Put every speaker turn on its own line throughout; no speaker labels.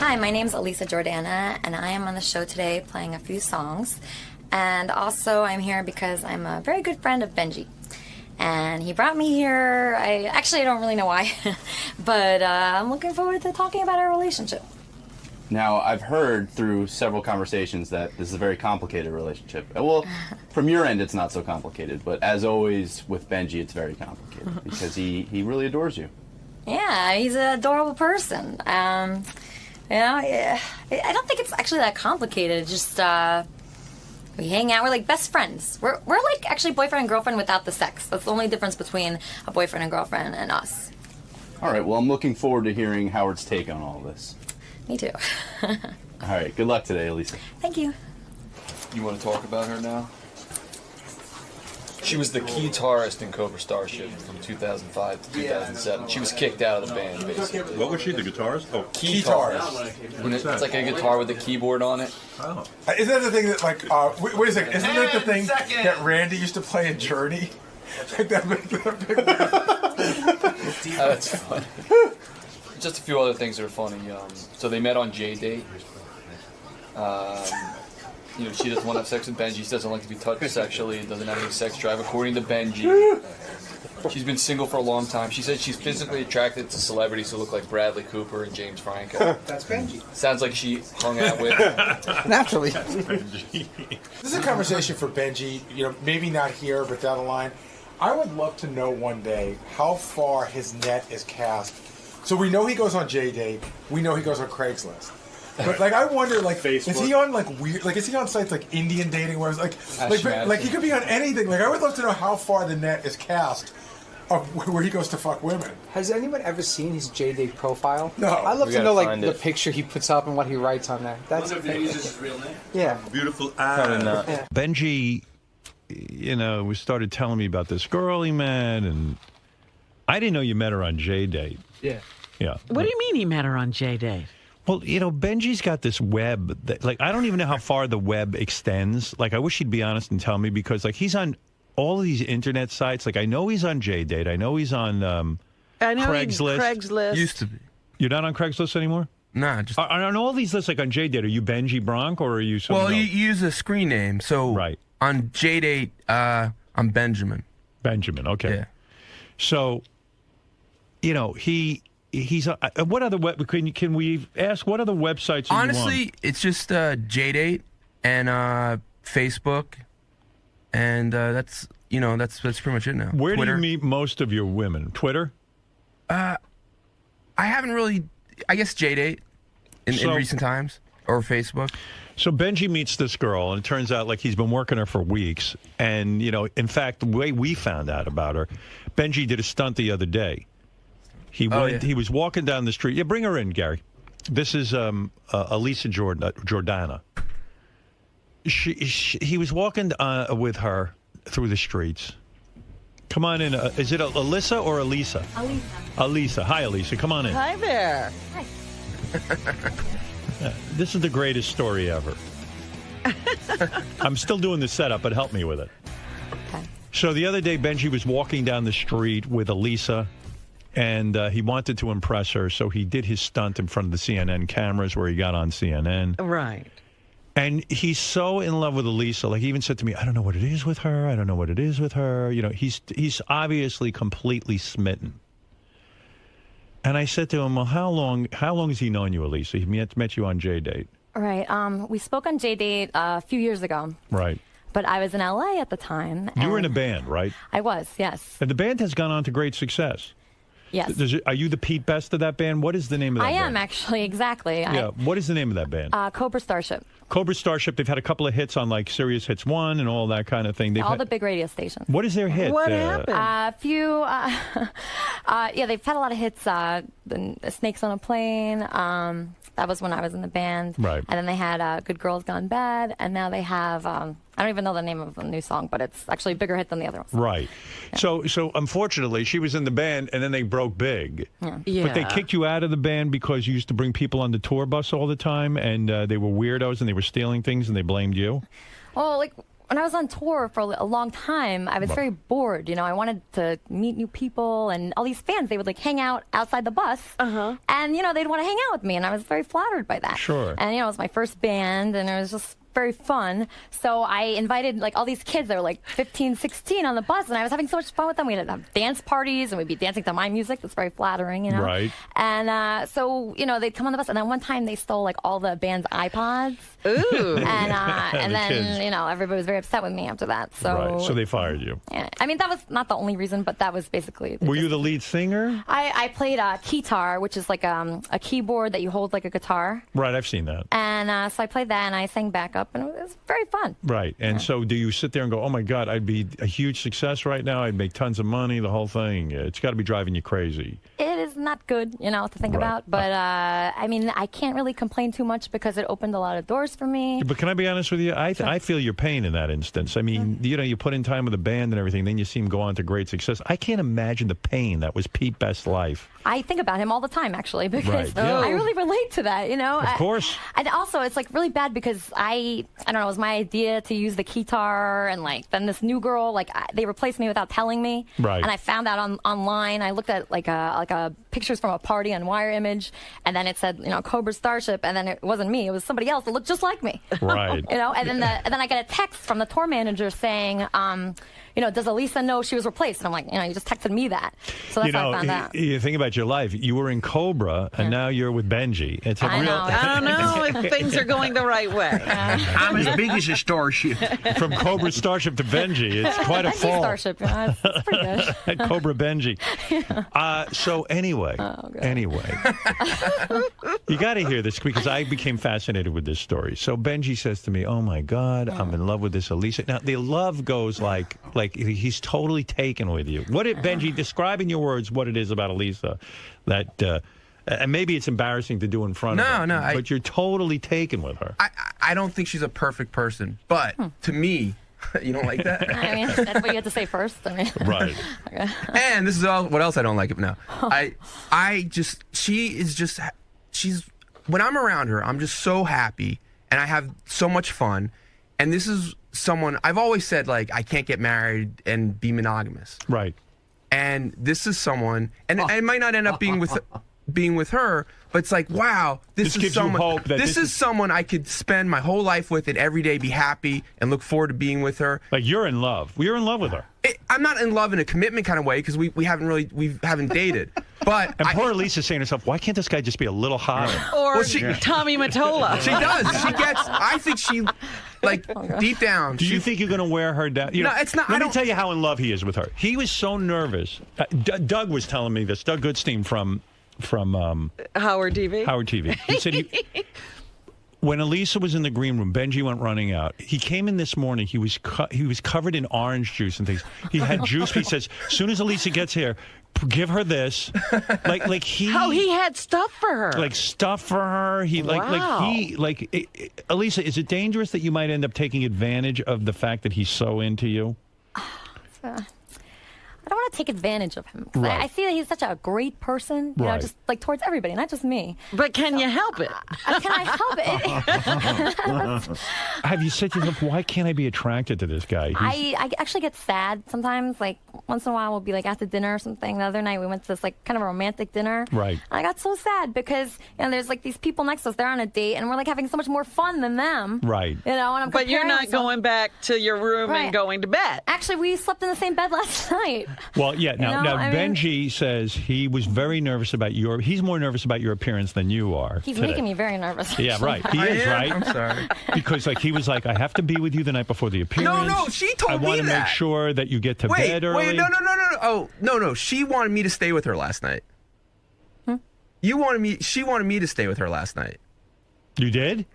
Hi, my name's Elisa Jordana, and I am on the show today playing a few songs. And also, I'm here because I'm a very good friend of Benjy. And he brought me here. I don't really know why, but I'm looking forward to talking about our relationship.
Now, I've heard through several conversations that this is a very complicated relationship. Well, from your end, it's not so complicated, but as always with Benjy, it's very complicated because he really adores you.
Yeah, he's an adorable person. I don't think it's actually that complicated. It's just we hang out. We're like best friends. We're like actually boyfriend and girlfriend without the sex. That's the only difference between a boyfriend and girlfriend and us.
All right. Well, I'm looking forward to hearing Howard's take on all this.
Me too.
All right. Good luck today, Elisa.
Thank you.
You want to talk about her now? She was the guitarist in Cobra Starship from 2005 to 2007. She was kicked out of the band, basically.
What was she, the guitarist? Oh,
Guitarist. It's like a guitar with a keyboard on it.
oh.
Isn't that the thing that, like, wait a second, isn't that the thing that Randy used to play in Journey? Like that big
Oh, that's funny. Just a few other things that are funny. So they met on J-Date. She doesn't want to have sex with Benjy. She doesn't like to be touched sexually. Doesn't have any sex drive, according to Benjy. She's been single for a long time. She said she's physically attracted to celebrities who look like Bradley Cooper and James Franco.
That's Benjy.
Sounds like she hung out with.
Naturally.
This is a conversation for Benjy, maybe not here, but down the line. I would love to know one day how far his net is cast. So we know he goes on J-Date. We know he goes on Craigslist. But like, I wonder, like,
Facebook.
Is he on like weird? Like, is he on sites like Indian dating, where it's like he could be on anything? Like, I would love to know how far the net is cast of where he goes to fuck women.
Has anyone ever seen his J-Date profile?
No.
I'd love
We
to
gotta
know, like,
find
the
it.
picture he puts up and what he writes on there. That's
Wonder if he uses his real name.
yeah.
Beautiful eyes.
Yeah.
Benjy, started telling me about this girl he met, and I didn't know you met her on J-Date.
Yeah.
Yeah.
What do you mean he met her on J-Date?
Well, Benji's got this web that, like, I don't even know how far the web extends. Like, I wish he'd be honest and tell me, because, like, he's on all of these internet sites. Like, I know he's on J-Date. I know he's on Craigslist.
Craigslist.
Used to be.
You're not on Craigslist anymore?
Nah, just...
On all these lists, like on J-Date, are you Benjy Bronk, or are you someone
Well, you
else?
use a screen name. So
Right.
on J-Date, I'm Benjamin.
Benjamin, okay.
Yeah.
So, he's what other web can we ask? What other websites? Are
Honestly,
you on?
it's just J-Date and Facebook, and that's pretty much it now.
Where
Twitter.
do you meet most of your women? Twitter?
I haven't really. I guess J-Date in recent times, or Facebook.
So Benjy meets this girl, and it turns out like he's been working her for weeks. And in fact, the way we found out about her, Benjy did a stunt the other day. He was walking down the street. Yeah, bring her in, Gary. This is Elisa Jordana. He was walking with her through the streets. Come on in. Is it Alyssa or Elisa?
Elisa.
Elisa. Hi, Elisa. Come on in.
Hi there.
Hi.
This is the greatest story ever. I'm still doing the setup, but help me with it.
Okay.
So the other day, Benjy was walking down the street with Elisa, and he wanted to impress her, so he did his stunt in front of the CNN cameras where he got on CNN.
Right.
And he's so in love with Elisa. Like, he even said to me, I don't know what it is with her. I don't know what it is with her. He's obviously completely smitten. And I said to him, well, how long has he known you, Elisa? He met you on J-Date.
Right. We spoke on J-Date a few years ago.
Right.
But I was in LA at the time.
You were in a band, right?
I was, yes.
And the band has gone on to great success.
Yes.
Are you the Pete Best of that band? What is the name of that band?
I am, actually, exactly.
Yeah. What is the name of that band?
Cobra Starship.
Cobra Starship. They've had a couple of hits on, like, Sirius Hits 1 and all that kind of thing.
All the big radio stations.
What is their hit?
What happened?
A few, they've had a lot of hits. Snakes on a Plane. That was when I was in the band.
Right.
And then they had Good Girls Gone Bad. And now they have, I don't even know the name of the new song, but it's actually a bigger hit than the other ones.
Right. Yeah. So unfortunately, she was in the band, and then they broke big.
Yeah.
But they kicked you out of the band because you used to bring people on the tour bus all the time, and they were weirdos, and they were stealing things, and they blamed you?
Well, like, when I was on tour for a long time, I was very bored. I wanted to meet new people, and all these fans, they would like hang out outside the bus, and they'd want to hang out with me, and I was very flattered by that.
Sure.
And it was my first band, and it was just very fun. So I invited like all these kids that were like 15, 16 on the bus, and I was having so much fun with them. We'd have dance parties, and we'd be dancing to my music. That's very flattering,
Right.
And so they'd come on the bus, and then one time they stole like all the band's iPods.
Ooh.
And then
kids.
everybody was very upset with me after that. So
Right. So they fired you.
yeah. I mean, that was not the only reason, but that was basically.
Were you the lead singer?
I played a keytar, which is like a keyboard that you hold like a guitar.
Right. I've seen that.
And so I played that, and I sang backup, and it was very fun.
Right. And so do you sit there and go, oh, my God, I'd be a huge success right now. I'd make tons of money, the whole thing. It's got to be driving you crazy.
It is not good, to think
Right.
about. But, I mean, I can't really complain too much because it opened a lot of doors for me.
But can I be honest with you? I feel your pain in that instance. I mean, you put in time with the band and everything, then you see him go on to great success. I can't imagine the pain that was Pete Best's life.
I think about him all the time, actually, because
Right, yeah.
I really relate to that,
Of course.
And also, it's like really bad because I don't know, it was my idea to use the keytar, and like then this new girl, like they replaced me without telling me.
Right.
And I found that online. I looked at like a pictures from a party on Wire Image, and then it said Cobra Starship, and then it wasn't me. It was somebody else that looked just like me.
Right.
And then I get a text from the tour manager saying, does Elisa know she was replaced? And I'm like, you just texted me that. So that's how I found out.
You think about your life. You were in Cobra, and now you're with Benjy. It's a
I
real.
know.
I don't know if things are going the right way.
I'm as big as a starship.
From Cobra Starship to Benjy, it's quite a
Benji
fall.
Starship, it's pretty good.
Cobra Benjy. So anyway, you got to hear this because I became fascinated with this story. So Benjy says to me, "Oh my God, I'm in love with this Elisa." Now the love goes like he's totally taken with you. What did Benjy describe in your words? What it is about Elisa that, and maybe it's embarrassing to do in front of her. But you're totally taken with her.
I don't think she's a perfect person, but to me, you don't like that?
I mean, that's what you had to say first. I mean.
Right.
Okay.
And this is what else I don't like it now. She's when I'm around her, I'm just so happy and I have so much fun. And this is someone I've always said, like, I can't get married and be monogamous.
Right.
And this is someone, and I might not end up being with her, but it's like, wow, this is
gives
someone.
you hope that
this is someone I could spend my whole life with and every day be happy and look forward to being with her.
Like you're in love. You're in love with her.
I'm not in love in a commitment kind of way because we haven't dated. But
poor Elisa's saying to herself, why can't this guy just be a little hotter?
Or Tommy Mottola.
She does. I think she, deep down.
Do you think you're going to wear her down?
No, it's not.
Let me tell you how in love he is with her. He was so nervous. Doug was telling me this. Doug Goodstein from
Howard TV.
Howard TV. He said when Elisa was in the green room, Benjy went running out. He came in this morning. He was covered in orange juice and things. He had juice. He says, as soon as Elisa gets here, give her this.
He had stuff for her.
Like stuff for her. Elisa, is it dangerous that you might end up taking advantage of the fact that he's so into you?
I don't want to take advantage of him.
Right.
I see that he's such a great person, just like towards everybody, not just me.
But can you help it?
Can I help it?
Have you said to yourself, why can't I be attracted to this guy?
I actually get sad sometimes. Like once in a while, we'll be like at the dinner or something. The other night, we went to this like kind of a romantic dinner.
Right.
And I got so sad because there's like these people next to us. They're on a date, and we're like having so much more fun than them.
Right.
And I'm
but you're not going back to your room and going to bed.
Actually, we slept in the same bed last night.
Well, yeah. Now Benjy says he was very nervous about he's more nervous about your appearance than you are.
He's
today.
making me very nervous.
Yeah, right. He is, right?
I'm sorry.
Because he was like, I have to be with you the night before the appearance.
No, she told me that.
I want to make sure that you get to bed early.
Wait, no. Oh, no. She wanted me to stay with her last night. She wanted me to stay with her last night.
You did?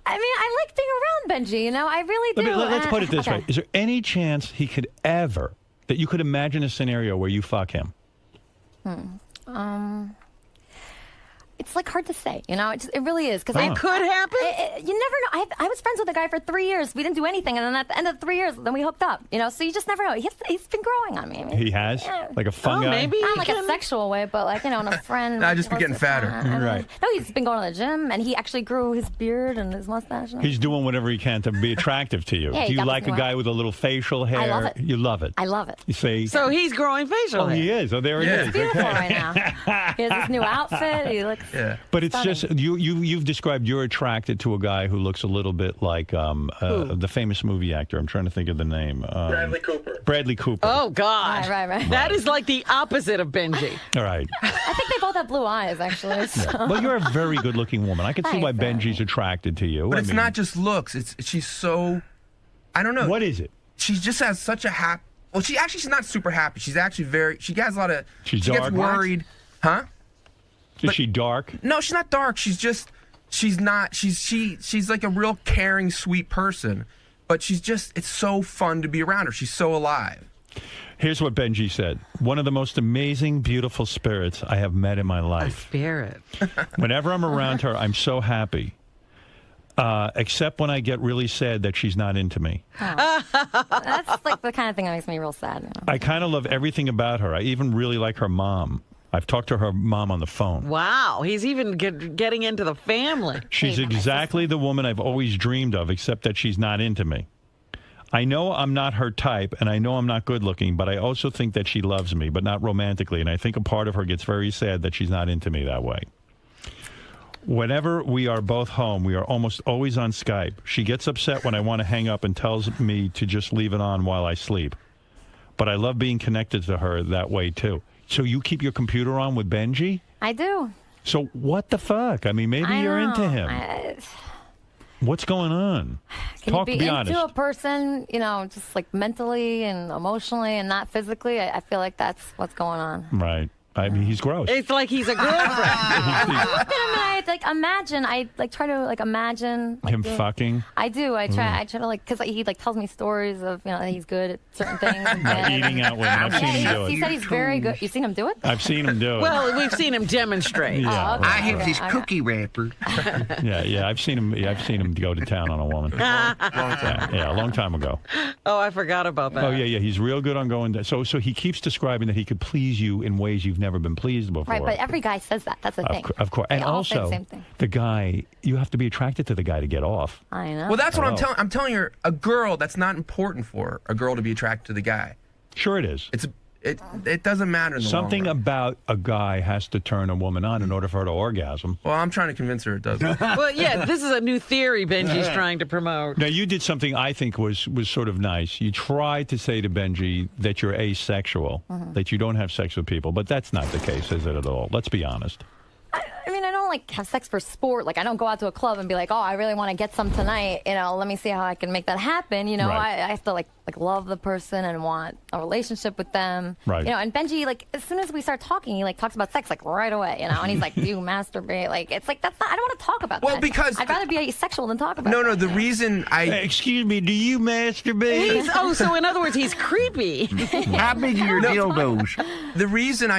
I mean, I like being around Benjy, I really do.
Let's put it this way. Is there any chance he could ever, that you could imagine a scenario where you fuck him?
it's like hard to say, you know. It really is because
It could happen.
You never know. I was friends with a guy for 3 years. We didn't do anything, and then at the end of 3 years, then we hooked up. You know, so you just never know. He's been growing on me. I mean,
He has? Like a fungi?
maybe
not like a sexual way, but like, you know, in a friend.
Nah, just be getting fatter.
Right.
No, he's been going to the gym, and he actually grew his beard and his mustache.
He's doing whatever he can to be attractive to you.
Yeah,
Do
he
you like a
definitely
guy with a little facial hair?
I love it.
You love it.
I love it.
You see?
So he's growing facial hair.
He is. Oh, there it is.
He's beautiful
Okay.
right now. He has this new outfit. He looks.
Yeah.
But it's
stunning.
just you've described you're attracted to a guy who looks a little bit like the famous movie actor. I'm trying to think of the name.
Bradley Cooper.
Bradley Cooper.
Oh God!
Right.
That is like the opposite of Benjy.
All right.
I think they both have blue eyes, actually. So.
Well, you're a very good-looking woman. I can see why
Thanks,
Benji's attracted to you.
But
I
it's
mean,
not just looks. She's so, I don't know.
What is it?
She just has such a happy. Well, she's not super happy. She's actually very. She has a lot of.
She's
she
dark.
gets worried, huh?
Is she dark?
No, she's not dark. She's not. She's like a real caring, sweet person. But it's so fun to be around her. She's so alive.
Here's what Benjy said. One of the most amazing, beautiful spirits I have met in my life.
Spirit.
Whenever I'm around her, I'm so happy. Except when I get really sad that she's not into me.
That's like the kind of thing that makes me real sad. You know?
I kind of love everything about her. I even really like her mom. I've talked to her mom on the phone.
Wow, he's even getting into the family.
She's exactly the woman I've always dreamed of, except that she's not into me. I know I'm not her type, and I know I'm not good looking, but I also think that she loves me, but not romantically, and I think a part of her gets very sad that she's not into me that way. Whenever we are both home, we are almost always on Skype. She gets upset when I want to hang up and tells me to just leave it on while I sleep. But I love being connected to her that way, too. So you keep your computer on with Benjy?
I do.
So what the fuck? I mean, maybe you're into him. What's going on?
Can you be
honest.
into a person, you know, just like mentally and emotionally and not physically? I feel like that's what's going on.
Right. I mean, he's gross.
It's like he's a girlfriend.
I look at him and I like imagine. I like try to like imagine like,
him fucking.
I do. I try to like because he like tells me stories of that he's good at certain things.
Eating out women. I've seen him do it.
He said he's very good. You've seen him do it?
I've seen him do it.
Well, we've seen him demonstrate.
Yeah,
okay.
I have this cookie wrapper.
Yeah. I've seen him. I've seen him go to town on a woman. Yeah, a long time ago.
Oh, I forgot about that.
Oh yeah. He's real good on going. So he keeps describing that he could please you in ways you've never been pleased before.
Right, but every guy says that. That's the thing.
Of course. And
They all say
also,
the same thing.
the guy, you have to be attracted to the guy to get off.
I know.
Well, that's what
Oh.
I'm telling her. A girl, that's not important for her. A girl to be attracted to the guy.
Sure it is.
It doesn't matter in the
Something
long run.
about a guy has to turn a woman on in order for her to orgasm.
Well, I'm trying to convince her it doesn't.
Well, yeah, this is a new theory Benji's trying to promote.
Now, you did something I think was sort of nice. You tried to say to Benjy that you're asexual, that you don't have sex with people, but that's not the case, is it at all? Let's be honest.
I mean, I don't like have sex for sport. Like, I don't go out to a club and be like, oh, I really want to get some tonight. You know, let me see how I can make that happen. You know,
Right.
I have to like love the person and want a relationship with them.
Right.
You know, and Benjy, like, as soon as we start talking, he like talks about sex like right away. You know, and he's like, do you masturbate? Like, it's like that's not. I don't want to talk about
Well,
that.
because
I'd rather be asexual than talk about.
No,
that,
the
you know?
reason
Excuse me, do you masturbate?
So in other words, he's creepy.
How big are your dildos?
the reason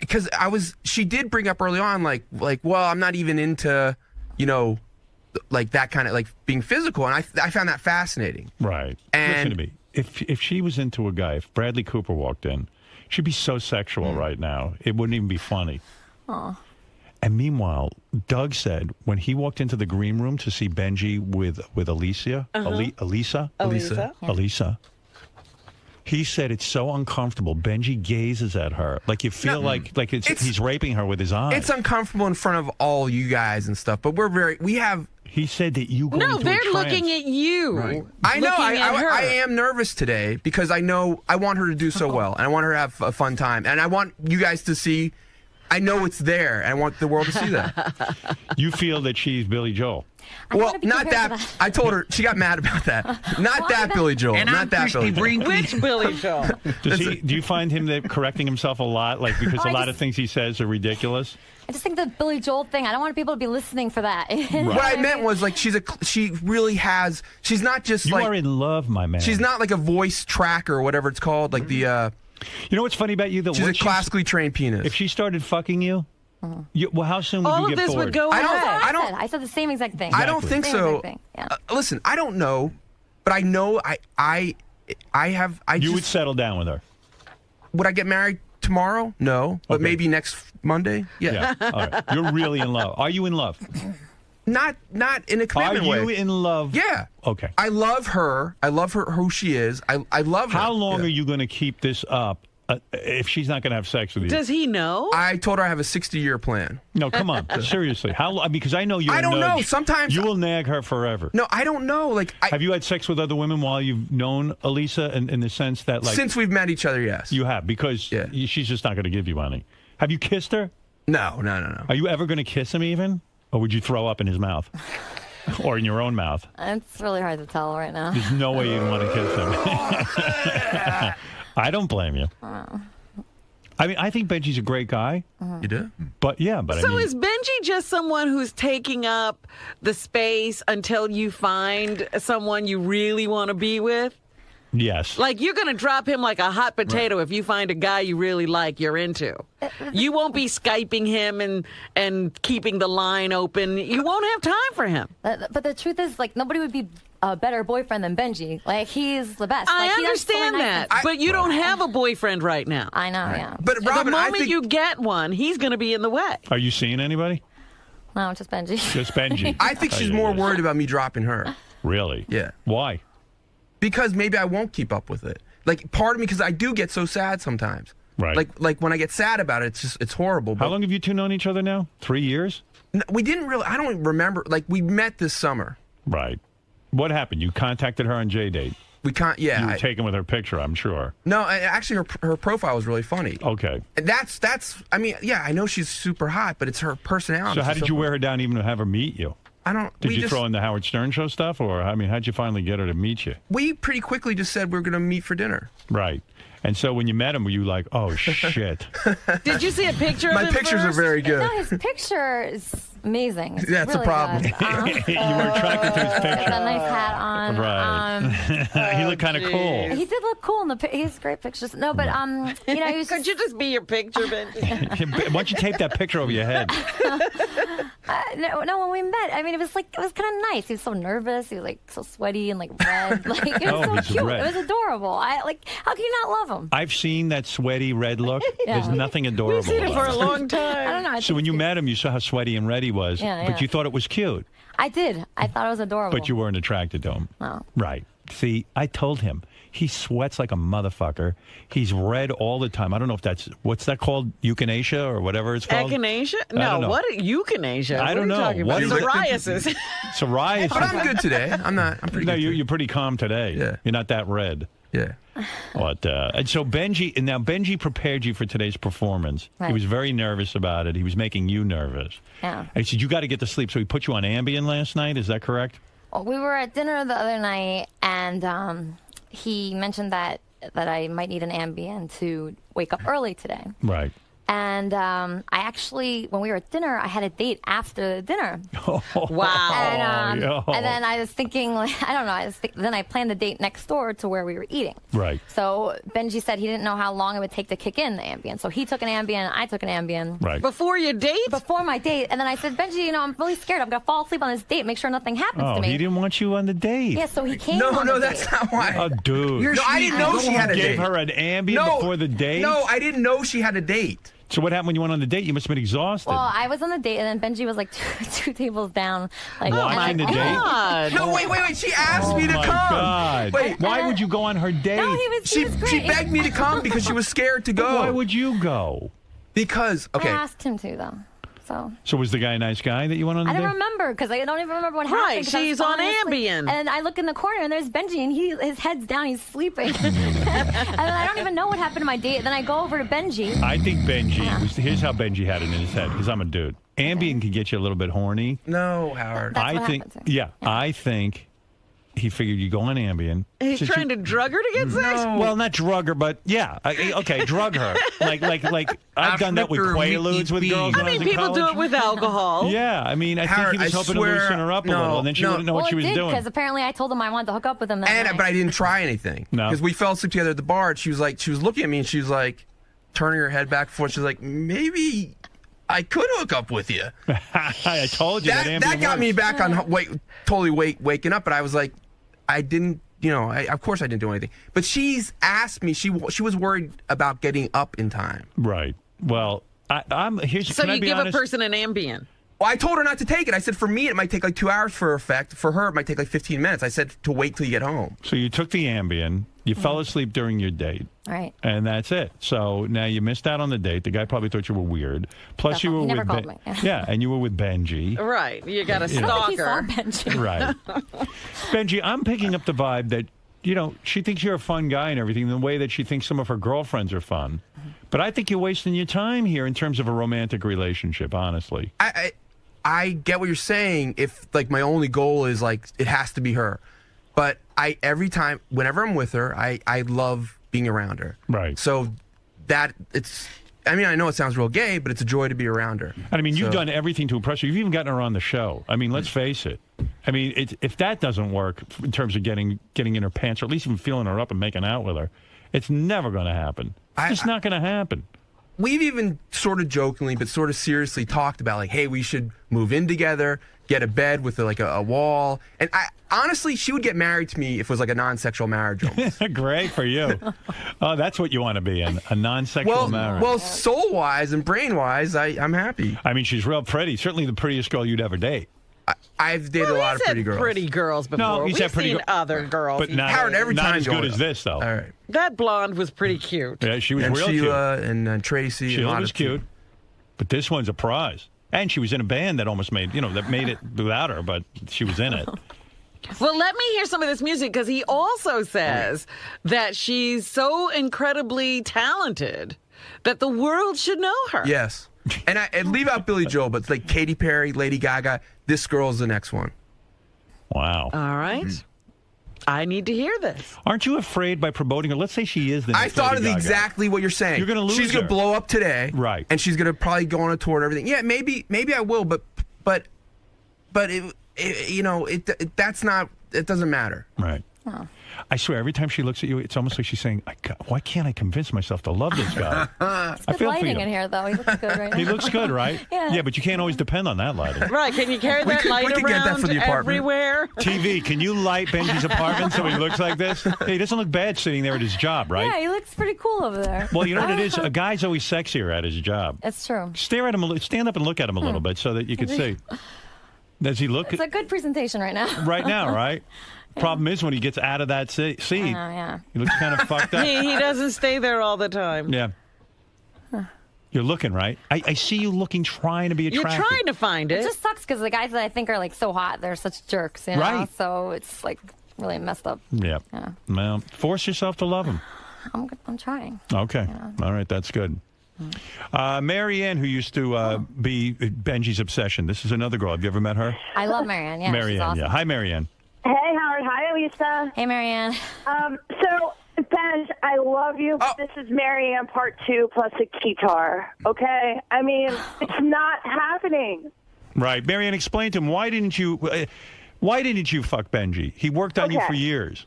because she did bring up early on like well, I'm not even into like that kind of like being physical, and I found that fascinating.
Right.
And-
Listen to me. If she was into a guy, if Bradley Cooper walked in, she'd be so sexual right now. It wouldn't even be funny.
Aw.
And meanwhile, Doug said when he walked into the green room to see Benjy with Elisa, Elisa, he said it's so uncomfortable. Benjy gazes at her like you feel like he's raping her with his eyes.
It's uncomfortable in front of all you guys and stuff, but we have.
He said that you go
No,
into
they're
a trance.
looking at you.
Right. I know. I am nervous today because I know I want her to do so well, and I want her to have a fun time, and I want you guys to see. I know it's there, and I want the world to see that.
You feel that she's Billy Joel.
Well, not that. I told her she got mad about that. Not that Billy Joel.
And
not
I'm
that
Christy
Billy Joel.
Which Billy Joel?
Do you find him correcting himself a lot, like because
No,
a
I
lot
just-
of things he says are ridiculous?
I just think the Billy Joel thing. I don't want people to be listening for that.
What I meant was like she really has. She's not just
You
like.
are in love, my man.
She's not like a voice tracker or whatever it's called. Like the.
You know what's funny about you? That
She's a
once
classically trained pianist.
if she started fucking you, Well, how soon would
All
you
of
get
this
bored?
would go
I don't-
away.
I said the same exact thing.
I don't think
Same
so.
exact thing, yeah.
Listen, I don't know, but I know I
You would settle down with her.
Would I get married tomorrow? No, but
Okay.
maybe next Monday. Yeah.
All right. You're really in love. Are you in love?
Not in a
Are
commitment way.
you in love?
Yeah.
Okay.
I love her. I love her who she is. I love her.
How long
Yeah.
are you going to keep this up if she's not going to have sex with you?
Does he know?
I told her I have a 60-year plan.
No, come on. Seriously. How? Because I know you.
I don't know. Sometimes
you will nag her forever.
No, I don't know. Like,
have you had sex with other women while you've known Elisa? In the sense that, like,
since we've met each other, yes.
You have, because she's just not going to give you any. Have you kissed her?
No.
Are you ever going to kiss him even, or would you throw up in his mouth, or in your own mouth?
It's really hard to tell right now.
There's no way you'd want to kiss him. I don't blame you. I mean, I think Benji's a great guy.
You do?
But yeah, but
So
I mean,
is Benjy just someone who's taking up the space until you find someone you really want to be with?
yes.
Like, you're going to drop him like a hot potato if you find a guy you really like you're into. You won't be Skyping him and keeping the line open. You won't have time for him.
But the truth is, like, nobody would be a better boyfriend than Benjy. Like, he's the best.
I
Like, he does so
understand
many
that,
nice
but you don't have a boyfriend right now.
I know, yeah.
But Robin,
the
I
moment
think
you get one, he's going to be in the way.
Are you seeing anybody?
No, just Benjy.
Just Benji.
I think she's more worried about me dropping her.
Really?
Yeah.
Why?
Because maybe I won't keep up with it. Like, part of me, because I do get so sad sometimes.
Right.
Like when I get sad about it, it's horrible.
How
But
long have you two known each other now? 3 years?
we didn't really. I don't remember. Like, we met this summer.
Right. What happened? You contacted her on J-Date.
We can't.
You
Yeah.
were taken with her picture, I'm sure.
No, actually, her profile was really funny.
Okay.
And that's. I mean, yeah, I know she's super hot, but it's her personality.
So how
She's
did you wear her down even to have her meet you?
I don't.
Did
we
you
just,
throw in the Howard Stern show stuff? Or, I mean, how'd you finally get her to meet you?
We pretty quickly just said we were going to meet for dinner.
Right. And so when you met him, were you like, oh, shit?
Did you see a picture of
My
him
pictures are
first?
very good.
No, his picture is amazing. It's
That's a
really
problem.
good.
You were attracted to his
Got
picture.
a nice hat on.
Right. He looked kind of cool.
He did look cool in the he has great pictures. No, but you know, he was
Could you just be your picture, Benjy?
Why don't you tape that picture over your head?
no, when we met, I mean, it was kind of nice. He was so nervous. He was like so sweaty and like red. Like it was
Oh, he's
so cute.
red.
It was adorable. How can you not love him?
I've seen that sweaty red look.
Yeah.
There's nothing adorable
We've seen it for
about
a
it.
long time.
I don't know. I
So
think
when you
it's
met him, you saw how sweaty and red he was,
Yeah,
but
yeah.
you thought it was cute,
cute. I did. I thought it was adorable.
but you weren't attracted to him.
No.
Right. See, I told him. He sweats like a motherfucker. He's red all the time. I don't know if what's that called? Euthanasia or whatever it's called?
Echinacea?
I don't
No,
know.
what? Euthanasia?
I don't know.
What are you talking
What
about?
is it?
Psoriasis.
Psoriasis.
But I'm good today. I'm pretty
No,
good.
you're pretty calm today.
Yeah.
You're not that red.
Yeah.
But and so Benjy prepared you for today's performance. He
Right.
was very nervous about it. He was making you nervous.
Yeah.
And he said, you got to get to sleep. So he put you on Ambien last night. Is that correct?
Well, we were at dinner the other night, and he mentioned that I might need an Ambien to wake up early today.
Right.
And I actually, when we were at dinner, I had a date after the dinner.
Wow.
And then I was thinking, like, I don't know. Then I planned the date next door to where we were eating.
Right.
So Benjy said he didn't know how long it would take to kick in the Ambien. So he took an Ambien, I took an Ambien.
Right.
Before your date?
Before my date. And then I said, Benjy, I'm really scared. I'm going to fall asleep on this date. Make sure nothing happens
Oh,
to me.
he didn't want you on the date.
Yeah, so he came
No,
on
no,
the
that's
date.
not why.
Oh, dude.
No, I didn't know she had a
Gave
date.
her an Ambien before the date?
No, I didn't know she had a date.
So what happened when you went on the date? You must have been exhausted.
Well, I was on the date, and then Benjy was like two tables down. Like,
Watching the date?
God.
No, wait. She asked me to
my
come.
God.
Wait,
Why would you go on her date?
No, he was
she
great.
begged me to come because she was scared to go.
Why would you go?
Because
I
okay,
asked him to, though.
So was the guy a nice guy that you went on the
I
date?
don't remember because I don't even remember what happened.
Right,
'cause I was
she's on
falling asleep.
Ambien.
And I look in the corner and there's Benjy and his head's down, he's sleeping. And then I don't even know what happened to my date. Then I go over to Benjy.
I think Benjy, here's how Benjy had it in his head, because I'm a dude. Ambien can get you a little bit horny.
no, Howard.
That's what
think,
happened to me.
yeah, I think he figured you go on Ambien.
He's
Since
trying to drug her to get sex?
Well, not drug her, but yeah, okay, drug her. Like I've done that with Quaaludes with girls.
I
when
mean,
was in
people do
college.
it with alcohol.
Yeah, I mean, I think
Howard,
he was
I
hoping
swear-
to loosen her up a
no,
little, and then she
no.
wouldn't know what
Well,
she was
it did
doing.
because apparently I told him I wanted to hook up with him that night.
But I didn't try anything.
No.
Because we fell asleep together at the bar. And she was looking at me and she was like turning her head back and forth. She was like, maybe I could hook up with you.
I told you
That got me back on totally waking up. But I was like, I didn't. Of course I didn't do anything. But she's asked me. She was worried about getting up in time.
Right. Well, I'm here's.
So
can I
you
be
give
honest?
a person an Ambien.
Well, I told her not to take it. I said for me it might take like 2 hours for effect. For her it might take like 15 minutes. I said to wait till you get home.
So you took the Ambien. You fell asleep during your date.
Right.
And that's it. So now you missed out on the date. The guy probably thought you were weird. Plus you were
He never
with
called me.
Yeah, and you were with Benjy.
Right. You got a
I don't think he saw
stalker.
Benjy.
Right. Benjy, I'm picking up the vibe that, she thinks you're a fun guy and everything, the way that she thinks some of her girlfriends are fun. But I think you're wasting your time here in terms of a romantic relationship, honestly.
I get what you're saying if like my only goal is like it has to be her. But every time whenever I'm with her, I love being around her.
Right.
So I know it sounds real gay, but it's a joy to be around her.
And I mean, you've done everything to impress her. You've even gotten her on the show. I mean, let's face it. I mean, if that doesn't work in terms of getting in her pants or at least even feeling her up and making out with her, it's never going to happen. It's just not going to happen.
We've even sort of jokingly, but sort of seriously talked about like, hey, we should move in together, get a bed with like a wall. And honestly, she would get married to me if it was like a non-sexual marriage.
Great for you. Oh, that's what you want to be in, a non-sexual marriage.
Well, soul-wise and brain-wise, I'm happy.
I mean, she's real pretty. Certainly the prettiest girl you'd ever date.
I've dated a lot of pretty girls.
Pretty girls before.
No,
We've seen other girls.
But not,
Howard, every
not
time
as good as this, though.
All right.
That blonde was pretty cute.
Yeah, she was
And
real
Sheila
cute.
and Tracy.
Sheila was cute. But this one's a prize. And she was in a band that almost made it without her, but she was in it.
Well, let me hear some of this music because he also says that she's so incredibly talented that the world should know her.
Yes. And leave out Billy Joel, but it's like Katy Perry, Lady Gaga. This girl's the next one.
Wow.
All right. I need to hear this.
Aren't you afraid by promoting her? Let's say she is the next
I thought
Lady
of
Gaga.
exactly what you're saying.
You're going to lose
She's going to blow up today.
Right.
And she's going to probably go on a tour and everything. Yeah, maybe I will, but that's not, it doesn't matter.
Right.
Oh.
I swear, every time she looks at you, it's almost like she's saying, why can't I convince myself to love this guy? I
Good
feel for
lighting
you.
in here, though. He looks good right now.
He looks good, right?
Yeah.
But you can't always depend on that lighting.
Right. Can you carry that light
we could get that
around
for the apartment.
everywhere?
TV, can you light Benji's apartment so he looks like this? Hey, he doesn't look bad sitting there at his job, right?
Yeah, he looks pretty cool over there.
Well, you know what it is? A guy's always sexier at his job.
It's true.
Stare at him, stand up and look at him a little bit so that you can see. Does he look
It's a good presentation right now.
right now, right? Problem is when he gets out of that seat,
yeah.
he looks kind of fucked up.
He doesn't stay there all the time.
Yeah. You're looking, right? I see you looking, trying to be
You're
attractive.
trying to find
It
it.
just sucks because the guys that I think are like so hot, they're such jerks, you know?
Right.
So it's like really messed up.
Yeah.
Yeah.
Well, force yourself to love him.
I'm trying.
Okay. All right. That's good. Mary Ann, who used to be Benji's obsession. This is another girl. Have you ever met her?
I love Marianne. Yeah,
Mary
she's
Ann,
awesome.
yeah. Hi, Mary Ann.
Hey, Howard. Hi, Elisa.
Hey, Marianne.
So, Benj, I love you.
Oh.
This is Marianne part 2 plus a guitar, okay? I mean, it's not happening.
Right. Mary Ann, explain to him, why didn't you fuck Benji? He worked on you
Okay.
for years.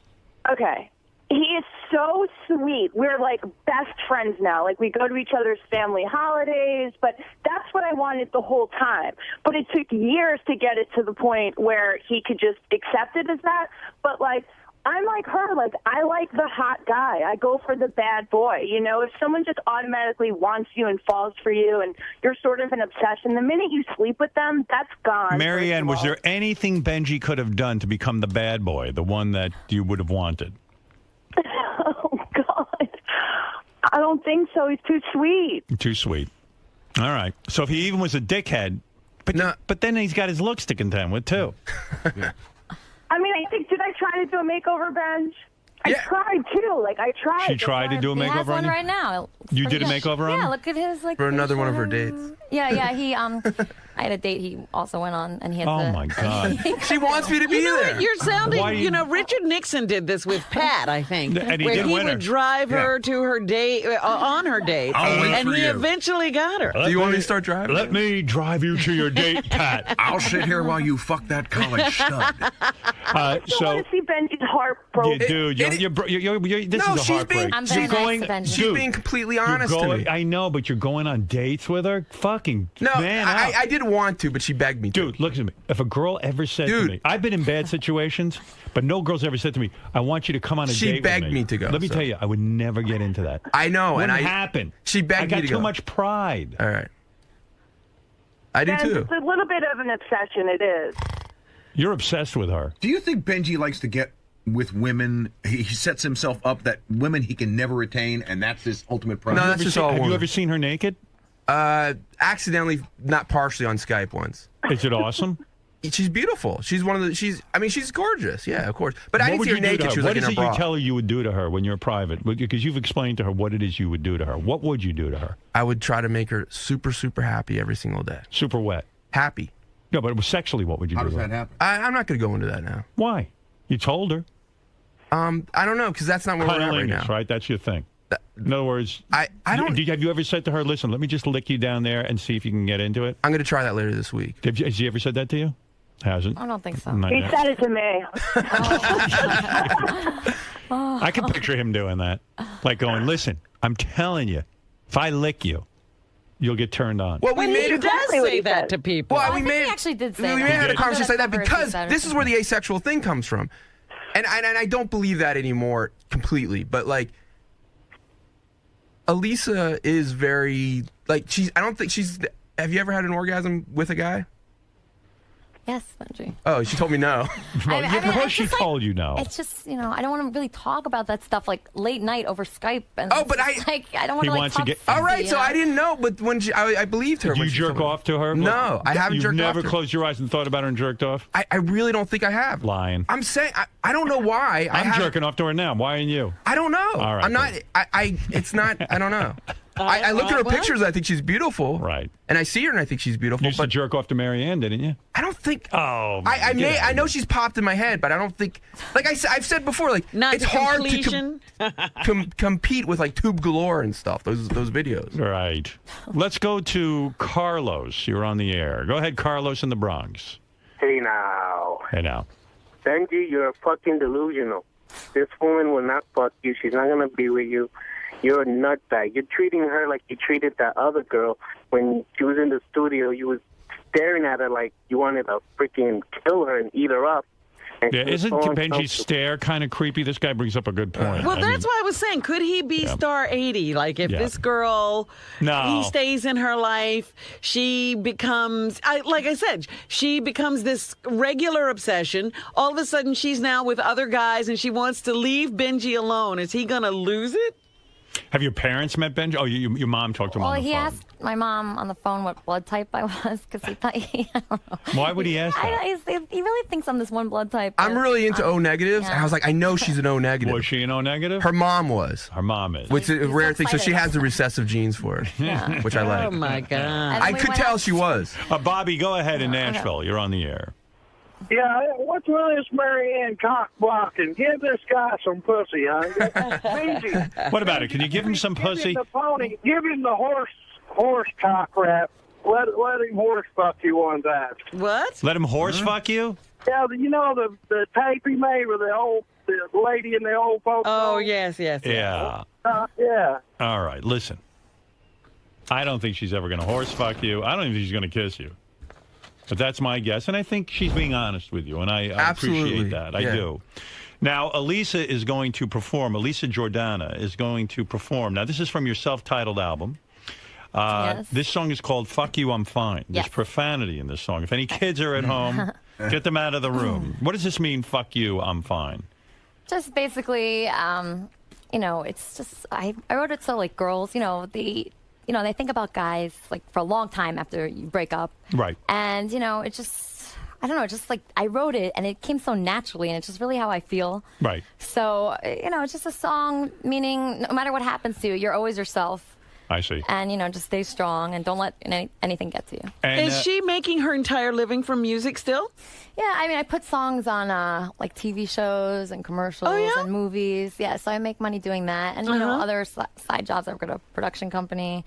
Okay. He is so sweet. We're like best friends now. Like we go to each other's family holidays, but that's what I wanted the whole time. But it took years to get it to the point where he could just accept it as that. But like, I'm like her. Like, I like the hot guy. I go for the bad boy. You know, if someone just automatically wants you and falls for you and you're sort of an obsession, the minute you sleep with them, that's gone.
Mary Ann, was
first of
there anything Benji could have done to become the bad boy, the one that you would have wanted?
all. Oh, God. I don't think so. He's too sweet.
Too sweet. All right. So if he even was a dickhead, but then he's got his looks to contend with, too.
I mean, I think, did I try to do a makeover, Benj? I tried, too. Like, I tried.
She tried to do a
He has
makeover on
one
you?
right now.
You did a makeover on
Yeah,
him?
look at his like.
For another one of her
facial
dates.
hair. Yeah, he I had a date he also went on, and he had
Oh,
to...
my God.
She wants me to be
You know
there.
what? You're sounding,
Why you-
Richard Nixon did this with Pat, I think.
And he
where
did
he
win her.
would drive her to her date, on her date.
I'll wait
And
for
he
you.
eventually got her.
Do you want me to start driving?
Let me drive you to your date, Pat.
I'll sit here while you fuck that college stud.
I want to see Benji's heart broken.
Dude, this
No,
is a
she's
heartbreak.
being-
I'm very
You're
nice
going,
to Benji.
She's
dude,
being completely
you're
honest to
going-
me.
I know, but you're going on dates with her? Fucking
No,
man up.
I didn't want to, but she begged me to.
Dude, look at me. If a girl ever said to
Dude.
me, I've been in bad situations, but no girl's ever said to me, I want you to come on a
She
date
begged
with
me to go,
Let me
so.
tell you, I would never get into that.
I know,
Wouldn't
and
happen.
She begged
I got
me to
too
go.
much pride.
All right. I do
And
too.
it's a little bit of an obsession. It is.
You're obsessed with her.
Do you think Benjy likes to get with women? He sets himself up that women he can never attain, and that's his ultimate prize.
No, that's just all
Have you
woman.
ever seen her naked?
Accidentally, not partially on Skype once.
Is it awesome?
She's beautiful. She's one of the. She's gorgeous. Yeah, of course. But I
What
didn't
would
see her
you do to
naked.
her?
She was
What
like in
is
her
it
bra.
you tell her you would do to her when you're private? Because you've explained to her what it is you would do to her. What would you do to her?
I would try to make her super, super happy every single day.
Super wet.
Happy.
No, but sexually, what would you
How
do
does
to her?
that happen?
I'm not going to go into that now.
Why? You told her.
I don't know, because that's not where we're at right
Cunnilingus,
now.
right? That's your thing. In other words,
I don't.
Have you ever said to her, listen, let me just lick you down there and see if you can get into it?
I'm going to try that later this week.
Has he ever said that to you? Hasn't?
I don't think so.
Not
He
yet.
said it to me.
I can picture him doing that. Like going, listen, I'm telling you, if I lick you, you'll get turned on.
Well, we
Well,
made
he
it.
does
Does
what
say
he
that
said.
to people.
Well,
I
we
think
may
he actually did say
we
that.
may have had a
did.
conversation like that
I'm gonna cover if he
because
said it.
this is where the asexual thing comes from, and I don't believe that anymore completely. But like, Elisa is very like she's. I don't think she's. Have you ever had an orgasm with a guy?
Yes, Benji.
Oh, she told me no.
Well,
I mean,
of course
it's
she
just like-
told you no.
It's just, I don't want to really talk about that stuff like late night over Skype. And
Oh,
it's
but
just I don't want
He
to
wants to
talk
get-
sexy,
All right, so
you know?
I didn't know, but when I believed her.
Did
when
you
she
jerk
told me.
off to her?
No, I haven't
You've
jerked
never
off to her.
closed your eyes and thought about her and jerked off?
I really don't think I have.
Lying.
I'm saying I don't know why.
I'm jerking off to her now. Why ain't you?
I don't know.
All right,
I'm not. It's not. I don't know. I look at her
what?
pictures. I think she's beautiful.
Right.
And I see her and I think she's beautiful.
You used to
But
jerk off to Marianne, didn't you?
I don't think.
Oh,
I
man, get out
I
of
know
here.
she's popped in my head, but I don't think. Like I've said before, like
Not
it's
to
hard
completion.
to compete with like Tube Galore and stuff. Those videos.
Right. Let's go to Carlos. You're on the air. Go ahead, Carlos in the Bronx.
Hey now.
Hey now.
Benji, you're fucking delusional. This woman will not fuck you. She's not going to be with you. You're a nutbag. You're treating her like you treated that other girl when she was in the studio. You was staring at her like you wanted to freaking kill her and eat her up. And
Yeah,
she was
isn't
so
Benji's
uncomfortable.
stare kind of creepy? This guy brings up a good point.
Well,
I
that's
mean,
why I was saying, could he be
Yeah.
star 80? Like, if
Yeah.
this girl,
No.
he stays in her life, she becomes, like I said, she becomes this regular obsession. All of a sudden, she's now with other guys and she wants to leave Benji alone. Is he going to lose it?
Have your parents met Benji? Oh, your mom talked to him
Well,
on the
he
phone.
asked my mom on the phone what blood type I was because he thought I don't know.
Why would he ask that?
He really thinks I'm this one blood type.
I'm
but,
really into O negatives.
yeah.
I was like, I know she's an O negative.
Was she an O negative?
Her mom was,
Her mom is.
which is a
He's
rare
so
thing. So she
excited.
has the recessive genes for it,
Yeah.
which I like.
Oh, my God.
And
I
we
could
went
tell
out-
she was.
Bobby, go ahead in Nashville. You're on the air.
Yeah, what's with this Marianne cock blocking? Give this guy some pussy, huh? Benji,
What about it? Can you give him some
give him
pussy?
the pony. Give him the horse cock rap. Let him horse fuck you one time.
What?
Let him horse fuck you?
Yeah, you know the tape he made with the lady in the old folks.
Oh,
home?
yes.
Yeah.
Yeah.
All right. Listen. I don't think she's ever going to horse fuck you. I don't even think she's going to kiss you. But that's my guess. And I think she's being honest with you. And I
Absolutely.
appreciate that. I
Yeah.
do. Now, Elisa is going to perform. Elisa Jordana is going to perform. Now, this is from your self-titled album.
Yes.
This song is called Fuck You, I'm Fine. There's
Yes.
profanity in this song. If any kids are at home, get them out of the room. What does this mean, fuck you, I'm fine?
Just basically, it's just I wrote it so like girls, they think about guys like for a long time after you break up.
Right.
And, it just, I don't know, just like I wrote it and it came so naturally and it's just really how I feel.
Right.
So, it's just a song meaning no matter what happens to you, you're always yourself.
I see.
And, just stay strong and don't let anything get to you.
And,
Is she making her entire living from music still?
Yeah, I put songs on like TV shows and commercials and movies. Yeah, so I make money doing that. And, other side jobs. I've got a production company.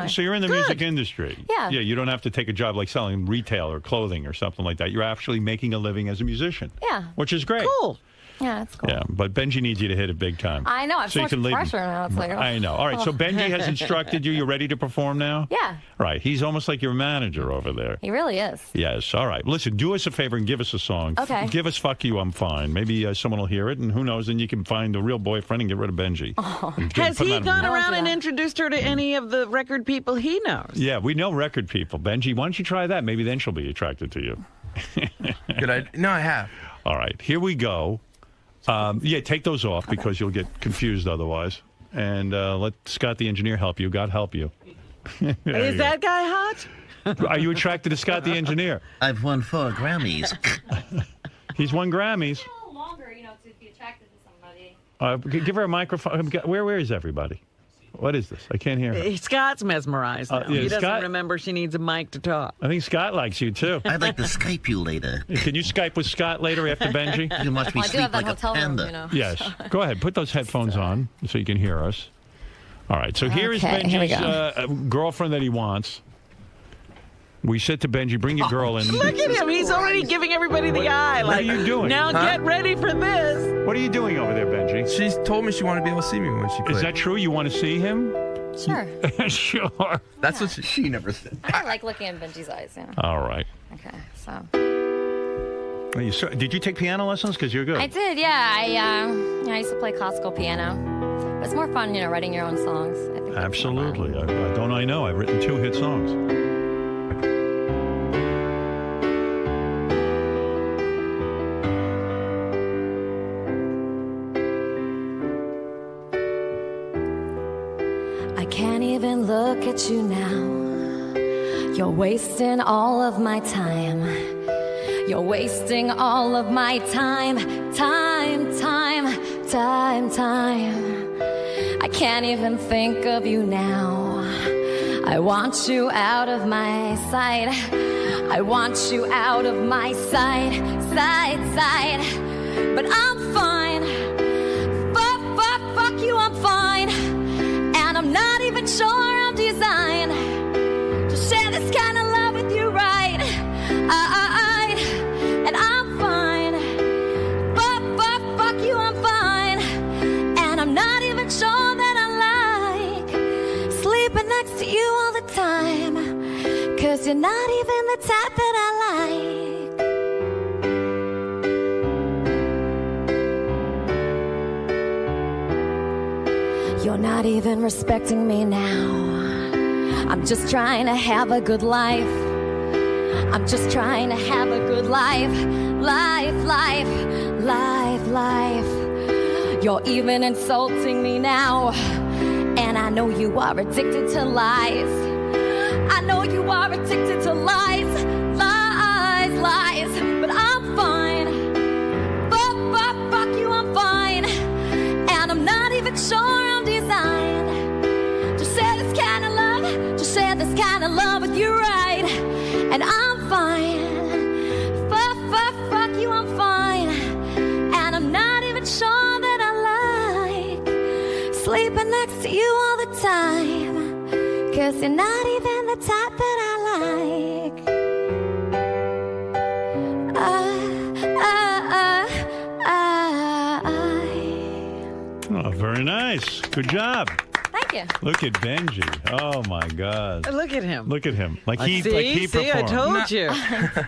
So you're in the music industry.
Yeah.
Yeah, you don't have to take a job like selling retail or clothing or something like that. You're actually making a living as a musician.
Yeah.
Which is great.
Cool.
Yeah, that's cool.
Yeah, but Benjy needs you to hit it big time.
I know. I have so much pressure now. It's like,
I know. All right, so Benjy has instructed you. You're ready to perform now?
Yeah.
Right. He's almost like your manager over there.
He really is.
Yes. All right. Listen, do us a favor and give us a song.
Okay.
Give us Fuck You, I'm Fine. Maybe someone will hear it, and who knows, then you can find a real boyfriend and get rid of Benjy.
Oh.
Has he gone around and introduced her to any of the record people he knows?
Yeah, we know record people. Benjy, why don't you try that? Maybe then she'll be attracted to you.
No, I have.
All right. Here we go. Yeah, take those off because you'll get confused otherwise. And let Scott the engineer help you. God help you.
Is that guy hot?
Are you attracted to Scott the engineer?
I've won 4 Grammys.
He's won Grammys.
A little longer, to be attracted to somebody.
Give her a microphone. Where is everybody? What is this? I can't hear her.
Scott's mesmerized now.
Yeah,
He doesn't
Scott-
remember she needs a mic to talk.
I think Scott likes you, too.
I'd like to Skype you later.
Can you Skype with Scott later after Benjy?
You can watch me
Well, I do have
sleep
that
like a
hotel room,
panda.
Yes. Go ahead. Put those headphones on so you can hear us. All right. So here is
Okay, here we
Benjy's girlfriend that he wants. We said to Benjy, bring your girl in.
Look at him. He's already giving everybody the eye.
What are you doing?
Now get ready for this.
What are you doing over there, Benjy?
She told me she wanted to be able to see me when she played.
Is that true? You want to see him?
Sure.
Sure.
That's what she
never said.
I like looking in Benji's eyes,
All right.
Okay, so.
Did you take piano lessons? Because you're good.
I did, yeah. I used to play classical piano. But it's more fun, writing your own songs. I think that's
Absolutely. Don't I know? I've written 2 hit songs.
I can't even look at you now. You're wasting all of my time. You're wasting all of my time. I can't even think of you now. I want you out of my sight. I want you out of my sight. But I'm fine. Fuck you, I'm fine. And I'm not even sure I'm designed to share this kind of love with you, right? And I'm fine. Fuck you, I'm fine. And I'm not even sure that I like sleeping next to you all the time. 'Cause you're not even the type that I like. You're not even respecting me now. I'm just trying to have a good life. I'm just trying to have a good life. Life. You're even insulting me now. And I know you are addicted to lies. I know you are addicted to lies. But I'm fine. Fuck you, I'm fine. And I'm not even sure I'm designed to share this kind of love, to share this kind of love with you, right? And I'm fine. Fuck you, I'm fine. And I'm not even sure that I like sleeping next to you all the time. 'Cause you're not even the type that I like.
Oh, very nice. Good job.
Thank you.
Look at Benjy. Oh, my God.
Look at him.
Look at him. Like he
See, I
performed.
told you.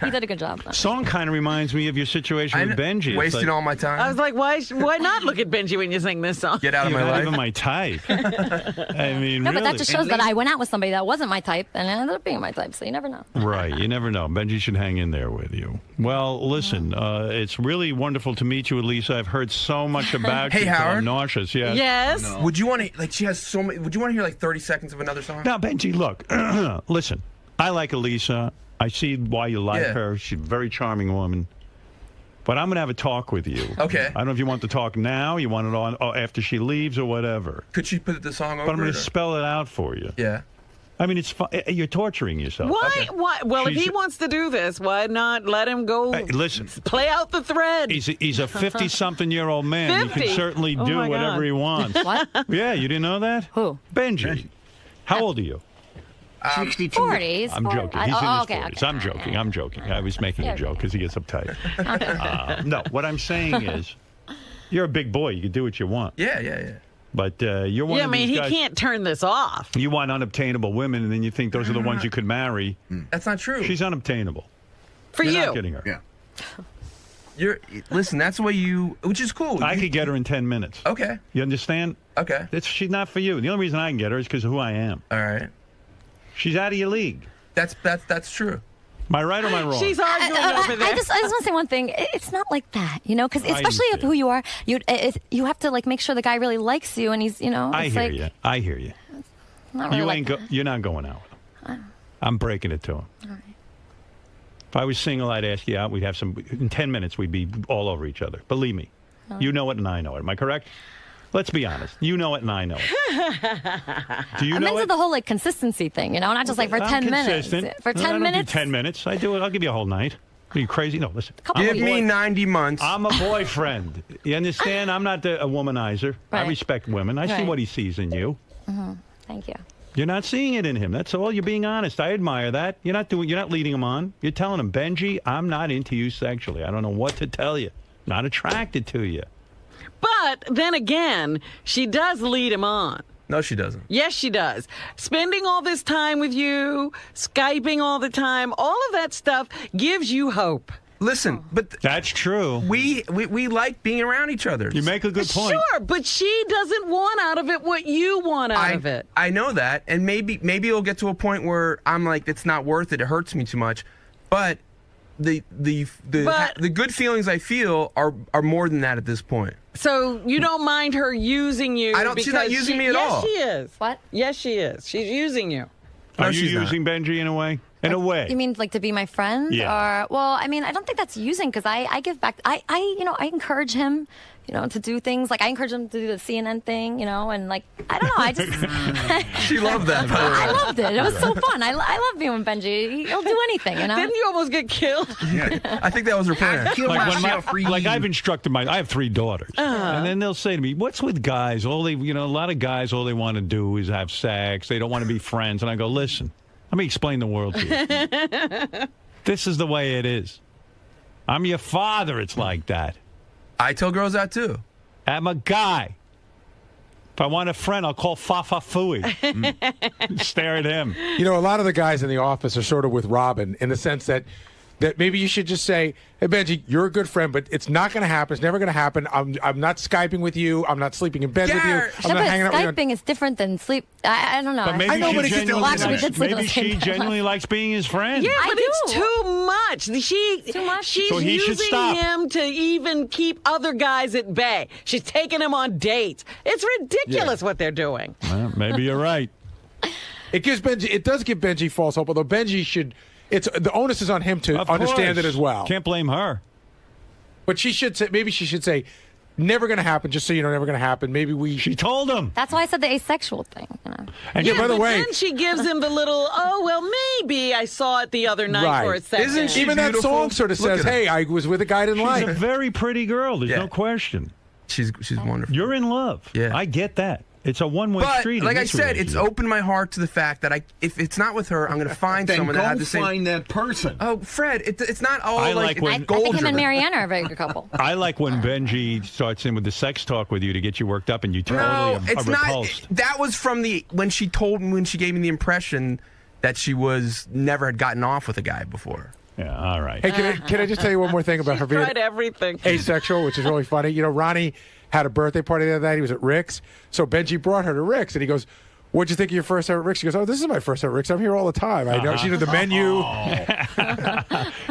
He did a good job.
Song kind of reminds me of your situation with Benjy. It's
Wasting
like,
all my time.
I was like, why not look at Benjy when you sing this song?
Get out of
You're
my
not
life.
even my type. I mean,
No,
really.
but that just shows that I went out with somebody that wasn't my type and it ended up being my type, so you never know.
Right, you never know. Benjy should hang in there with you. Well, listen, it's really wonderful to meet you, Elisa. I've heard so much about
Hey,
you. till
Howard.
I'm nauseous. Yes.
Yes.
Would you want to, like, she has so many, would you want to hear, like, 30 seconds of another song?
Now, Benjy, look, listen. I like Elisa. I see why you like
Yeah.
her. She's a very charming woman. But I'm going to have a talk with you.
Okay.
I don't know if you want to talk now, you want it on after she leaves or whatever.
Could she put the song over?
But I'm going
it,
to
or-
spell it out for you.
Yeah.
I mean, it's fun. You're torturing yourself.
Why?
Okay.
Why? Well, if
She's-
he wants to do this, why not let him go?
Hey, listen.
Play out the thread.
He's a 50-something-year-old man.
50?
He can certainly
Oh
do
my
whatever
God.
he wants.
What?
Yeah, you didn't know that?
Who?
Benjy. How old are you?
62.
40s.
I'm joking. He's in his
okay,
40s.
okay.
I'm joking. I'm joking. I was making a joke because he gets uptight. No, what I'm saying is, you're a big boy. You can do what you want.
Yeah.
But you're one
Yeah, I
of
mean,
these
he
guys.
can't turn this off.
You want unobtainable women, and then you think those are the ones you could marry.
That's not true.
She's unobtainable.
For
You're
you.
not getting her.
Yeah.
Listen. That's the way you, which is cool.
I could get her in 10 minutes.
Okay.
You understand?
Okay.
She's not for you. The only reason I can get her is because of who I am.
All right.
She's out of your league.
That's true.
Am I right or am I wrong?
She's arguing over there.
I just want to say one thing. It's not like that, you know, because
I
especially if
understand.
who you are, you have to like make sure the guy really likes you, and he's, you know,
I
it's
hear
like
you. I hear you.
not really
You
like
ain't
that.
you're not going out with him. I'm breaking it to him.
All right.
If I was single, I'd ask you out. We'd have some. In 10 minutes, we'd be all over each other. Believe me. You know it, and I know it. Am I correct? Let's be honest. You know it, and I know it. Do you
I'm
know
into
it?
the whole like consistency thing, you know, not just like for
I'm
10 minutes.
consistent.
For
No,
10
I don't
minutes.
do 10 minutes. I do it. I'll give you a whole night. Are you crazy? No, listen.
Couple
Give
of
me
weeks.
90 months.
I'm a boyfriend. You understand? I'm not a womanizer. I
Right.
respect women. I see
Right.
what he sees in you.
Thank you.
You're not seeing it in him. That's all. You're being honest. I admire that. You're not leading him on. You're telling him, Benjy, I'm not into you sexually. I don't know what to tell you. Not attracted to you.
But then again, she does lead him on.
No, she doesn't.
Yes, she does. Spending all this time with you, Skyping all the time, all of that stuff gives you hope.
Listen, but
That's true.
we like being around each other.
You make a good point.
Sure, but she doesn't want out of it what you want out of it.
I know that, and maybe it'll get to a point where I'm like, it's not worth it. It hurts me too much. But the good feelings I feel are more than that at this point.
So you don't mind her using you?
I don't- she's not
because
using me at all.
Yes, she is.
What?
Yes, she is. She's using you.
Are
No,
you
she's not.
using Benjy in a way? In a way.
You mean like to be my friend?
Yeah.
Or, well, I mean, I don't think that's using because I give back. I encourage him, to do things. Like I encourage him to do the CNN thing, and like, I don't know. I just.
She loved that. by the way.
I loved it. It was so fun. I love being with Benjy. He'll do anything,
Didn't you almost get killed?
I think that was her plan.
Like I've instructed I have 3 daughters, and then they'll say to me, "What's with guys? A lot of guys, all they want to do is have sex. They don't want to be friends." And I go, "Listen, let me explain the world to you. This is the way it is. I'm your father. It's like that.
I tell girls that too.
I'm a guy. If I want a friend, I'll call Fafa Fooey. Stare at him.
A lot of the guys in the office are sort of with Robin in the sense that maybe you should just say, "Hey, Benjy, you're a good friend, but it's not going to happen. It's never going to happen. I'm not Skyping with you. I'm not sleeping in bed with you. I'm not hanging out with you."
Skyping is different than sleep. I don't know.
But maybe
Maybe
maybe she genuinely likes being his friend.
Yeah, but it's
do.
too much. She's
So he should
using
stop.
him to even keep other guys at bay. She's taking him on dates. It's ridiculous what they're doing.
Well, maybe you're right.
It does give Benjy false hope, although Benjy should. The onus is on him to
Of
understand
course.
it as well.
Can't blame her.
But she should say, maybe she should say, "Never going to happen." Just so you know, never going to happen. Maybe
She told him.
That's why I said the asexual thing.
And
by the
but
way,
then she gives him the little, maybe I saw it the other night for a second.
Isn't she
even that
beautiful?
song sort of
Look
says,
at her.
"Hey, I was with a guy I didn't
She's
like."
a very pretty girl. There's
Yeah.
no question.
She's wonderful.
You're in love.
Yeah.
I get that. It's a one-way
But
street. in
like I
this
said, it's
relationship.
opened my heart to the fact that if it's not with her, I'm going to find
Then
someone
go
that has the same.
find that person.
Oh, Fred, it's not all
I
like
like when-
I
gold
think him and
driven.
Mariana are a very good couple.
I like when Benjy starts in with the sex talk with you to get you worked up, and you totally
No,
are
it's
repulsed.
not. That was from when she gave me the impression that she never had gotten off with a guy before.
Yeah, all right.
Hey, can I just tell you one more thing about her being
Tried everything.
asexual, which is really funny. Ronnie had a birthday party the other night. He was at Rick's. So Benjy brought her to Rick's, and he goes, "What'd you think of your first time at Rick's?" She goes, "Oh, this is my first time at Rick's. I'm here all the time. I know." She knew the menu.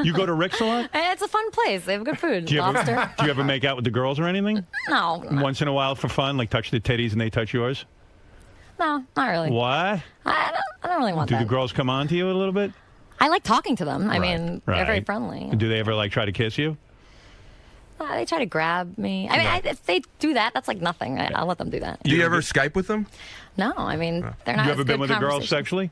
You go to Rick's a lot?
It's a fun place. They have good food.
Do you,
Lobster.
do you ever make out with the girls or anything?
No,
Once in a while for fun, like touch the titties and they touch yours?
no, not really.
What?
I don't really want
Do
that.
the girls come on to you a little bit?
I like talking to them. I mean, they're very
Right.
friendly.
Do they ever like try to kiss you?
They try to grab me. I mean, if they do that, that's like nothing. I'll let them do that.
Do you ever Skype with them?
No, I mean, they're not.
You ever been with a girl sexually?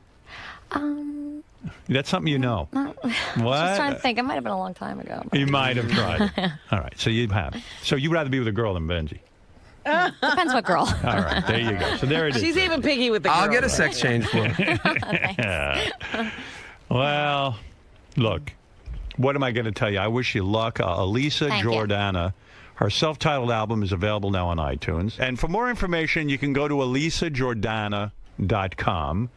That's something you know.
No.
What?
Just trying to think. It might have been a long time ago.
You might have tried it. All right, so you have. So you'd rather be with a girl than Benjy?
Depends what girl.
All right, there you go. So there it is.
She's even picky with the girl.
I'll get a sex change for
her. Well, look, what am I going to tell you? I wish you luck. Elisa Jordana. Her self-titled album is available now on iTunes. And for more information, you can go to elisajordana.com.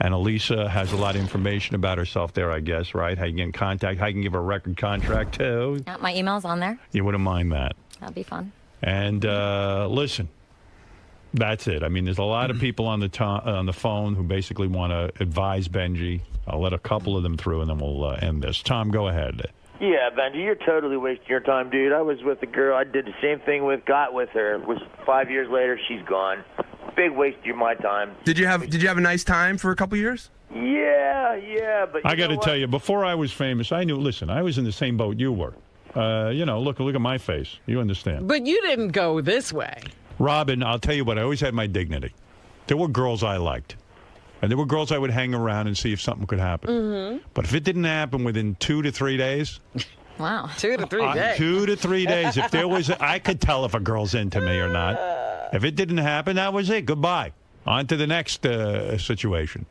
And Elisa has a lot of information about herself there, I guess, right? How you get in contact, how you can give her a record contract, too.
My email's on there.
You wouldn't mind that.
That'd be fun.
And listen, that's it. I mean, there's a lot of people on the phone who basically want to advise Benjy. I'll let a couple of them through, and then we'll end this. Tom, go ahead.
Yeah, Benjy, you're totally wasting your time, dude. I was with a girl I did the same thing with, got with her. It was 5 years later, she's gone. Big waste of my time.
Did you have a nice time for a couple years?
Yeah, but
I got to tell you, before I was famous, I knew. Listen, I was in the same boat you were. Look at my face. You understand?
But you didn't go this way.
Robin, I'll tell you what. I always had my dignity. There were girls I liked, and there were girls I would hang around and see if something could happen.
Mm-hmm.
But if it didn't happen within 2 to 3 days.
Wow, 2 to 3 days.
2 to 3 days. If there was, I could tell if a girl's into me or not. If it didn't happen, that was it. Goodbye. On to the next situation.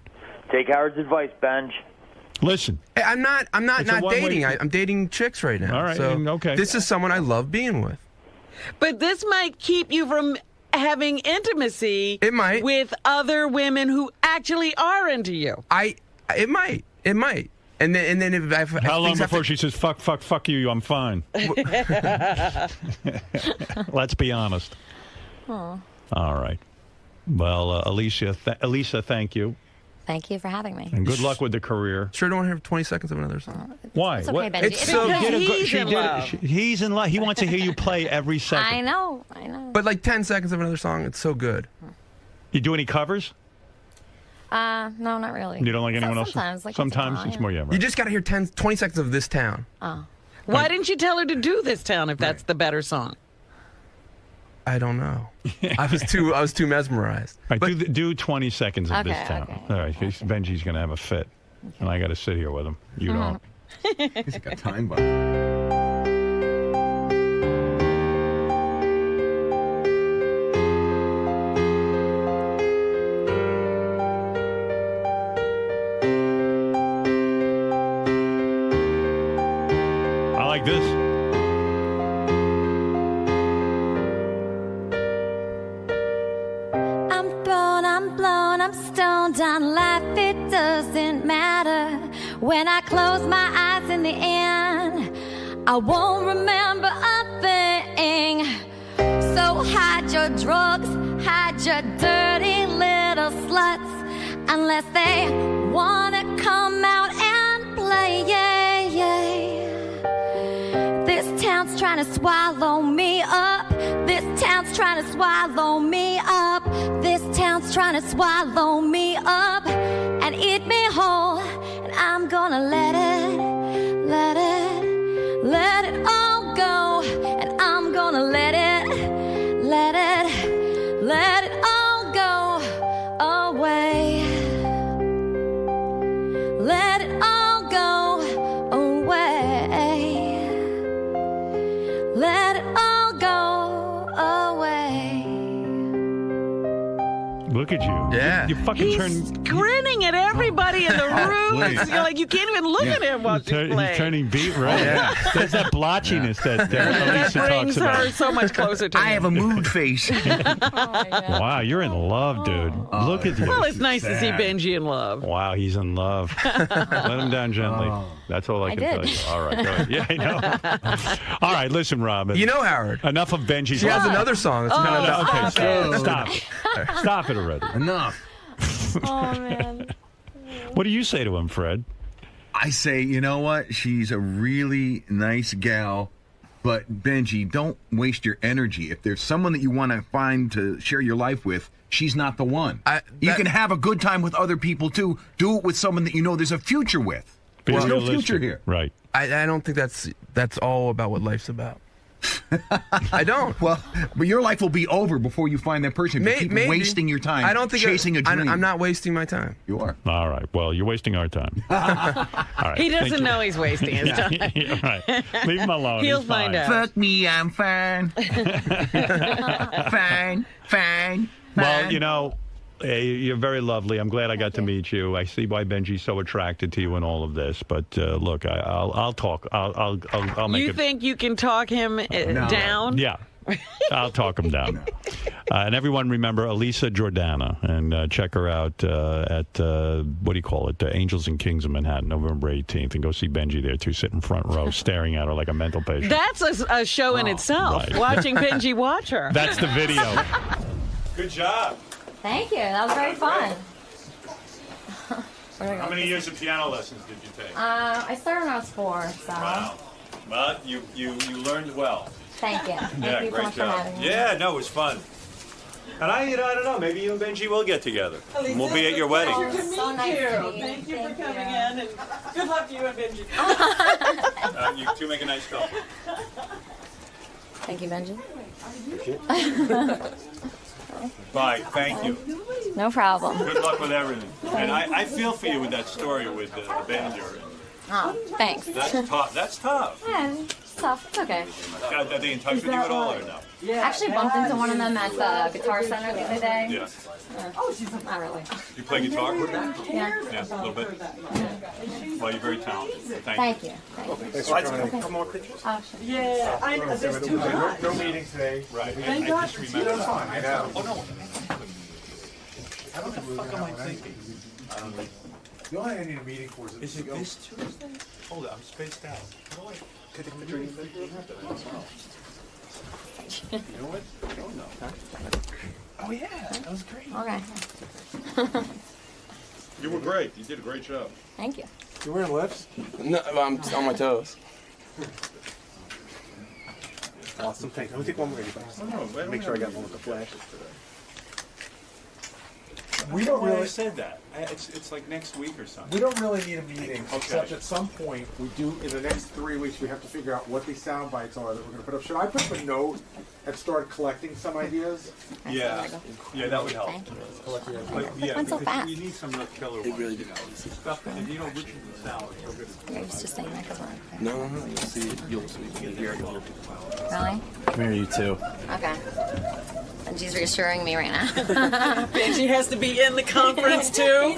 Take Howard's advice, Benj.
Listen.
Hey, I'm not dating. I'm dating chicks right now.
All right.
So
okay.
This is someone I love being with.
But this might keep you from having intimacy.
It might.
With other women who actually are into you.
It might. And then if
how long before she says fuck you, I'm fine. Let's be honest.
Aww.
All right. Well, Elisa, thank you.
Thank you for having me.
And good luck with the career.
Sure, don't want to hear 20 seconds of another song.
Why?
It's okay, Benjy.
It's so
he's in love.
He's in love. He wants to hear you play every second.
I know.
But like 10 seconds of another song, it's so good.
You do any covers?
No, not really.
You don't like anyone else?
Sometimes.
Sometimes it's more, right.
You just got to hear 20 seconds of This Town.
Oh.
Why didn't you tell her to do This Town if that's the better song?
I don't know. I was too mesmerized.
All right, do 20 seconds of This Town.
Okay.
All right, Benji's going to have a fit. And I got to sit here with him. You don't.
He's got time bomb.
I like this.
I'm stoned on life, it doesn't matter. When I close my eyes in the end, I won't remember a thing. So hide your drugs, hide your dirty little sluts, unless they wanna come out and play, This town's trying to swallow me up. This town's trying to swallow me up. This town's trying to swallow me up and eat me whole. And I'm gonna let it all go. And I'm gonna let it all go away. Let it all go away. Let it all go away.
Look at you.
Yeah.
You fucking
He's grinning at everybody in the room. It's like you can't even look at him while she's playing.
He's turning beat red.
Yeah.
There's that blotchiness that Elisa
That
talks
brings
about.
her so much closer to
I
him.
have a mood face.
Wow, you're in love, dude. Look at you.
Well, it's nice to see Benjy in love.
Wow, he's in love. Let him down gently. That's all I can tell you. All right, go ahead. Yeah, I know. All right, listen, Robin.
You know Howard.
Enough of Benji's
She has another song. It's kind of
okay, stop it. Stop it already.
Enough.
Oh, man.
What do you say to him, Fred?
I say, you know what? She's a really nice gal, but Benjy, don't waste your energy. If there's someone that you want to find to share your life with, she's not the one. You can have a good time with other people, too. Do it with someone that you know there's a future with. There's no future here.
Right.
I don't think that's all about what life's about. I don't.
Well, but your life will be over before you find that person. If you keep
Maybe.
wasting your time
I don't think
chasing a dream.
I'm not wasting my time.
You are.
All right. Well, you're wasting our time. All right.
He
thank
doesn't
you.
know he's wasting his time.
Yeah, right. Leave him alone.
He'll
He's
find
fine.
out.
Fuck me, I'm fine. fine.
Well, you know, you're very lovely. I'm glad I got to meet you. I see why Benji's so attracted to you in all of this. But look, I'll talk. I'll make
You
it.
think you can talk him down?
Yeah. I'll talk him down. And everyone remember Elisa Jordana, and check her out at, what do you call it, Angels and Kings of Manhattan, November 18th. And go see Benji there, too, sitting front row, staring at her like a mental patient.
That's a show in itself,
right.
watching Benji watch her.
That's the video.
Good job.
Thank you. That was very fun.
How many years of piano lessons did you take?
I started when I was 4, so.
Wow. Well, you learned well.
Thank you. Thank you so
great
much for
job.
having me.
Yeah, no, it was fun. And I don't know, maybe you and Benji will get together. We'll be at your wedding.
So nice to meet you.
Thank you for coming in, and good luck to you and Benji.
You two make a nice couple.
Thank you, Benji.
Bye, thank you.
No problem.
Good luck with everything. And I feel for you with that story with the band you're in.
Oh, thanks.
That's tough. That's tough.
Yeah, it's tough. It's okay.
Are they in touch with you at all or no?
I actually bumped into one of them at the Guitar Center the other day.
Yeah.
Not really.
You play guitar with them?
Yeah.
Yeah, a little bit. Well, you're very talented.
Thank you.
Thanks for coming in. Come more pictures.
Oh, sure.
Yeah, there's two guys.
No meeting today.
Right.
Thank
I
God
just
for
remember.
That's fine. I know.
Oh, no.
What the fuck am I thinking? The only thing I need a meeting for is
Is it this Tuesday? Hold it, I'm spaced out. How do I take a picture of you? You know what? I don't know.
Oh yeah, that was great.
Okay.
You were great. You did a great job.
Thank you.
You wearing lips?
No, I'm on my toes.
Awesome. Thanks. Let me take one more. Make sure I got one with the flashes today. We don't
Well, I
really.
said that. It's like next week or something.
We don't really need a meeting,
Okay.
except at some point we do. In the next 3 weeks, we have to figure out what these sound bites are that we're going to put up. Should I put up a note and start collecting some ideas?
Yeah. Yeah, that would help.
Thank you.
But yeah,
Went so
because
fast.
we need some real killer ones.
really
you know. Stuff that, you know, Richard and Sal are so good.
You're used to saying that because we're
No, you'll see it. You'll hear it.
Really?
Come here, you two.
Okay. Benji's reassuring me right now.
Benji has to be in the conference too.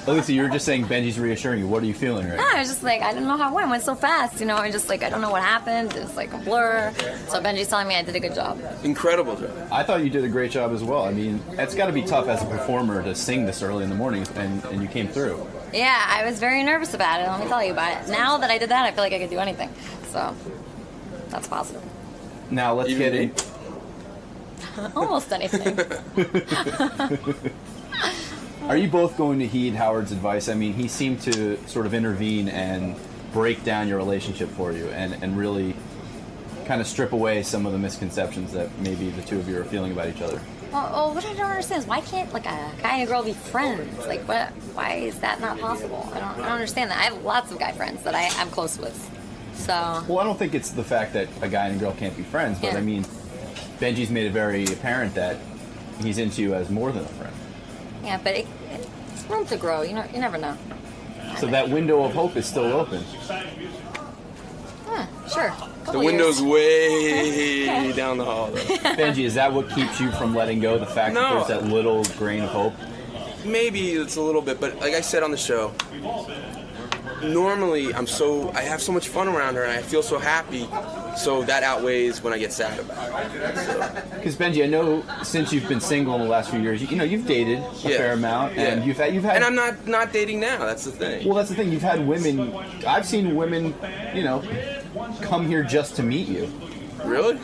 Elisa, you were just saying Benji's reassuring you. What are you feeling right
No,
now?
I was just like, I didn't know how it went. It went so fast, you know. I just like, I don't know what happened. It's like a blur. So Benji's telling me I did a good job.
Incredible job.
I thought you did a great job as well. I mean, it's got to be tough as a performer to sing this early in the morning, and you came through.
Yeah, I was very nervous about it. Let me tell you about it. Now that I did that, I feel like I could do anything. So that's positive.
Now let's get in.
Almost anything.
Are you both going to heed Howard's advice? I mean, he seemed to sort of intervene and break down your relationship for you and really kind of strip away some of the misconceptions that maybe the two of you are feeling about each other.
Well, what I don't understand is why can't like a guy and a girl be friends? Like, what? Why is that not possible? I don't understand that. I have lots of guy friends that I'm close with. So.
Well, I don't think it's the fact that a guy and a girl can't be friends, but
Yeah.
I mean, Benji's made it very apparent that he's into you as more than a friend.
Yeah, but it's room to grow. You know, you never know.
So that window of hope is still open.
Sure.
The window's way down the hall, though.
Benji, is that what keeps you from letting go? The fact that
No.
there's that little grain of hope?
Maybe it's a little bit, but like I said on the show, normally I have so much fun around her and I feel so happy, so that outweighs when I get sad about it.
Because Benji, I know since you've been single in the last few years, you know you've dated a fair amount, and you've had.
And I'm not dating now. That's the thing.
Well, that's the thing. You've had women. I've seen women, you know, come here just to meet you.
Really?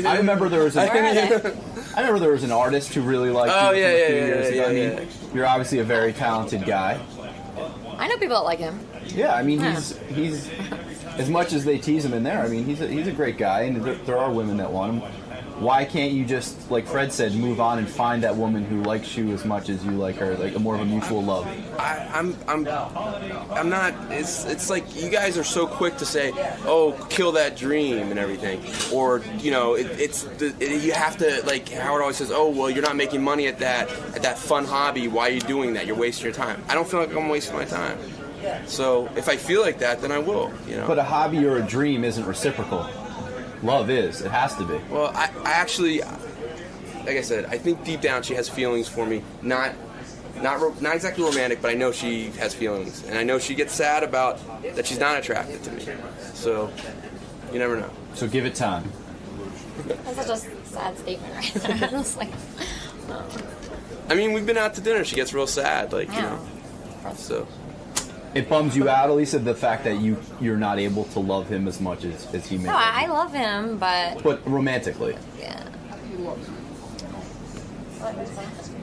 I remember there was I remember there was an artist who really liked you for a few years ago. I mean, you're obviously a very talented guy.
I know people that like him.
Yeah, I mean, he's as much as they tease him in there. I mean, he's a great guy, and there are women that want him. why can't you just, like Fred said, move on and find that woman who likes you as much as you like her, like a more of a mutual love?
I'm not. It's like you guys are so quick to say, "Oh, kill that dream" and everything, or you know, you have to, like Howard always says, "Oh, well, you're not making money at that fun hobby. Why are you doing that? You're wasting your time." I don't feel like I'm wasting my time. So if I feel like that, then I will. You know.
But a hobby or a dream isn't reciprocal. Love is. It has to be.
Well, I actually, like I said, I think deep down she has feelings for me. Not exactly romantic, but I know she has feelings, and I know she gets sad about that she's not attracted to me. So you never know.
So give it time.
That's such a sad statement, right there. It's like,
I mean, we've been out to dinner. She gets real sad, like you know. So.
It bums you out, Elisa, the fact that you're not able to love him as much as he may.
no, I love him, but
romantically.
yeah.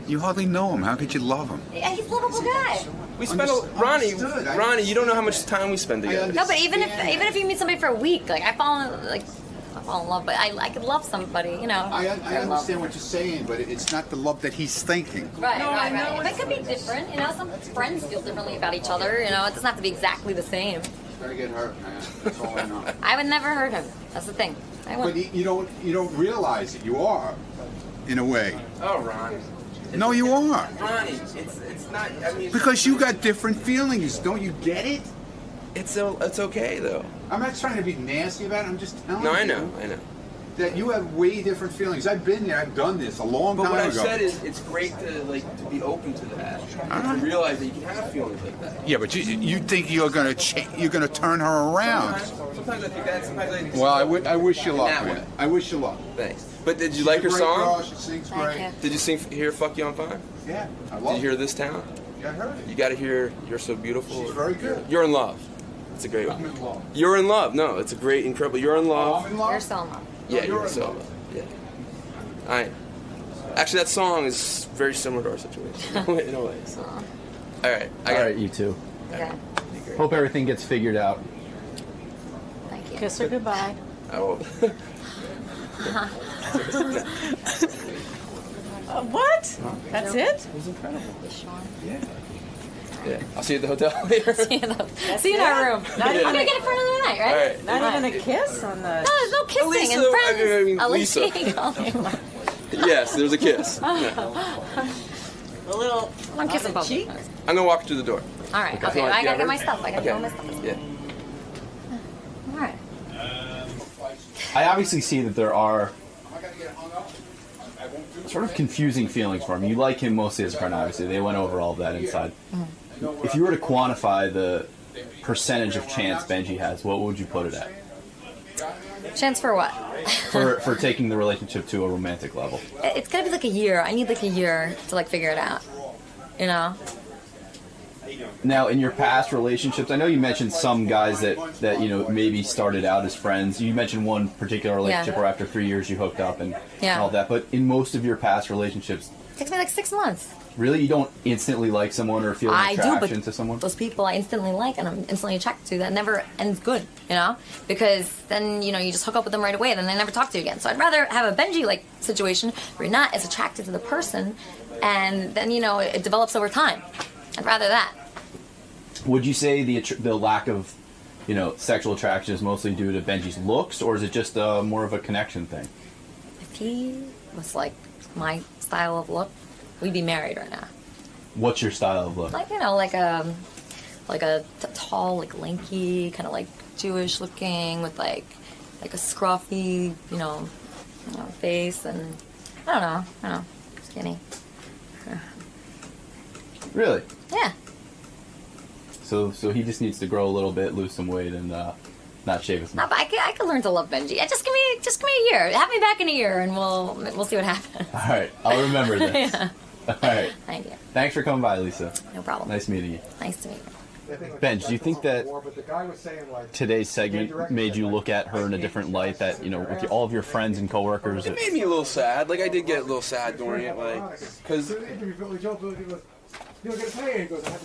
You hardly know him. How could you love him?
Yeah, he's a lovable guy.
We spend Ronnie, you don't know how much time we spend together.
No, but even if you meet somebody for a week, like I fall in love, but I could love somebody, you know.
I understand what you're saying, but it's not the love that he's thinking.
Right. But it could be different, you know. Some friends feel differently about each other, you know. It doesn't have to be exactly the same.
Gonna get hurt, man. That's all I know.
I would never hurt him. That's the thing. I
But
wouldn't.
you don't realize it. You are, in a way.
Oh, Ronnie.
No, you are.
Ronnie, it's not. I mean,
Because you got different feelings. Don't you get it?
it's okay though.
I'm not trying to be nasty about it. I'm just telling you.
No, I know.
That you have way different feelings. I've been there. I've done this a long time ago.
But what I've said is, it's great to be open to that. To realize that you can have feelings like that.
Yeah, but you think you're gonna turn her around?
Sometimes I think that. Sometimes I think.
Well, I wish you luck,
that
man.
way.
I wish you luck.
Thanks. But did you
She's
like
a
her
great
song?
girl. She sings great.
Did you hear "Fuck You on Fire"?
Yeah, I love
Did you hear "This Town"?
Yeah, I heard it.
You got to hear "You're So Beautiful."
She's very good.
"You're in Love." It's a great one.
I'm in love.
"You're in Love." No, it's a great, incredible. "You're in Love."
I'm in love.
You're so in love.
Yeah,
You're
you're
in
so in
love.
love. Yeah. Actually, that song is very similar to our situation in a way. So. All right,
All right, you two.
Okay.
Hope everything gets figured out.
Thank you.
Kiss her goodbye.
Oh.
What? That's it?
It was incredible. Yeah. Yeah. I'll see you at the hotel later.
See you in our room.
Not
I'm
even
gonna get it for another night, right?
All right.
Not even a kiss on the.
No, there's no kissing
Elisa,
and friends.
I mean,
Alicia.
Lisa. Yes, there's a kiss. Yeah.
A little.
I'm kissing both.
cheek.
I'm gonna walk through the door.
All right.
Okay.
Okay. I gotta get my stuff. I gotta get all my stuff.
Yeah.
All right.
I obviously see that there are sort of confusing feelings for him. You like him mostly as a friend, obviously. They went over all of that inside. If you were to quantify the percentage of chance Benjy has, what would you put it at?
Chance for what?
For taking the relationship to a romantic level.
It's gonna be like a year. I need like a year to like figure it out. You know?
Now, in your past relationships, I know you mentioned some guys that you know maybe started out as friends. You mentioned one particular relationship where after 3 years you hooked up and all that. But in most of your past relationships,
It takes me like 6 months.
really, you don't instantly like someone or feel an attraction to someone?
Those people I instantly like and I'm instantly attracted to, that never ends good, you know? Because then, you know, you just hook up with them right away, then they never talk to you again. So I'd rather have a Benjy-like situation where you're not as attracted to the person, and then, you know, it develops over time. I'd rather that.
Would you say the lack of, you know, sexual attraction is mostly due to Benjy's looks, or is it just more of a connection thing?
If he was like my style of look, we'd be married right now.
What's your style of look?
Like, you know, like a tall, like lanky, kind of like Jewish looking with like a scruffy, you know, face, and I don't know, skinny.
Really?
Yeah.
So he just needs to grow a little bit, lose some weight, and not shave as
No,
much.
but I could learn to love Benjy. Just give me a year. Have me back in a year, and we'll see what happens.
All right, I'll remember this.
Yeah.
All right.
Thank you.
Thanks for coming by, Lisa.
No problem.
Nice meeting you.
Nice to meet you.
Benj, do you think that today's segment made you look at her in a different light? That, you know, with all of your friends and coworkers.
It made me a little sad. Like, I did get a little sad during it, like, because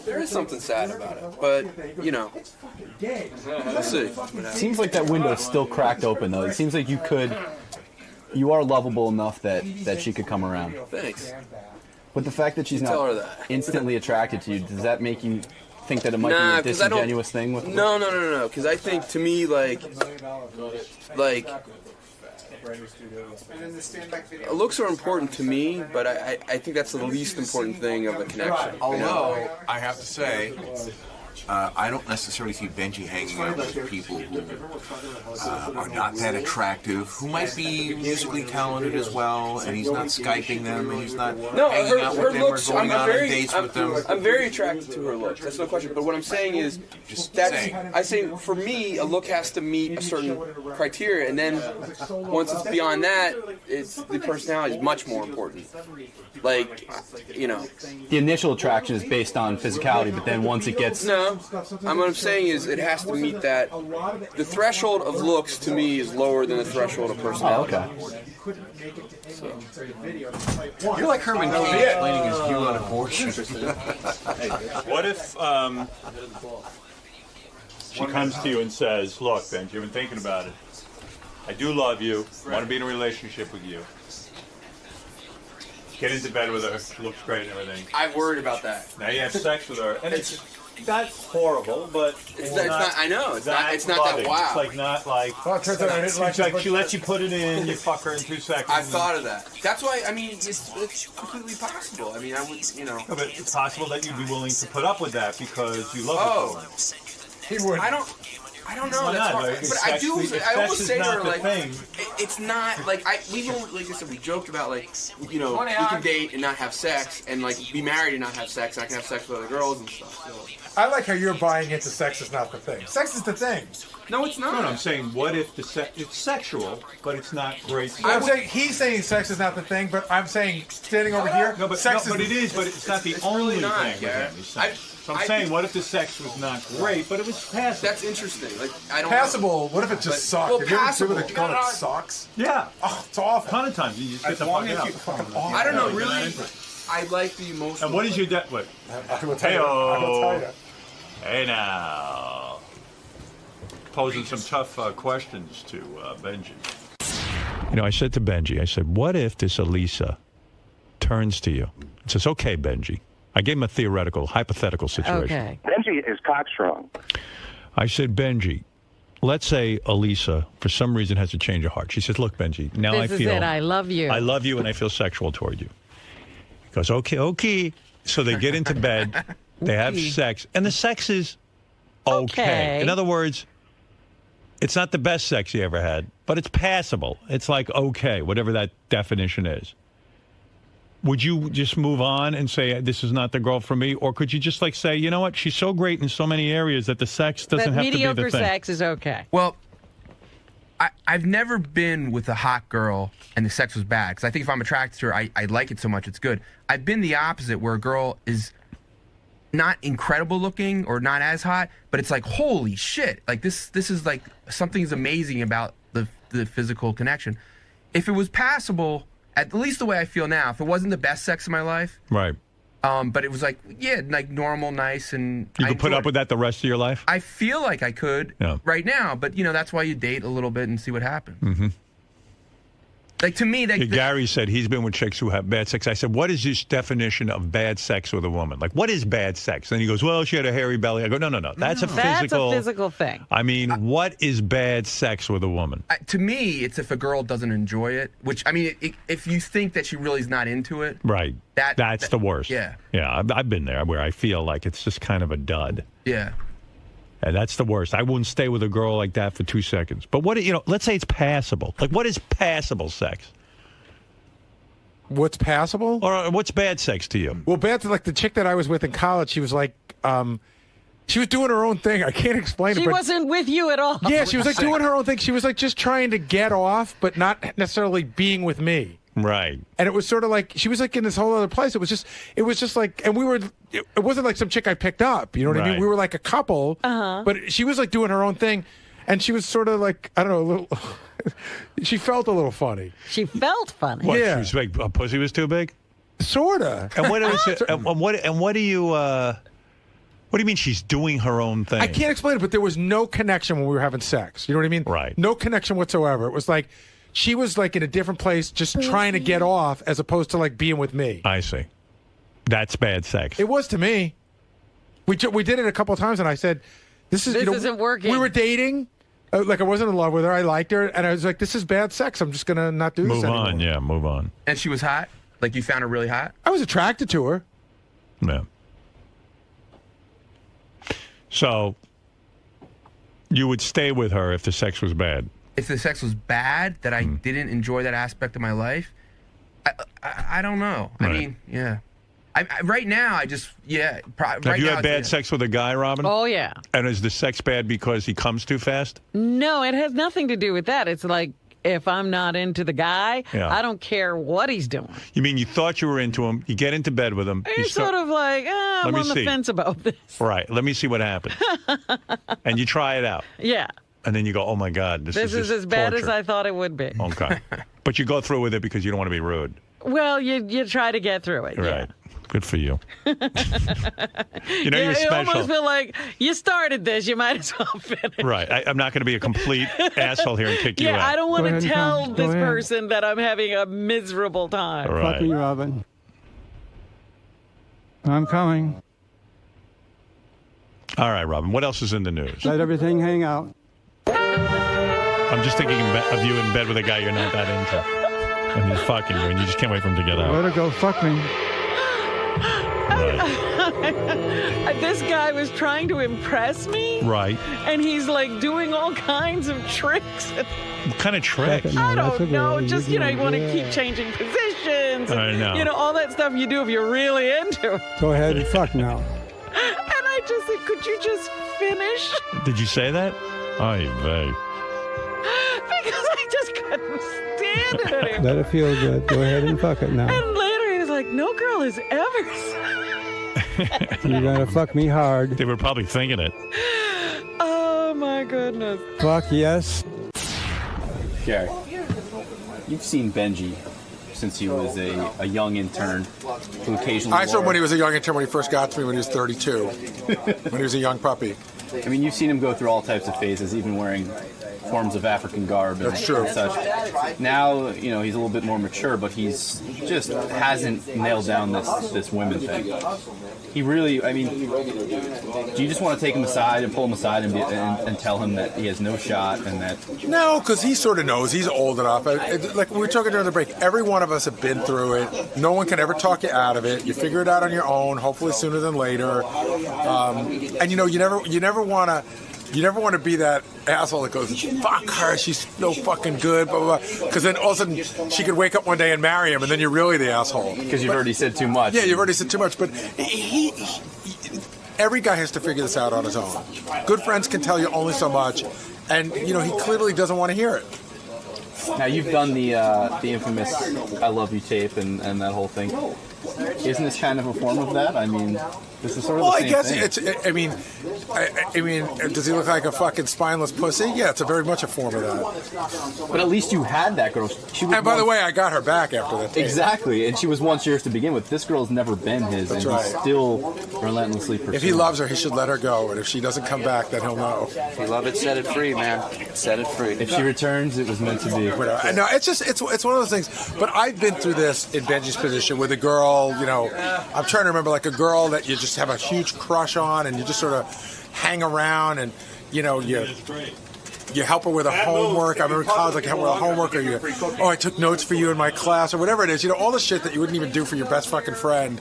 there is something sad about it. But, you know, we'll see.
Seems like that window's still cracked open, though. It seems like you could you are lovable enough that she could come around.
Thanks.
But the fact that she's
Tell her
not
that.
instantly attracted to you, does that make you think that it might be a
'cause I don't-
disingenuous thing with
No. Because I think to me, like looks are important to me, but I think that's the least important thing of a connection.
Although I have to say, I don't necessarily see Benjy hanging out with people who are not that attractive, who might be musically talented as well, and he's not Skyping them, and he's not hanging out with them or going on dates with them.
I'm very attracted to her looks. That's no question. But what I'm saying is, I say for me, a look has to meet a certain criteria, and then once it's beyond that, the personality is much more important. Like,
the initial attraction is based on physicality, but then once it gets
what I'm saying is it has to meet that. The threshold of looks to me is lower than the threshold of personality.
You're like Herman Cain explaining his view on abortion.
What if she comes to you and says, look, Benjy, I've been thinking about it. I do love you. I want to be in a relationship with you. Get into bed with her. She looks great and everything.
I've worried about that.
Now you have sex with her. And it's not horrible, but
it's not. I know. It's not
loving.
that wow.
It's like not like. She lets you put it in. You fuck her in 2 seconds.
I've thought of that. That's why. I mean, it's completely possible. I mean, I would.
No, but it's possible that you'd be willing to put up with that because you love her so much.
He would.
I don't know.
Why
That's
not?
hard.
Like,
But I do. I always say to her like,
thing.
it's not like like I said, we joked about like we can date and not have sex, and like be married and not have sex. And I can have sex with other girls and stuff. So.
I like how you're buying into sex is not the thing. Sex is the thing.
No, it's not.
No, I'm saying, what if it's sexual, but it's not great?
I'm saying he's saying sex is not the thing, but I'm saying standing over here,
No, but
sex
it is, but it's not the only
really not,
thing with
yeah.
him. So I'm saying, what if the sex was not great, but it was passable?
That's interesting. Like I don't.
Passable. What if it just sucked?
Well,
Have you ever
passable.
been with a girl that sucks?
Yeah.
Oh, it's awful.
A ton of times you just get the fuck out.
I don't know. Really, I like the emotional.
And what is your what?
I will tell you.
Hey now. Posing some tough questions to Benjy. I said to Benjy, I said, what if this Elisa turns to you and says, okay, Benjy. I gave him a theoretical, hypothetical situation.
Okay.
Benjy is cockstrong.
I said, Benjy, let's say Elisa, for some reason, has a change of heart. She says, look, Benjy, now
This is it. I love you.
I love you and I feel sexual toward you. He goes, okay. So they get into bed, they have sex, and the sex is okay. In other words, it's not the best sex you ever had, but it's passable. It's like okay, whatever that definition is. Would you just move on and say, this is not the girl for me? Or could you just say, you know what, she's so great in so many areas that the sex doesn't have to be the thing?
Mediocre sex is okay.
Well, I've never been with a hot girl and the sex was bad. Because I think if I'm attracted to her, I like it so much it's good. I've been the opposite where a girl is not incredible looking or not as hot, but it's like, holy shit. Like this is like something's amazing about the physical connection. If it was passable, at least the way I feel now, if it wasn't the best sex of my life,
right?
But it was like normal, nice, and
you could put up with that the rest of your life.
I feel like I could right now, but that's why you date a little bit and see what happens.
Mm-hmm.
Like to me,
Gary said he's been with chicks who have bad sex. I said, what is this definition of bad sex with a woman? Like, what is bad sex? And he goes, well, she had a hairy belly. I go, no. That's a
physical thing.
I mean, what is bad sex with a woman?
To me, it's if a girl doesn't enjoy it. Which I mean, if you think that she really is not into it,
right? That's the worst.
Yeah.
I've been there where I feel like it's just kind of a dud.
Yeah.
And that's the worst. I wouldn't stay with a girl like that for 2 seconds. But let's say it's passable. Like, what is passable sex?
What's passable?
Or what's bad sex to you?
Well, bad, like the chick that I was with in college, she was like, she was doing her own thing. I can't explain it.
She wasn't with you at all.
Yeah, she was like doing her own thing. She was like just trying to get off, but not necessarily being with me.
Right.
And it was sort of like she was like in this whole other place. It was just like, and it wasn't like some chick I picked up. You know what I mean? We were like a couple, but she was like doing her own thing, and she was sort of like, I don't know, a little. She felt a little funny.
She felt funny.
What,
yeah.
She was big, her pussy was too big?
Sorta.
And what do you mean she's doing her own thing?
I can't explain it, but there was no connection when we were having sex. You know what I mean?
Right.
No connection whatsoever. It was like she was like in a different place, just trying to get off, as opposed to like being with me.
I see. That's bad sex.
It was to me. We did it a couple of times, and I said, "This
isn't working."
We were dating. Like I wasn't in love with her. I liked her, and I was like, "This is bad sex. I'm just gonna not do this
Move
anymore."
on. Yeah, move on.
And she was hot? Like you found her really hot?
I was attracted to her.
Yeah. So you would stay with her if the sex was bad?
If the sex was bad, that I didn't enjoy that aspect of my life, I don't know.
Right.
I mean, yeah. Right now, I just, yeah.
Have you had bad sex with a guy, Robin?
Oh, yeah.
And is the sex bad because he comes too fast?
No, it has nothing to do with that. It's like, if I'm not into the guy, I don't care what he's doing.
You mean you thought you were into him, you get into bed with him.
It's sort of like, I'm on the fence about this.
Right, let me see what happens. And you try it out.
Yeah.
And then you go, oh my God, this is
as bad
torture.
as I thought it would be.
Okay. But you go through with it because you don't want to be rude.
Well, you try to get through it.
Right.
Yeah.
Good for you. You know you're
You
special.
almost feel like you started this. You might as well finish.
Right. I'm not going to be a complete asshole here and kick you out.
Yeah, I don't want to tell this person that I'm having a miserable time.
Right.
Fuck me, Robin. I'm coming.
All right, Robin. What else is in the news?
Let everything hang out.
I'm just thinking of you in bed with a guy you're not that into. And he's fucking you, and you just can't wait for him to get out.
Let her go fuck me.
This guy was trying to impress me.
Right.
And he's like doing all kinds of tricks.
What kind of tricks?
I don't know. Just, you want to keep changing positions.
I know.
All that stuff you do if you're really into it.
Go ahead and fuck now.
And I just said, could you just finish?
Did you say that? Ay vey.
Because I just couldn't stand it anymore.
Let it feel good. Go ahead and fuck it now.
And later he was like, no girl has ever said.
You're gonna fuck me hard.
They were probably thinking it.
Oh my goodness.
Fuck yes.
Gary, you've seen Benjy since he was a young intern who occasionally
I saw him when he was a young intern when he first got to me when he was 32, when he was a young puppy.
I mean, you've seen him go through all types of phases, even wearing forms of African garb and such. Now, he's a little bit more mature, but he's just hasn't nailed down this women thing. He really, I mean, do you just want to take him aside and pull him aside and tell him that he has no shot and that...
No, because he sort of knows. He's old enough. Like we were talking during the break, every one of us have been through it. No one can ever talk you out of it. You figure it out on your own, hopefully sooner than later. And you never want to be that asshole that goes, fuck her, she's no fucking good, blah, blah, blah. Because then all of a sudden she could wake up one day and marry him, and then you're really the asshole.
Because you've already said too much.
Yeah, you've already said too much. But every guy has to figure this out on his own. Good friends can tell you only so much, and he clearly doesn't want to hear it.
Now, you've done the infamous I Love You tape and that whole thing. Isn't this kind of a form of that? I mean, this is sort of the same thing.
I mean, does he look like a fucking spineless pussy? Yeah, it's very much a form of that.
But at least you had that girl.
And by the way, I got her back after that tape.
Exactly, and she was once yours to begin with. This girl's never been his,
That's
and
right.
he's still relentlessly pursuing.
If he loves her, he should let her go, and if she doesn't come back, then he'll know.
If you love it, set it free, man. Set it free.
If she returns, it was meant to be.
No, it's one of those things. But I've been through this in Benjy's position with a girl. I'm trying to remember, like a girl that you just have a huge crush on, and you just sort of hang around, and you help her with her homework. I remember in college, like help her with her homework, or I took notes for you in my class, or whatever it is. All the shit that you wouldn't even do for your best fucking friend,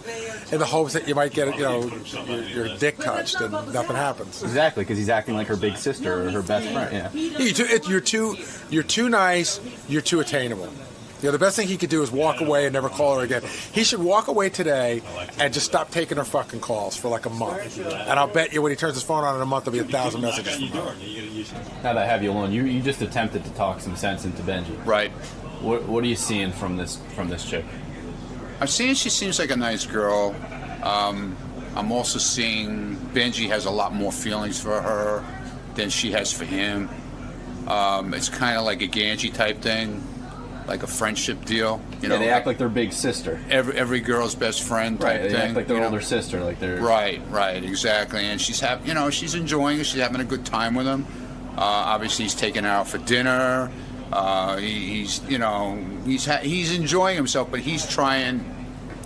in the hopes that you might get your dick touched, and nothing happens.
Exactly, because he's acting like her big sister or her best friend. Yeah.
You're too nice. You're too attainable. The best thing he could do is walk away and never call her again. He should walk away today and just stop taking her fucking calls for like a month. And I'll bet you when he turns his phone on in a month, there'll be 1,000 messages from her.
Now that I have you alone, you just attempted to talk some sense into Benjy.
Right.
What are you seeing from this chick?
I'm seeing she seems like a nice girl. I'm also seeing Benjy has a lot more feelings for her than she has for him. It's kind of like a Ganji type thing. Like a friendship deal,
They act like they're big sister.
Every girl's best friend type
thing. They act like their older
sister.
sister, like they're
right, exactly. And she's she's enjoying it. She's having a good time with him. Obviously, he's taking her out for dinner. He's enjoying himself, but he's trying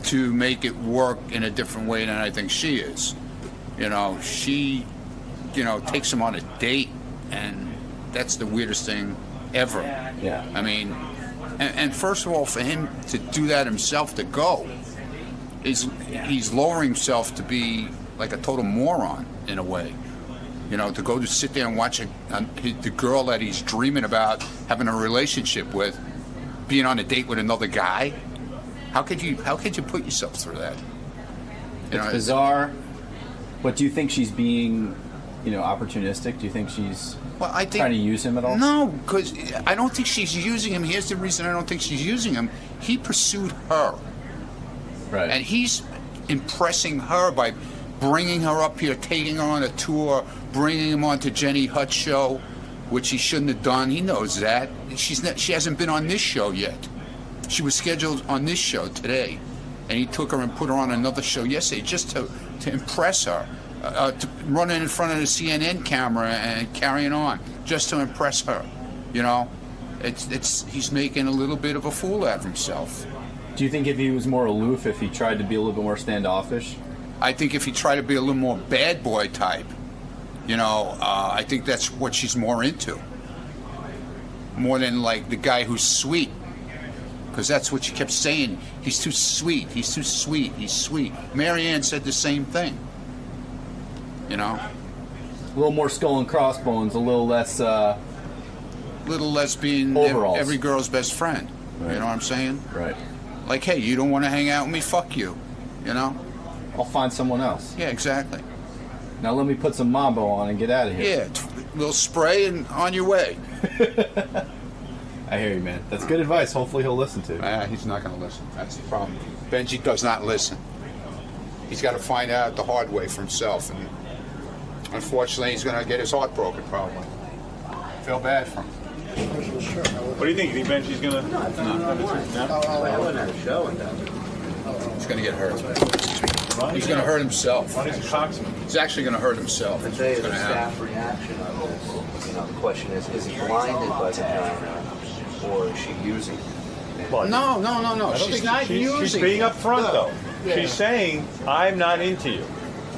to make it work in a different way than I think she is. She, takes him on a date, and that's the weirdest thing ever.
Yeah.
I mean, and first of all, for him to do that himself, to go, he's lowering himself to be like a total moron in a way. To go to sit there and watch the girl that he's dreaming about having a relationship with, being on a date with another guy. How could you put yourself through that?
It's bizarre. But do you think she's being, opportunistic? Do you think she's trying to use him at all?
No, because I don't think she's using him. Here's the reason I don't think she's using him. He pursued her.
Right.
And he's impressing her by bringing her up here, taking her on a tour, bringing him on to Jenny Hutt's show, which he shouldn't have done. He knows that. She hasn't been on this show yet. She was scheduled on this show today, and he took her and put her on another show yesterday just to impress her, to run in front of the CNN camera and carrying on just to impress her. He's making a little bit of a fool out of himself.
Do you think if he was more aloof, if he tried to be a little bit more standoffish?
I think if he tried to be a little more bad boy type, I think that's what she's more into. More than like the guy who's sweet. Because that's what she kept saying. He's too sweet. He's too sweet. He's sweet. Marianne said the same thing.
A little more skull and crossbones, a little less...
being every girl's best friend. Right. You know what I'm saying?
Right.
Like, hey, you don't want to hang out with me? Fuck you.
I'll find someone else.
Yeah, exactly.
Now let me put some Mambo on and get out of here.
Yeah, a little spray and on your way.
I hear you, man. That's good advice. Hopefully he'll listen to.
He's not going to listen. That's the problem. Benjy does not listen. He's got to find out the hard way for himself, and unfortunately, he's going to get his heart broken. Probably. Feel bad for him.
What do you think? You think Benjy's going to?
He's going to get hurt. He's going to hurt himself. He's actually going to hurt himself.
I tell you, the staff reaction on this. The question is he blinded by the camera, or is she using it?
No. She's not using it.
She's being upfront, though.
Yeah.
She's saying, "I'm not into you."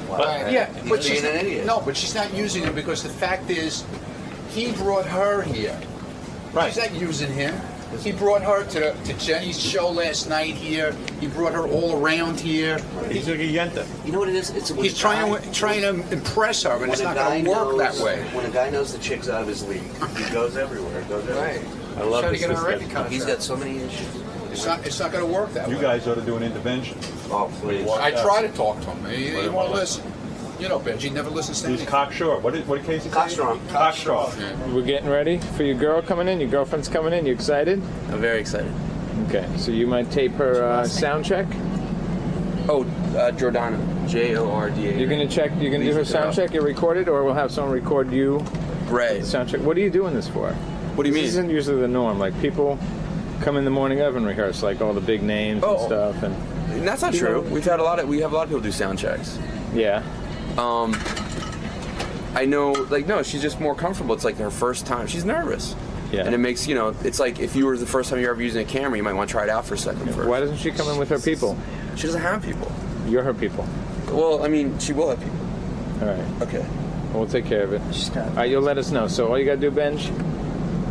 But she's an idiot. No, but she's not using him because the fact is, he brought her here.
Right.
She's not using him. He brought her to Jenny's show last night here. He brought her all around here.
He's like a yenta.
You know what it is?
He's trying to impress her, but it's not going to work that way.
When a guy knows the chick's out of his league, he goes everywhere.
Right.
I love
trying
this.
to get her contract.
He's got so many issues.
It's not going to work that way.
You guys ought to do an intervention.
Oh, please.
I try to talk to him. He won't listen. Benjy never listens to
He's
anything.
cocksure. What case is
Cockstrong.
Cockstrong.
Yeah.
We're getting ready for your girl coming in. Your girlfriend's coming in. You excited?
I'm very excited.
Okay, so you might tape her sound check.
Oh, Jordana, Jorda.
You're gonna check. You're gonna do her sound check. You record it, or we'll have someone record you.
Right.
Sound check. What are you doing this for?
What do you mean?
This isn't usually the norm. Like people come in the morning of and rehearse, like all the big names and stuff. And
that's not true. We have a lot of people do sound checks.
Yeah.
I know, no, she's just more comfortable. It's like her first time. She's nervous.
Yeah.
And it makes, it's like if you were the first time you're ever using a camera, you might want to try it out for a second first.
Why doesn't she come in with her people?
She doesn't have people.
You're her people.
Well, I mean, she will have people.
All right.
Okay.
We'll take care of it. All right, you'll let us know. So all you got to do, Benj,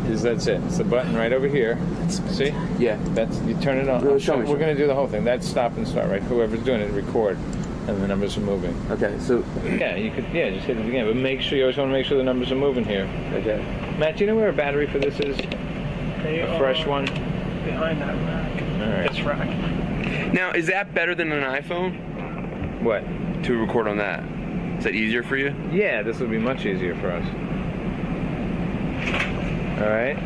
is that's it. It's the button right over here. See?
Yeah.
You turn it on.
Really show me.
We're going to do the whole thing. That's stop and start, right? Whoever's doing it, record. And the numbers are moving.
Okay, so...
Yeah, you could, just hit it again. But make sure, you always want to make sure the numbers are moving here.
Okay.
Matt, do you know where a battery for this is? A fresh one?
Behind that rack.
All right.
This rack.
Now, is that better than an iPhone?
What?
To record on that. Is that easier for you?
Yeah, this would be much easier for us. All right.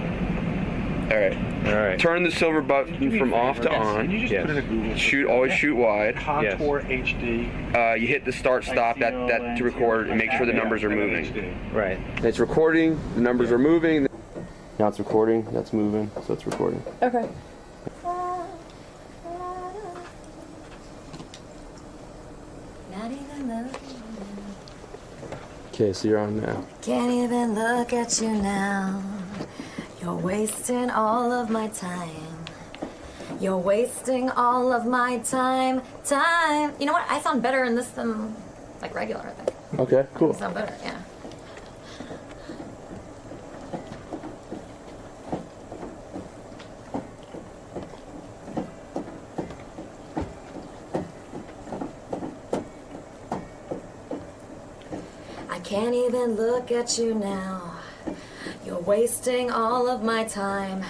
All right. Turn the silver button from off to on.
Can you just put in a Google?
Always shoot wide.
Contour HD.
You hit the start stop that to record and make sure the numbers are moving.
Right.
It's recording. The numbers are moving. Now it's recording. That's moving. So it's recording.
Okay.
Okay, so you're on now.
Can't even look at you now. You're wasting all of my time. You're wasting all of my time. You know what? I sound better in this than like regular, I think.
Okay, cool.
I sound better, yeah. I can't even look at you now. You're wasting all of my time.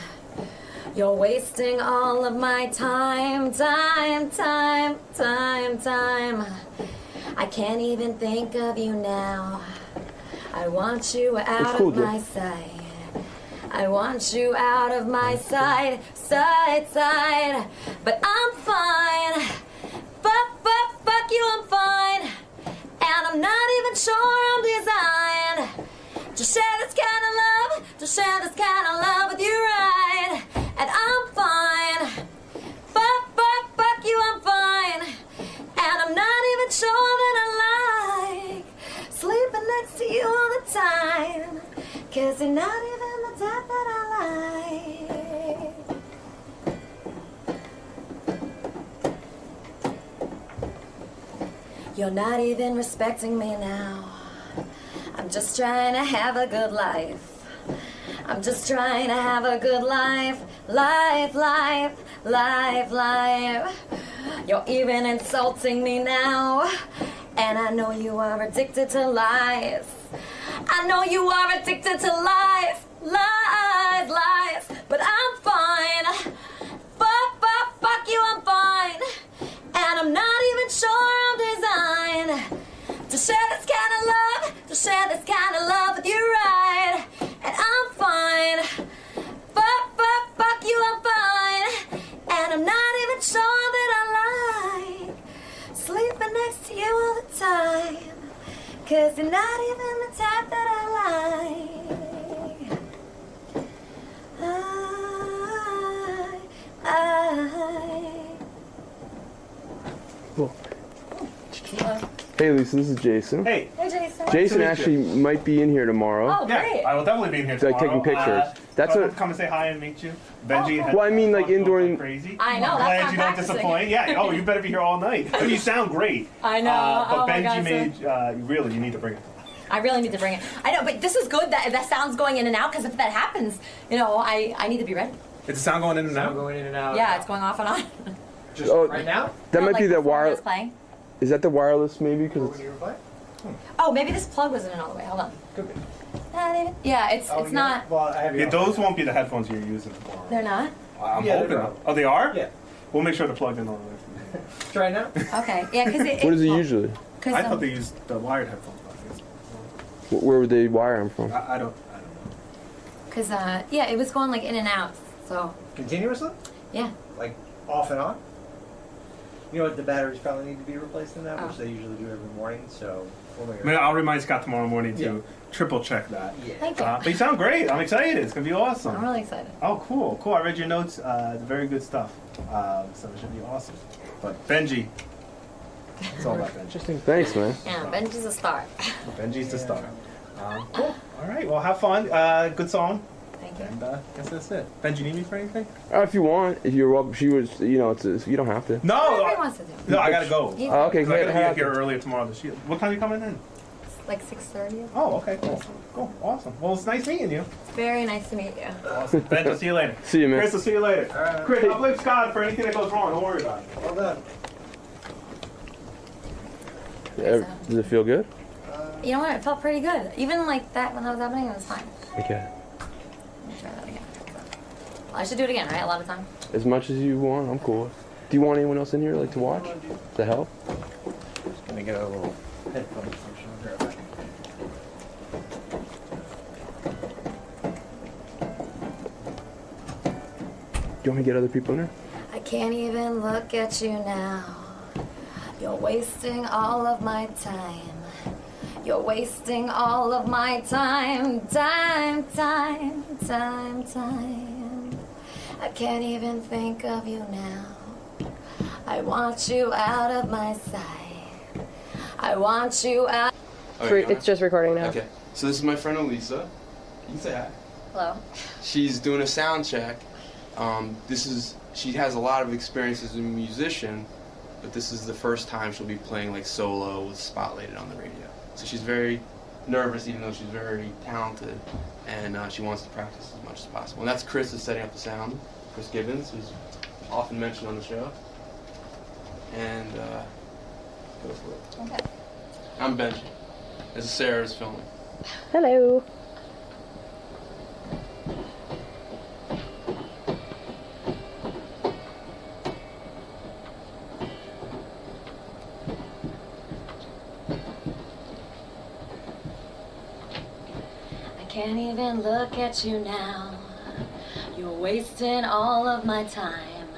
You're wasting all of my time. Time. I can't even think of you now. I want you out of my sight. I want you out of my sight. But I'm fine. Fuck you, I'm fine. And I'm not even sure I'm designed to share this kind of love, with you, right? And I'm fine. Fuck you, I'm fine. And I'm not even sure that I like sleeping next to you all the time. 'Cause you're not even the type that I like. You're not even respecting me now. I'm just trying to have a good life. I'm just trying to have a good life. You're even insulting me now. And I know you are addicted to lies. I know you are addicted to lies. But I'm fine. Fuck you, I'm fine. And I'm not even sure I'm designed to share this kind of love, with you, right? And I'm fine. Fuck you, I'm fine. And I'm not even sure that I like sleeping next to you all the time. 'Cause you're not even the type that I like.
Cool. Hey, Lisa, this is Jason.
Hey.
Hey, Jason.
Jason actually might be in here tomorrow.
Oh, great.
Yeah, I will definitely be in here
Like
tomorrow.
taking pictures. That's
so
what.
come and say hi and meet you. Benjy.
Well, I mean, like indoor.
Crazy.
I know,
I'm
that's
glad
not
you don't
practicing.
disappoint. Yeah. Oh, you better be here all night. You sound great.
I know.
But
Oh my
Benjy
God,
made. Really, you need to bring it.
I really need to bring it. I know, but this is good that sound's going in and out, because if that happens, I need to be ready.
Is the sound going in and out?
Going in and out.
Yeah, it's going off and on.
Just right now?
That might be that
before
wire.
it's playing.
Is that the wireless? Maybe because it's.
Oh, maybe this plug wasn't in all the way. Hold on.
Could be.
Yeah, it's
Oh,
not.
Well, I have
Those won't be the headphones you're using tomorrow.
They're not?
I'm
Yeah,
hoping.
they're not.
Oh, they are?
Yeah.
We'll make sure they're plugged in all the way.
Try now.
Okay. Yeah, because
What is it usually?
I thought they used the wired headphones.
Where would they wire them from?
I don't know.
Because, it was going like in and out, so.
Continuously?
Yeah.
Like off and on? You know what? The batteries probably need to be replaced in that,
Oh.
which they usually do every morning. So we'll make
I mean, I'll remind Scott tomorrow morning to triple check that.
Yeah.
Thank you.
But you sound great. I'm excited. It's gonna be awesome.
I'm really excited.
Oh, cool. I read your notes. Very good stuff. So it should be awesome. But Benjy, it's all about Benjy.
Interesting.
Thanks, man.
Yeah, Benji's a star.
Benjy's the star. Cool. All right. Well, have fun. Good song.
Thank you.
And I guess that's it. Benjy, need me for anything?
If you want, if you're welcome. She was, you don't have to.
No.
Whatever he wants to do.
No, I gotta go.
Oh, okay,
'Cause I gotta
head
be here earlier tomorrow. What time are you coming in?
It's like 6:30.
Oh, okay. Cool. Awesome. Well, it's nice meeting you.
It's very nice to meet you.
Awesome. Ben, I'll see you later.
See you, man.
Chris, I'll see you later. Chris, I'll blame Scott for anything that goes wrong. Don't worry about it.
Well done.
Does it feel good?
You know what? It felt pretty good. Even like that when that was happening, it was fine.
Okay.
Let me try that again. Well, I should do it again, right? A lot of time.
As much as you want, I'm cool. Do you want anyone else in here like to watch? To help?
Just gonna get a little headphone function here.
Do you want me to get other people in there?
I can't even look at you now. You're wasting all of my time. You're wasting all of my time. Time. I can't even think of you now. I want you out of my sight. I want you out.
Okay,
It's just recording now.
Okay. So this is my friend Elisa. You can say hi.
Hello.
She's doing a sound check. She has a lot of experience as a musician, but this is the first time she'll be playing like solo with spotlighted on the radio. So she's very nervous, even though she's very talented, and she wants to practice as much as possible. And that's Chris is setting up the sound. Chris Gibbons, who's often mentioned on the show. And go for it.
Okay.
I'm Benjy. This is Sarah's filming.
Hello.
Can't even look at you now. You're wasting all of my time.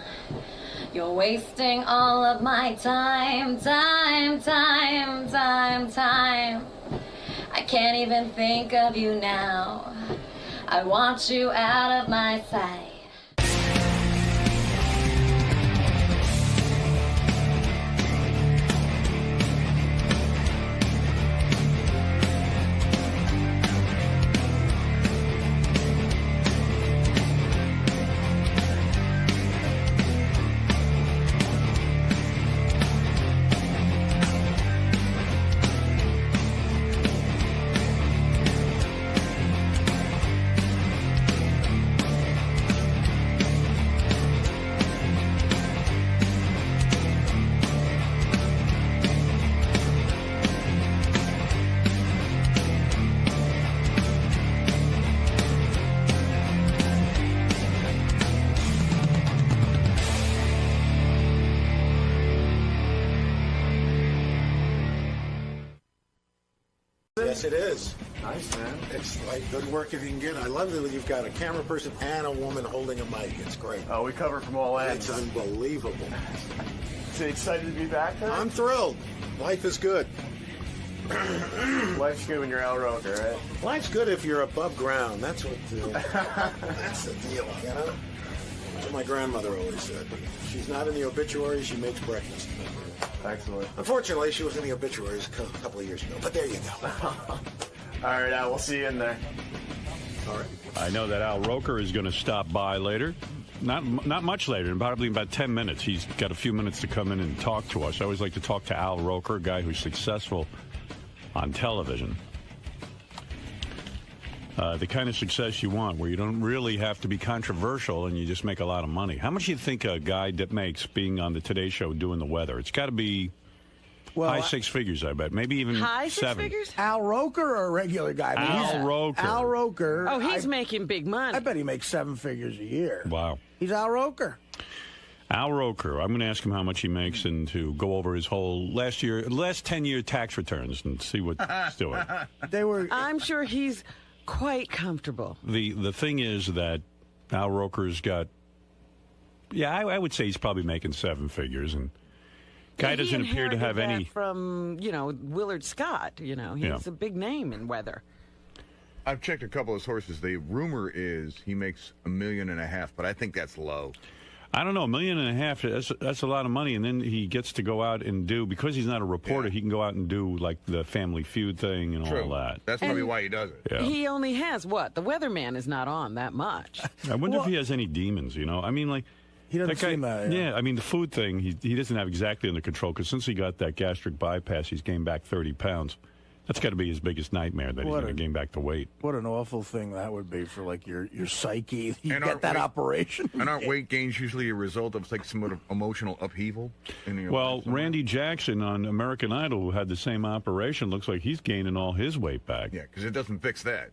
You're wasting all of my time. Time. I can't even think of you now. I want you out of my sight.
Yes, it is. Nice, man. It's like good work if you can get it. I love that you've got a camera person and a woman holding a mic. It's great.
Oh, we cover from all ends.
It's unbelievable.
So excited to be back there?
I'm thrilled. Life is good.
Life's good when you're Al Roker, right?
Life's good if you're above ground. That's what. That's the deal, you know. That's what my grandmother always said. She's not in the obituaries. She makes breakfast.
Excellent.
Unfortunately, she was in the obituaries a couple of years ago. But there you go.
All right, Al. We'll see you in there.
All right.
I know that Al Roker is going to stop by later. Not much later, probably about 10 minutes. He's got a few minutes to come in and talk to us. I always like to talk to Al Roker, a guy who's successful on television. The kind of success you want, where you don't really have to be controversial and you just make a lot of money. How much do you think a guy that makes being on the Today Show doing the weather? It's got to be high six figures, I bet. Maybe even
high six
seven.
Figures?
Al Roker or a regular guy?
Al Roker.
Al Roker.
Oh, he's making big money.
I bet he makes 7 figures a year.
Wow.
He's Al Roker.
Al Roker. I'm going to ask him how much he makes and to go over his whole last 10-year tax returns and see what he's doing.
I'm sure he's quite comfortable.
The thing is that Al Roker's got, I would say he's probably making 7 figures, and guy doesn't appear to have any
from Willard Scott. He's a big name in weather.
I've checked a couple of sources. The rumor is he makes $1.5 million, but I think that's low.
I don't know, $1.5 million, that's a lot of money, and then he gets to go out and do, because he's not a reporter, he can go out and do, like, the Family Feud thing and all that.
That's probably why he does it.
Yeah.
He only has, what? The weatherman is not on that much.
I wonder if he has any demons, I mean, like...
He doesn't seem
I mean, the food thing, he doesn't have exactly under control, because since he got that gastric bypass, he's gained back 30 pounds. That's got to be his biggest nightmare, that he's going to gain back the weight.
What an awful thing that would be for, like, your psyche. You get that operation.
And aren't weight gains usually a result of, like, some sort of emotional upheaval?
Well, Randy Jackson on American Idol, who had the same operation, looks like he's gaining all his weight back.
Yeah, because it doesn't fix that.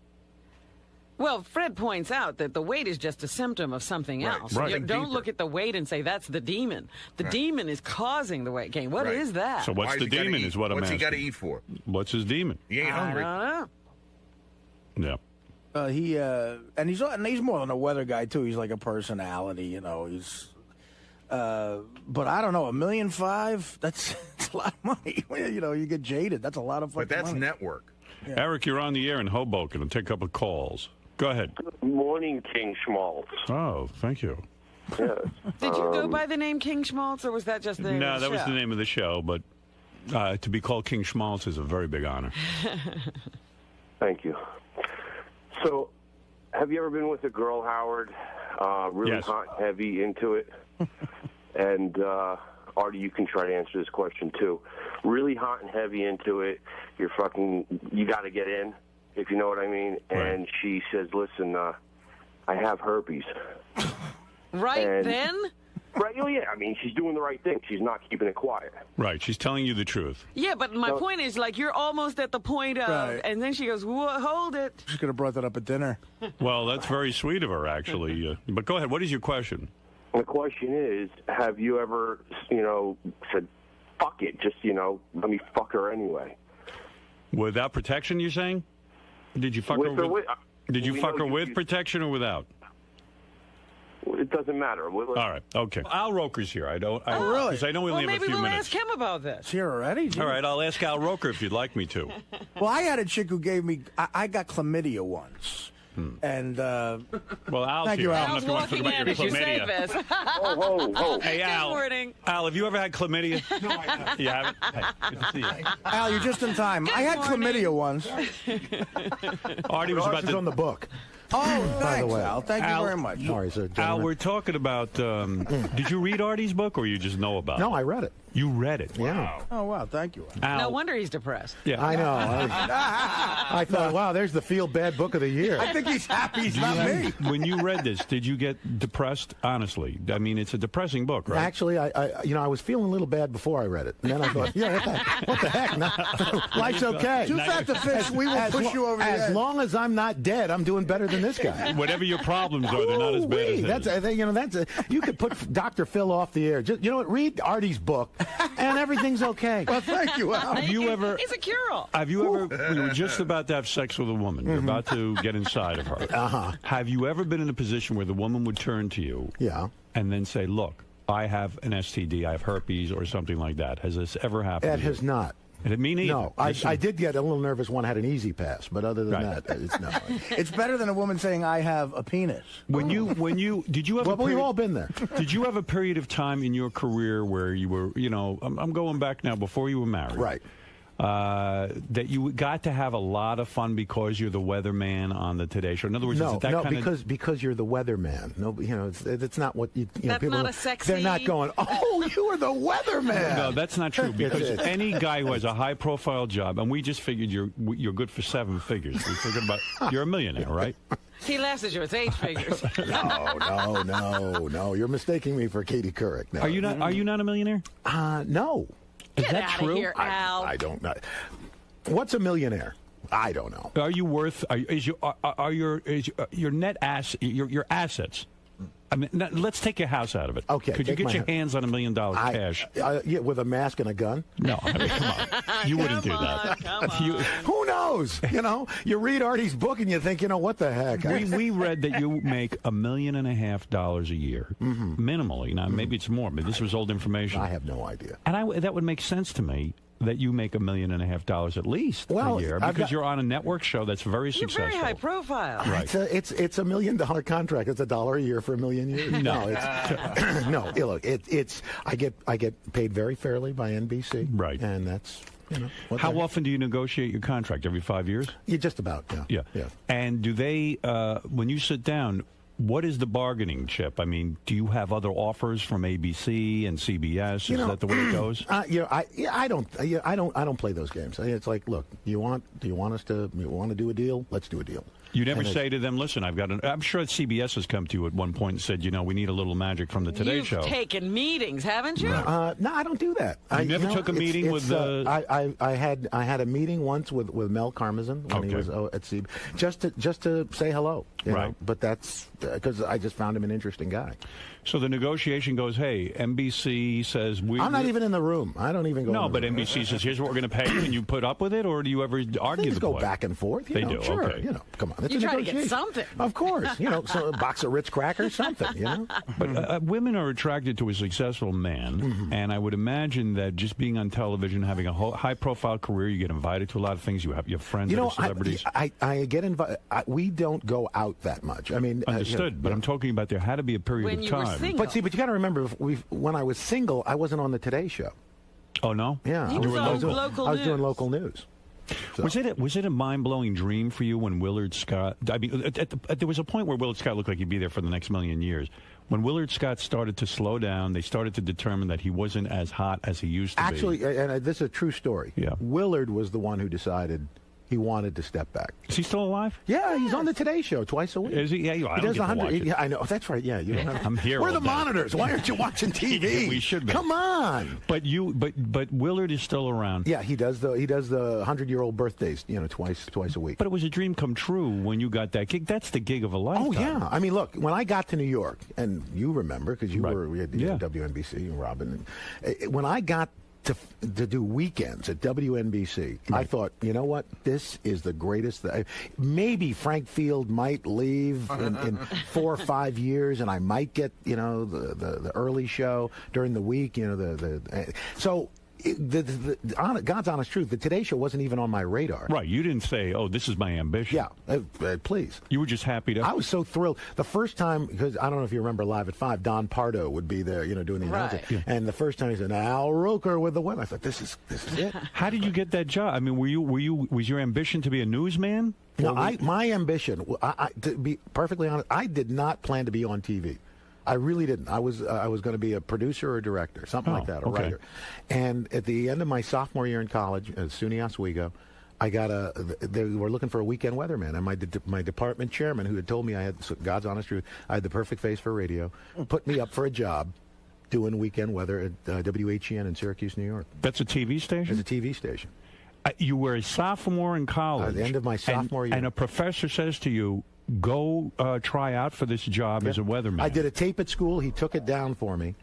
Well, Fred points out that the weight is just a symptom of something else.
Right.
You don't look at the weight and say that's the demon. The demon is causing the weight gain. What is that?
So what's the demon is what I'm asking.
What's he got to eat for?
What's his demon?
He ain't hungry.
I don't know.
Yeah.
And he's more than a weather guy too. He's like a personality, He's, but I don't know, $1.5 million. That's a lot of money. You get jaded. That's a lot of fucking
But that's
money.
network.
Yeah. Eric, you're on the air in Hoboken. I'll take a couple of calls. Go ahead.
Good morning, King Schmaltz.
Oh, thank you.
Yes.
Did you go by the name King Schmaltz, or was that just the name of the
that was the name of the show, but to be called King Schmaltz is a very big honor.
Thank you. So, Have you ever been with a girl, Howard, really
Yes.
hot and heavy into it? And Artie, you can try to answer this question too. Really hot and heavy into it. You got to get in, if you know what I mean.
Right.
And she says, "Listen, I have herpes."
Right
And-
then?
Right? Oh yeah. I mean, she's doing the right thing. She's not keeping it quiet.
Right. She's telling you the truth.
Yeah, but my
So-
point is, like, you're almost at the point of,
Right.
and then she goes, hold it.
She could have brought that up at dinner.
Well, that's very sweet of her, actually. But go ahead. What is your question?
The question is, have you ever, said, "Fuck it, just let me fuck her anyway"?
Without protection, you're saying? Did you fuck
With
her
or
with? Did you
we
fuck
know
her with protection or without?
It doesn't matter.
All right. Okay. Al Roker's here.
really?
Because I know we
Well,
only have a
maybe
few
we'll
minutes.
ask him about this.
It's here already?
All right. I'll ask Al Roker if you'd like me to.
Well, I had a chick who gave me. I got chlamydia once. And
well, Al's
thank
here.
you,
I
Al.
don't know if you want to talk about your chlamydia.
Whoa.
Hey, Al.
Good morning.
Al, have you ever had chlamydia? No, I haven't. You haven't? Hey, good to see you.
Al, you're just in time. I had chlamydia once.
Artie was about to.
on the book.
Oh,
By the
thanks,
way.
Al. Thank you very much.
Sorry, sir.
Al, we're talking about. Did you read Artie's book, or you just know about it?
No, I read it.
You read it.
Yeah.
Oh, wow. Thank you.
Al.
No wonder he's depressed.
Yeah.
I know. I thought, wow, there's the feel bad book of the year.
I think he's happy he's not me.
When you read this, did you get depressed? Honestly, I mean, it's a depressing book, right?
Actually, I was feeling a little bad before I read it, and then I thought, yeah, what the heck? Life's okay.
Too fat to fish. We will push you over the edge.
As long as I'm not dead, I'm doing better than this guy.
Whatever your problems are, they're not as bad as his.
You could put Dr. Phil off the air. Just, read Artie's book, and everything's okay.
Well, thank you, Al.
Have you ever?
He's a cure-all.
Have you ever? You were just about to have sex with a woman. You're about to get inside of her.
Uh-huh.
Have you ever been in a position where the woman would turn to you?
Yeah.
And then say, "Look, I have an STD. I have herpes, or something like that." Has this ever happened?
It has not.
Me neither.
No, I did get a little nervous when I had an easy pass, but other than that, it's no.
It's better than a woman saying, I have a penis.
Did you have?
Well, we've all been there.
Did you have a period of time in your career where you were, I'm going back now, before you were married,
right?
That you got to have a lot of fun because you're the weatherman on the Today Show. In other words, is it that kind
because you're the weatherman. No, it's not what you.
That's
people,
not a sexy.
They're not going. Oh, you are the weatherman.
No, that's not true. Because any guy who has a high-profile job, and we just figured you're good for 7 figures. We figured about you're a millionaire, right?
He laughs at you. It's 8 figures.
No. You're mistaking me for Katie Couric. No.
Are you not a millionaire?
No.
Is
Get
that
out
true?
of here, Al.
I don't know. What's a millionaire? I don't know.
Are you worth? Is your net your assets? I mean, let's take your house out of it.
Okay.
Could you get your hands on $1 million cash?
Yeah, with a mask and a gun?
No, I mean, come on. You wouldn't do that.
Who knows? You read Artie's book and you think, what the heck?
We read that you make $1.5 million a year, minimally. Now, maybe it's more, but this was old information.
I have no idea.
And that would make sense to me. That you make $1.5 million at least a year because you're on a network show that's very successful.
You're very high profile.
Right.
It's $1 million contract. It's $1 a year for 1 million years.
No,
no. Look, I get paid very fairly by NBC.
Right,
and that's.
How often do you negotiate your contract? Every 5 years?
Yeah, just about. Yeah.
And do they, when you sit down? What is the bargaining chip? I mean, do you have other offers from ABC and CBS? Is that the way it goes?
I don't play those games. It's like, look, you want to do a deal? Let's do a deal.
You never say to them, listen, I'm sure CBS has come to you at one point and said, we need a little magic from the Today Show.
You've taken meetings, haven't you?
No, I don't do that.
You never took a meeting with
I had a meeting once with Mel Karmazin when he was at CBS, just to say hello.
Right.
But that's because I just found him an interesting guy.
So the negotiation goes, hey, NBC says
I'm not even in the room. I don't even go.
No, but NBC says, here's what we're going to pay you, and you put up with it, or do you ever argue
Things
the
go
point?
back and forth.
They do.
Sure.
Okay.
Come on. It's
you
a
try to
negotiation.
get something.
Of course. So a box of Ritz crackers, something.
But women are attracted to a successful man, and I would imagine that just being on television, having a high-profile career, you get invited to a lot of things. You have your friends that are celebrities.
I get invited. We don't go out that much. I mean,
understood. But I'm talking about there had to be a period
when
of
you
time.
Were single.
But you got to remember, when I was single, I wasn't on the Today Show.
Oh no!
Yeah,
I was
doing local news. So.
Was it a mind-blowing dream for you when Willard Scott? I mean, there was a point where Willard Scott looked like he'd be there for the next million years. When Willard Scott started to slow down, they started to determine that he wasn't as hot as he used to be.
Actually, and this is a true story.
Yeah.
Willard was the one who decided he wanted to step back.
Is he still alive?
Yeah, he's on the Today Show twice a week.
Is he? Yeah,
he does 100. Yeah, I know. That's right. Yeah, you don't have.
I'm here.
We're the
all day.
monitors. Why aren't you watching TV?
We should be.
Come on.
But Willard is still around.
Yeah, he does the 100-year-old birthdays, twice a week.
But it was a dream come true when you got that gig. That's the gig of a lifetime.
Oh yeah. I mean, look, when I got to New York, and you remember because we had WNBC and Robin. And, when I got to do weekends at WNBC, I thought, you know what? This is the greatest. Maybe Frank Field might leave in 4 or 5 years, and I might get the early show during the week. So. God's honest truth, the Today Show wasn't even on my radar.
Right, you didn't say, "Oh, this is my ambition."
Yeah, please.
You were just happy to.
I was so thrilled the first time because I don't know if you remember Live at 5. Don Pardo would be there, doing the announcing. Yeah. And the first time he said, "Al Roker with the win." I thought, "This is it."
How did you get that job? I mean, was your ambition to be a newsman?
No, my ambition. To be perfectly honest, I did not plan to be on TV. I really didn't. I was going to be a producer or a director, something like that, a writer. And at the end of my sophomore year in college at SUNY Oswego, they were looking for a weekend weatherman, and my department chairman, who had told me I had God's honest truth, I had the perfect face for radio, put me up for a job doing weekend weather at WHEN in Syracuse, New York.
That's a TV station?
It's a TV station.
You were a sophomore in college.
At the end of my sophomore year.
And a professor says to you, go try out for this job as a weatherman.
I did a tape at school. He took it down for me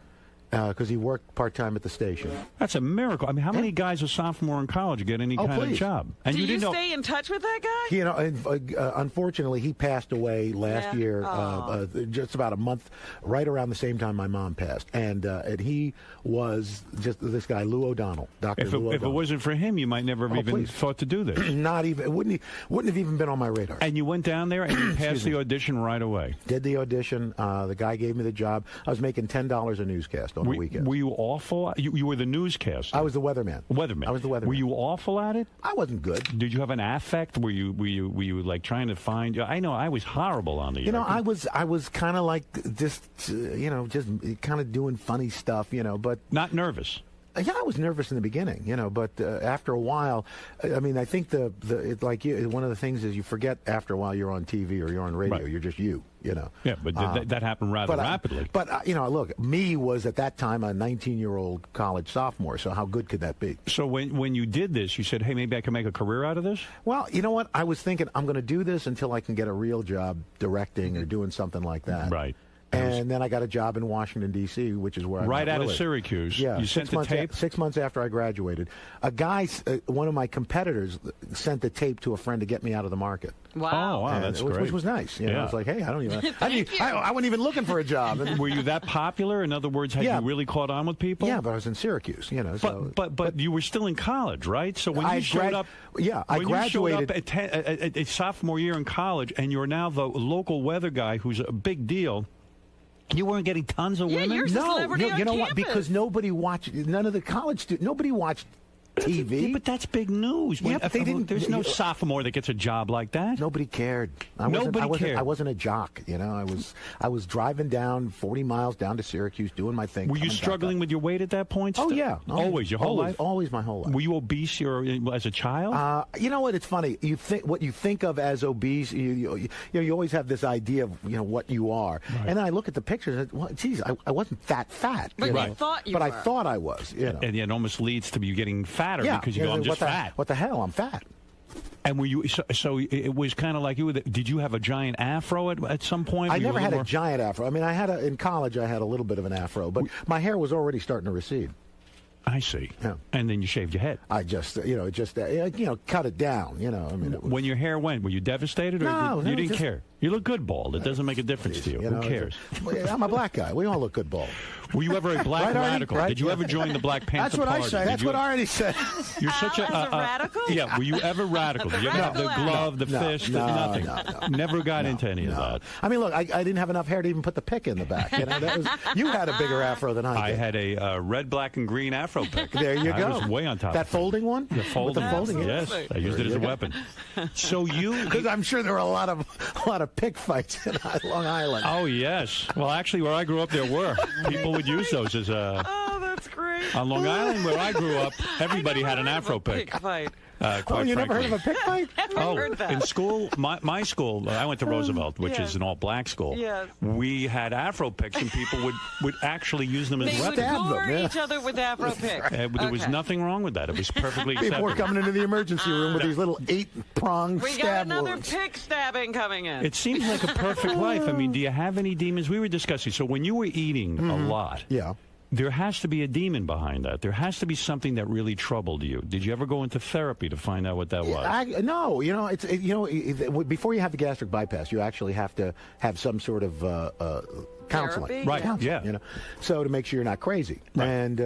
because he worked part-time at the station.
That's a miracle. I mean, how many guys a sophomore in college get any kind of job? And
Do you
didn't
stay in touch with that guy?
Unfortunately, he passed away last year, just about a month, right around the same time my mom passed. And he was just this guy, Lou O'Donnell, Dr. Lou O'Donnell.
If it wasn't for him, you might never have even thought to do this.
Not even. It wouldn't have even been on my radar.
And you went down there and you passed the audition right away.
Did the audition. The guy gave me the job. I was making $10 a newscast on the weekend.
Were you awful? You were the newscaster.
I was the weatherman.
I was the weatherman. Were you awful at it?
I wasn't good.
Did you have an affect? Were you like trying to find? I know I was horrible on the air.
I was kind of like just kind of doing funny stuff, but
not nervous.
Yeah, I was nervous in the beginning, but after a while, I mean, I think one of the things is you forget after a while you're on TV or you're on radio, you're just you.
Yeah, but that happened rather rapidly.
Look, me was at that time a 19-year-old college sophomore, so how good could that be?
So when you did this, you said, hey, maybe I can make a career out of this?
Well, you know what? I was thinking I'm going to do this until I can get a real job directing or doing something like that.
Right.
And then I got a job in Washington, D.C., which is where I
right out of Syracuse.
Yeah,
you sent the tape?
6 months after I graduated. A guy, one of my competitors, sent the tape to a friend to get me out of the market.
Wow. Oh, wow, that's great.
Which was nice. I was like, hey, I wasn't even looking for a job.
Were you that popular? In other words, had you really caught on with people?
Yeah, but I was in Syracuse,
But you were still in college, right? So when you showed up...
Yeah, I graduated...
You showed up at a sophomore year in college, and you're now the local weather guy who's a big deal... You weren't getting tons of women?
You're celebrity on
you know
campus.
what? Because nobody watched, none of the college students, nobody watched TV.
Yeah, but that's big news.
Yeah, but they didn't.
There's no sophomore that gets a job like that.
Nobody cared. I wasn't a jock. I was driving down 40 miles down to Syracuse doing my thing.
Were you struggling with your weight at that point?
Oh yeah,
always your whole life.
Always my whole life.
Were you obese as a child?
You know what? It's funny. What you think of as obese. You always have this idea of what you are. Right. And then I look at the pictures. And, well, geez, I wasn't that fat.
But you thought you were.
But I thought I was.
And it almost leads to you getting fatter because you go, I'm just fat.
What the hell? I'm fat.
And were you so it was kind of like you? Did you have a giant afro at some point?
I never had a giant afro. I mean, in college I had a little bit of an afro, but my hair was already starting to recede.
I see.
Yeah.
And then you shaved your head.
I just cut it down. I mean,
when your hair went, were you devastated or you didn't care? You look good bald. It doesn't make a difference to you. Who cares?
I'm a black guy. We all look good bald.
Were you ever a black radical? Did you ever join the Black Panther
That's what
Party?
I say. That's what I already said.
You're such a
radical?
Yeah. Were you ever radical? Did you ever have the glove, the fist, nothing?
No.
Never got into any of that.
I mean, look, I didn't have enough hair to even put the pick in the back. You had a bigger afro than I did.
I had a red, black, and green afro pick.
There you go.
I was way on top.
That folding one?
The folding.
With the folding,
yes. I used it as a weapon. So
because I'm sure there were a lot of pick fights in Long Island.
Oh yes. Well, actually, where I grew up, there were people would use those as a.
Oh, that's great.
On Long Island, where I grew up, everybody had an afro pick.
Fight.
You never heard of a pick fight?
Heard that.
In school, my school, I went to Roosevelt, which is an all-black school.
Yes.
We had afro picks, and people would actually use them as
They would
weapons.
gore each other with afro picks.
There was nothing wrong with that. It was perfectly
People
acceptable.
were coming into the emergency room with these little 8-pronged
We got
stab
another
wounds.
pick stabbing coming in.
It seems like a perfect life. I mean, do you have any demons? We were discussing. So when you were eating a lot, there has to be a demon behind that. There has to be something that really troubled you. Did you ever go into therapy to find out what that was?
No, before you have the gastric bypass, you actually have to have some sort of counseling.
Therapy?
Right,
Counseling,
yeah.
So to make sure you're not crazy.
Right.
And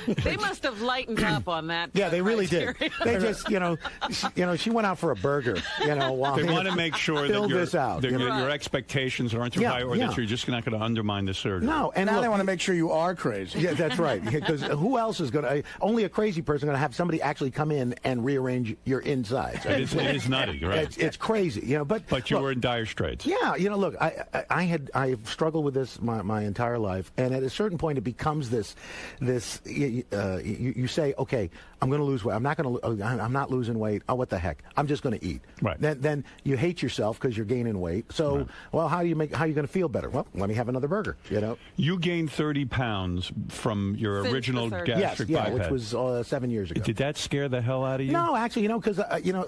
They must have lightened up on that.
yeah, they really did.
criteria.
They just, she went out for a burger, while
They want to make sure that your expectations aren't too high, or that you're just not going to undermine the surgery.
No, and
now they want to make sure you are crazy.
Yeah, that's right. Because who else is going to? Only a crazy person going to have somebody actually come in and rearrange your insides.
It is nutty, right?
It's crazy, But
you were in dire straits.
Yeah, look, I've struggled with this my entire life, and at a certain point, it becomes this. You say, okay, I'm going to lose weight. I'm not losing weight. Oh, what the heck? I'm just going to eat.
Right.
Then you hate yourself because you're gaining weight. So, well, how are you going to feel better? Well, let me have another burger.
You gained 30 pounds from your
Since
original
the
gastric bypass,
which was 7 years ago.
Did that scare the hell out of you?
No, actually, because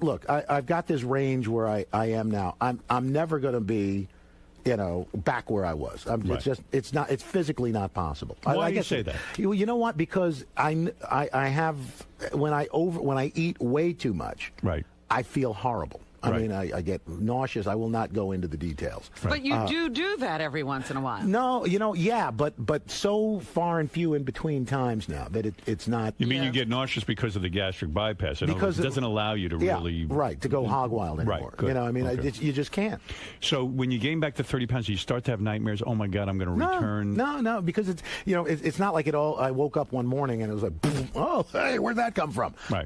look, I've got this range where I am now. I'm never going to be, back where I was. It's physically not possible.
Why do you say that?
You know what? Because I have when I eat way too much.
Right.
I feel horrible. I mean, I get nauseous. I will not go into the details.
But you do that every once in a while.
No, but so far and few in between times now that it's not.
You mean you get nauseous because of the gastric bypass? Because it doesn't allow you to really
to go hog wild anymore.
Right,
you just can't.
So when you gain back to 30 pounds, you start to have nightmares. Oh my God, I'm going to return.
No, because it's not like it all. I woke up one morning and it was like, oh, hey, where'd that come from?
Right.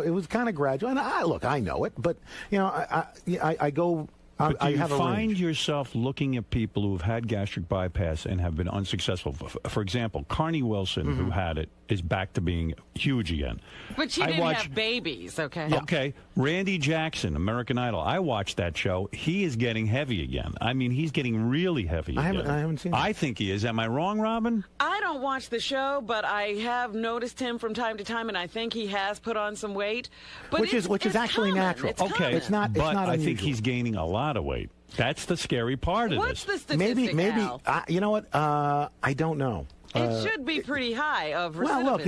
It was kind of gradual. And I know it, but I go.
But do you
have a
find
range.
yourself looking at people who've had gastric bypass and have been unsuccessful? For example, Carney Wilson, who had it, is back to being huge again.
But she didn't have babies, okay?
Okay. Randy Jackson, American Idol. I watched that show. He is getting heavy again. I mean, he's getting really heavy again.
I haven't seen that.
I think he is. Am I wrong, Robin?
I don't watch the show, but I have noticed him from time to time, and I think he has put on some weight. But
which is actually
common.
natural.
It's
Okay.
common.
It's not
I
unusual.
think he's gaining a lot of weight. That's the scary part of
What's
this.
the statistic,
maybe.
Al?
You know what? I don't know.
It should be pretty high of recidivism.
Well, look,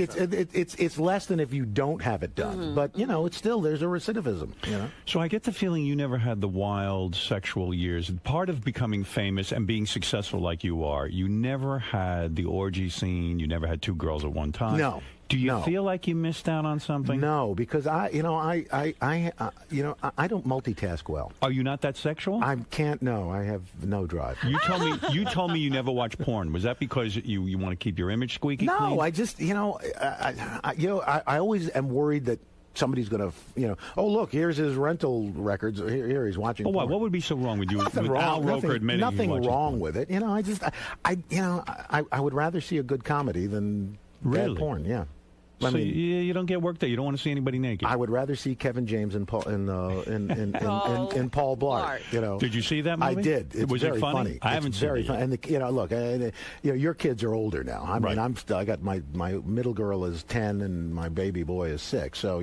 it's less than if you don't have it done, but it's still there's a recidivism.
So I get the feeling you never had the wild sexual years. Part of becoming famous and being successful like you are, you never had the orgy scene. You never had two girls at one time.
No.
Do you feel like you missed out on something?
No, because I don't multitask well.
Are you not that sexual?
I can't. No, I have no drive.
You told me you never watch porn. Was that because you want to keep your image squeaky clean?
No, I just I always am worried that somebody's going to, oh, look, here's his rental records. Here he's watching porn.
What would be so wrong with you?
Nothing
with
wrong.
Al Roker admitting
nothing wrong
porn?
with it. I would rather see a good comedy than bad porn. Yeah.
So you don't get worked out. You don't want to see anybody naked.
I would rather see Kevin James and Paul and Paul Blart.
Did you see that movie?
I did. It's
Was
very
it funny? I haven't seen it.
Funny. And look, your kids are older now. I mean, I got my middle girl is 10 and my baby boy is 6. So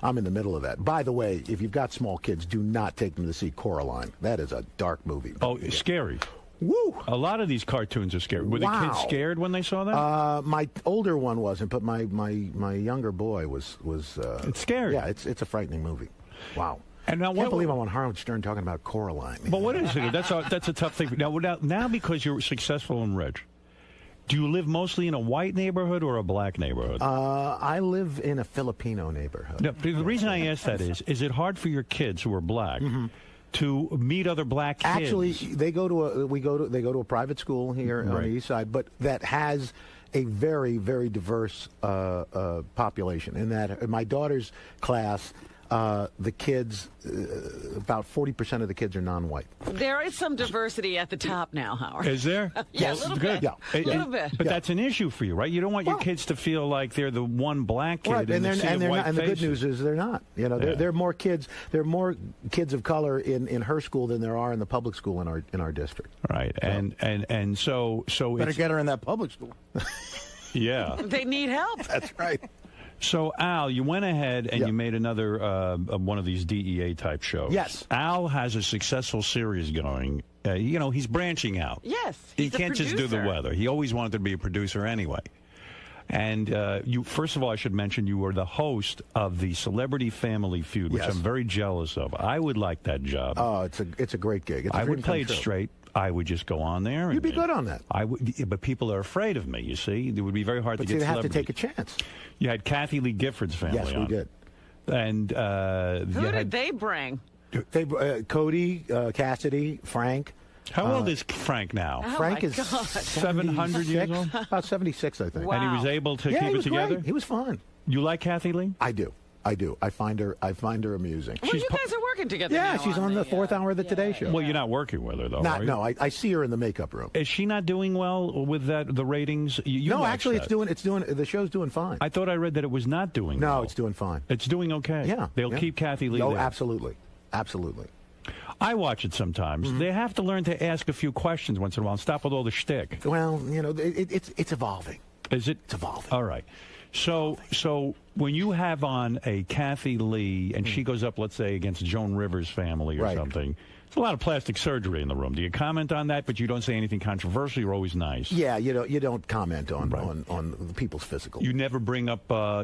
I'm in the middle of that. By the way, if you've got small kids, do not take them to see Coraline. That is a dark movie.
Oh, it's scary.
Woo!
A lot of these cartoons are scary. Were the kids scared when they saw that?
My older one wasn't, but my younger boy was.
It's scary.
Yeah, it's a frightening movie. Wow.
And now,
I can't believe I'm on Howard Stern talking about Coraline.
But what is it? That's a tough thing. Now, because you're successful and rich, do you live mostly in a white neighborhood or a black neighborhood?
I live in a Filipino neighborhood.
No, the reason I ask that is it hard for your kids who are black to meet other black kids?
Actually, they go to a private school here on the east side, but that has a very, very diverse population. In that, in my daughter's class, the kids, about 40% of the kids are non-white.
There is some diversity at the top now, Howard.
Is there?
Yeah, a little bit.
Yeah.
A little bit.
But that's an issue for you, right? You don't want your kids to feel like they're the one black kid
Right,
in the sea of white
and the good
faces.
news is they're not. You know, there are more kids. There are more kids of color in her school than there are in the public school in our district.
Right, and so
Better
it's,
get her in that public school.
yeah.
They need help.
That's right.
So, Al, you went ahead and you made another one of these DEA type shows.
Yes.
Al has a successful series going. He's branching out.
Yes.
He
He's a
can't just do the
producer.
weather. He always wanted to be a producer anyway. And first of all, I should mention you were the host of the Celebrity Family Feud, which
Yes.
I'm very jealous of. I would like that job.
Oh, it's a great gig. It's a
I
dream
would play
come
it
true.
straight. I would just go on there.
You'd be good on that.
I would, yeah, but people are afraid of me. You see, it would be very hard
But
to get.
you'd have to
celebrities.
take a chance.
You had Kathy Lee Gifford's family.
Yes, we
on.
did.
And
Who did they bring?
Cody, Cassidy, Frank.
How old is Frank now?
Oh,
Frank
my
is
God.
700 years old?
About 76, I think.
Wow.
And he was able to
Yeah,
keep
he
it
was
together.
great. He was fun.
You like Kathy Lee?
I do. I find her amusing.
Well, you guys are working together
Yeah,
now
she's on the fourth hour of the Today Show.
Well, you're not working with her though.
Not,
are you?
no, I see her in the makeup room.
Is she not doing well with the ratings? You
No,
watch
actually,
that.
the show's doing fine.
I thought I read that it was not doing.
No,
well.
it's doing fine.
It's doing okay.
Yeah,
they'll
yeah.
keep Kathy Lee.
Oh,
there.
absolutely, absolutely.
I watch it sometimes.
Mm-hmm.
They have to learn to ask a few questions once in a while and stop with all the shtick.
Well, it's evolving.
Is it?
It's evolving.
All right. So when you have on a Kathy Lee and she goes up, let's say, against Joan Rivers' family or
Right.
something, there's a lot of plastic surgery in the room. Do you comment on that? But you don't say anything controversial. You're always nice.
Yeah, you don't comment on the people's physical.
You never bring up, a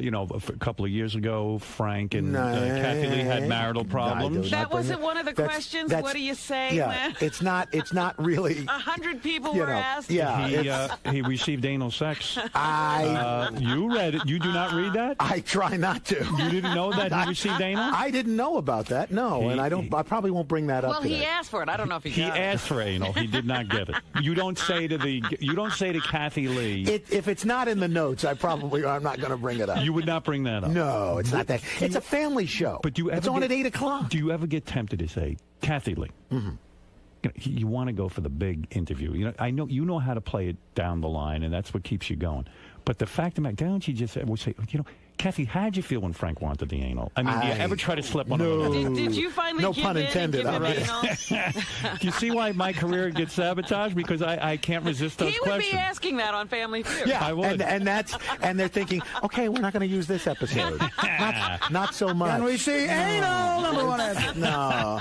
couple of years ago, Frank and Kathy Lee had marital problems.
That wasn't one of the questions. What do you say?
Yeah, it's not really.
100 people
You
were
know,
asked.
yeah.
He received anal sex.
You
read it. You do not read that?
I try not to.
You didn't know that he received anal?
I didn't know about that. No, and I don't. I probably won't bring that up.
Well,
today.
he asked for it. I don't know if he got it.
asked for anal. He did not get it. You don't say to Kathy Lee.
If it's not in the notes, I'm not going to bring it up.
You would not bring that up.
No, it's not that. It's a family show.
But it's
on at 8 o'clock.
Do you ever get tempted to say, Kathy Lee?
Mm-hmm.
You want to go for the big interview. I know you know how to play it down the line, and that's what keeps you going. But the fact of the matter, don't you just say, Kathy, how'd you feel when Frank wanted the anal? I mean, do you ever try to slip one of them?
Did you finally
No
give
pun
in
intended.
and give him
All right.
anal?
Do you see why my career gets sabotaged? Because I can't resist those
He would
questions.
be asking that on Family Feud.
Yeah,
I would.
and they're thinking, okay, we're not going to use this episode. not so much.
Can we see anal? Number one answer.
No.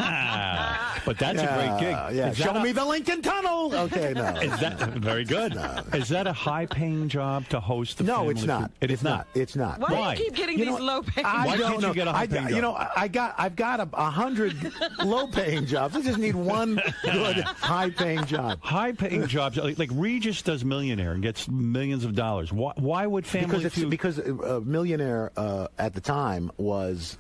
But that's a great gig.
Yeah.
Is that
Show
a-
me the Lincoln Tunnel. Okay, no.
Is that very good? Is that a high-paying job to host the
No,
Family
it's
Feud?
not.
It is not.
It's not.
Why do you keep getting these low pay?
Why
don't
can't
know.
you get a high-paying job?
I've got 100 low-paying jobs. I just need one good high-paying job.
High-paying jobs, like Regis does Millionaire and gets millions of dollars. Why would Family Feud?
Because Millionaire at the time was,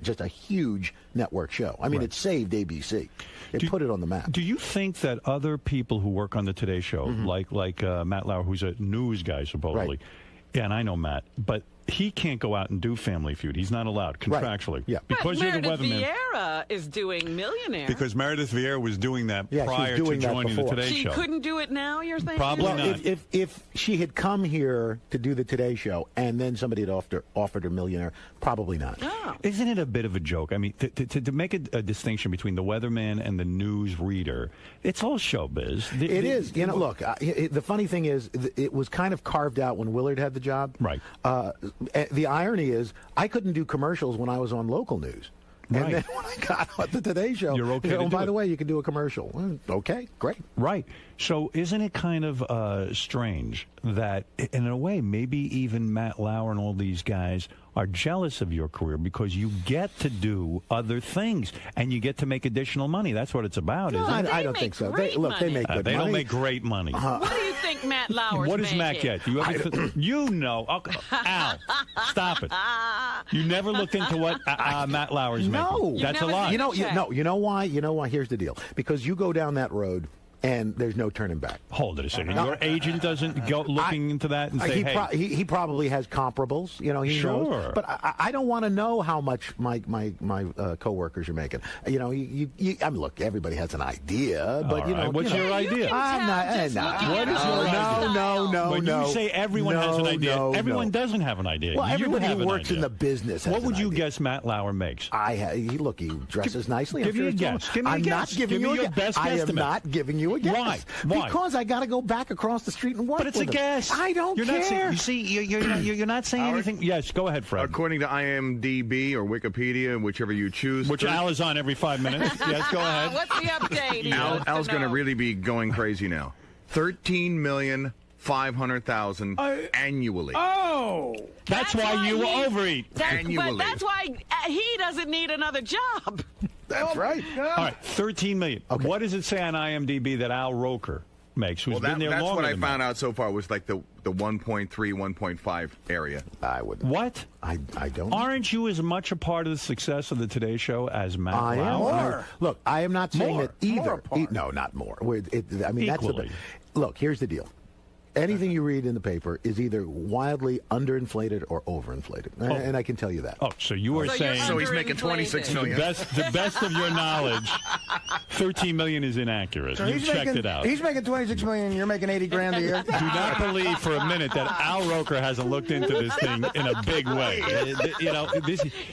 just a huge network show. I mean, it saved ABC. It put it on the map.
Do you think that other people who work on the Today Show, like Matt Lauer, who's a news guy supposedly,
Right.
yeah, and I know Matt, but he can't go out and do Family Feud. He's not allowed contractually.
Yeah.
Because
but
you're the
Meredith
weatherman.
Vieira is doing Millionaire.
Because Meredith Vieira was doing that
Yeah, she was
prior
doing
to
that
joining the
before.
Today
She
Show.
couldn't do it now, you're thinking?
Probably
Well,
not.
if she had come here to do the Today Show and then somebody had offered her Millionaire, probably not.
Oh.
Isn't it a bit of a joke? I mean, to make a distinction between the weatherman and the news reader, it's all showbiz.
It is. Look, the funny thing is, it was kind of carved out when Willard had the job.
Right.
The irony is, I couldn't do commercials when I was on local news. And
Right.
then when I got on the Today Show,
You're okay
they said,
to
oh,
do
by
it.
the way, you can do a commercial. Well, okay, great.
Right. So isn't it kind of strange that, in a way, maybe even Matt Lauer and all these guys are jealous of your career because you get to do other things and you get to make additional money? That's what it's about,
No,
isn't it?
I don't think so. They make good
They
money.
don't make great money.
What do you think Matt Lauer's
What does Matt
making?
get? Do you ever you know. Okay. Al, stop it. You never looked into what Matt Lauer's
No,
making. That's a lie.
You know why? You know why? Here's the deal. Because you go down that road, and there's no turning back.
Hold it a second. Your agent doesn't go looking into that and say, hey.
He probably has comparables. You know, he
Sure.
knows. But I don't want to know how much my coworkers are making. You know, I mean, look, everybody has an idea, but
All
you know,
right. What's your idea?
I'm not.
What is your idea?
No.
When you say everyone has an idea, everyone doesn't have an idea.
Well,
You
everybody
have
who
an
works in
idea.
the business has
What would
an
you
idea.
guess Matt Lauer makes?
Look, he dresses nicely.
Give
I'm
me a
sure
guess. Give me a
I'm not
guess.
giving
Give
you
me
a
your
guess.
best
I am
guesstimate.
not giving you a guess.
Why? Why?
Because I got to go back across the street and work.
But it's a
with him.
guess.
I don't
You're
care.
Not saying, you see, you're not saying anything. Yes, go ahead, Fred.
According to IMDb or Wikipedia, whichever you choose.
Which Al is on every 5 minutes. Yes, go ahead.
What's the update? He wants to
Al's going to
know.
really be going crazy now. 13,500,000 annually.
Oh,
That's why you overeat.
But
annually.
that's why he doesn't need another job.
That's right.
All right, 13 million. Okay. What does it say on IMDb that Al Roker makes? Who's been there
that's
longer
what I
than
found out so far was like the 1.3, 1.5 area.
I would.
What?
I don't.
Aren't you as much a part of the success of the Today Show as Matt
I am.
Lauer?
Look, I am not saying
More.
that either.
More apart.
No, not more. I mean,
Equally.
Look, here's the deal. Anything you read in the paper is either wildly underinflated or overinflated, and I can tell you that.
Oh, so you are saying
So he's making 26 million.
the best of your knowledge, 13 million is inaccurate.
So
You've
he's
checked
making,
it out.
He's making 26 million. You're making 80 grand a year.
Do not believe for a minute that Al Roker hasn't looked into this thing in a big way. You know,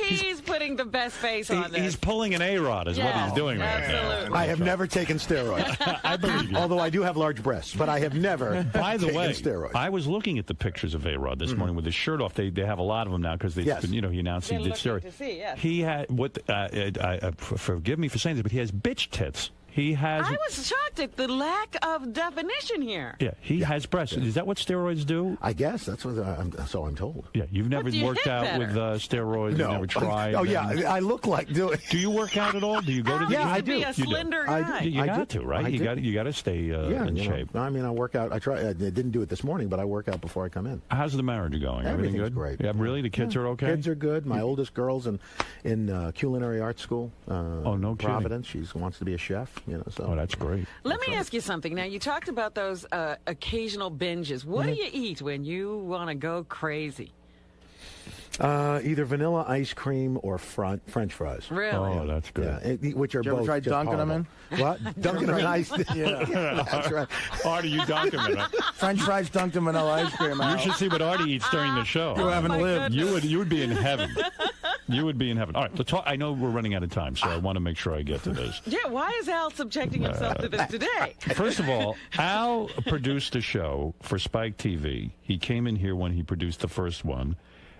He's putting the best face on this.
he's pulling an A-Rod is what he's doing right now.
I have never taken steroids.
I believe you.
Although I do have large breasts, but I have never
By the
taken
way,
steroids.
I was looking at the pictures of A-Rod this morning with his shirt off. They have a lot of them now because he announced he did steroids. He had forgive me for saying this, but he has bitch tits. He has.
I was shocked at the lack of definition here.
Yeah, he has breasts. Is that what steroids do?
I guess that's what so I'm told.
Yeah, you've never
do you
worked
hit
out
better?
with steroids.
No.
You've never tried.
Oh yeah, I look like doing.
Do you work out at all? Do you go to the
Yeah,
gym?
I do.
Be a slender guy.
You got to, right? You got to stay in shape.
I mean, I work out. I didn't do it this morning, but I work out before I come in.
How's the marriage going? Everything
Everything's
good?
great.
Yeah, really? The kids are okay?
Kids are good. My oldest girl's in culinary arts school.
Oh, no kidding.
Providence. She wants to be a chef. You know. So.
Oh, that's great.
Let me ask you something. Now, you talked about those occasional binges. What do you eat when you want to go crazy?
Either vanilla ice cream or French fries.
Really?
Oh, that's good.
Yeah, which are
Did you ever
both
try
just
dunking them in?
horrible. What? Dunking them in ice?
Yeah.
That's right.
Artie, you dunking it.
French fries dunked in vanilla ice cream.
You should see what Artie eats during the show.
You haven't lived.
You would be in heaven. You would be in heaven. All right, let's talk. I know we're running out of time, so I want to make sure I get to this.
Yeah, why is Al subjecting himself to this today?
First of all, Al produced a show for Spike TV. He came in here when he produced the first one.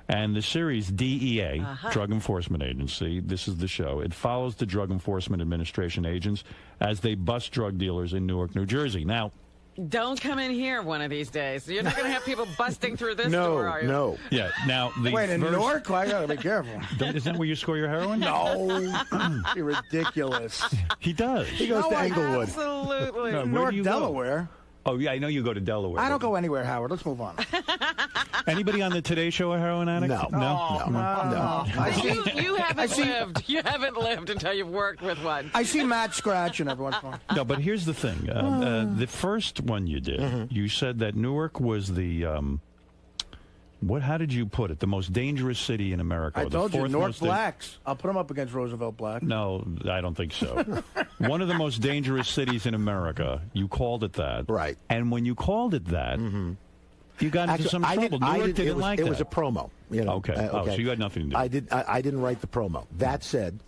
And the series DEA, Drug Enforcement Agency, this is the show. It follows the Drug Enforcement Administration agents as they bust drug dealers in Newark, New Jersey. Now,
Don't come in here one of these days. You're not going to have people busting through this door, are you?
No.
Yeah. Now,
Wait, in Newark? I gotta be careful.
Is that where you score your heroin?
No. You're ridiculous.
He does.
He goes to Englewood.
Absolutely.
No, where
Newark,
do you go?
Delaware.
Oh, yeah, I know you go to Delaware.
I don't go anywhere, Howard. Let's move on.
Anybody on the Today Show a heroin addict?
No.
No.
You haven't lived. You haven't lived until you've worked with one.
I see Matt scratching every once in a while.
No, but here's the thing. The first one you did, you said that Newark was the... How did you put it? The most dangerous city in America.
I
the
told you,
fourth
North
most
Blacks. I'll put them up against Roosevelt Black.
No, I don't think so. One of the most dangerous cities in America. You called it that.
Right.
And when you called it that, you got into some trouble. Newark didn't like that.
It was a promo. You know,
Okay. So you had nothing to do.
I didn't write the promo. That said,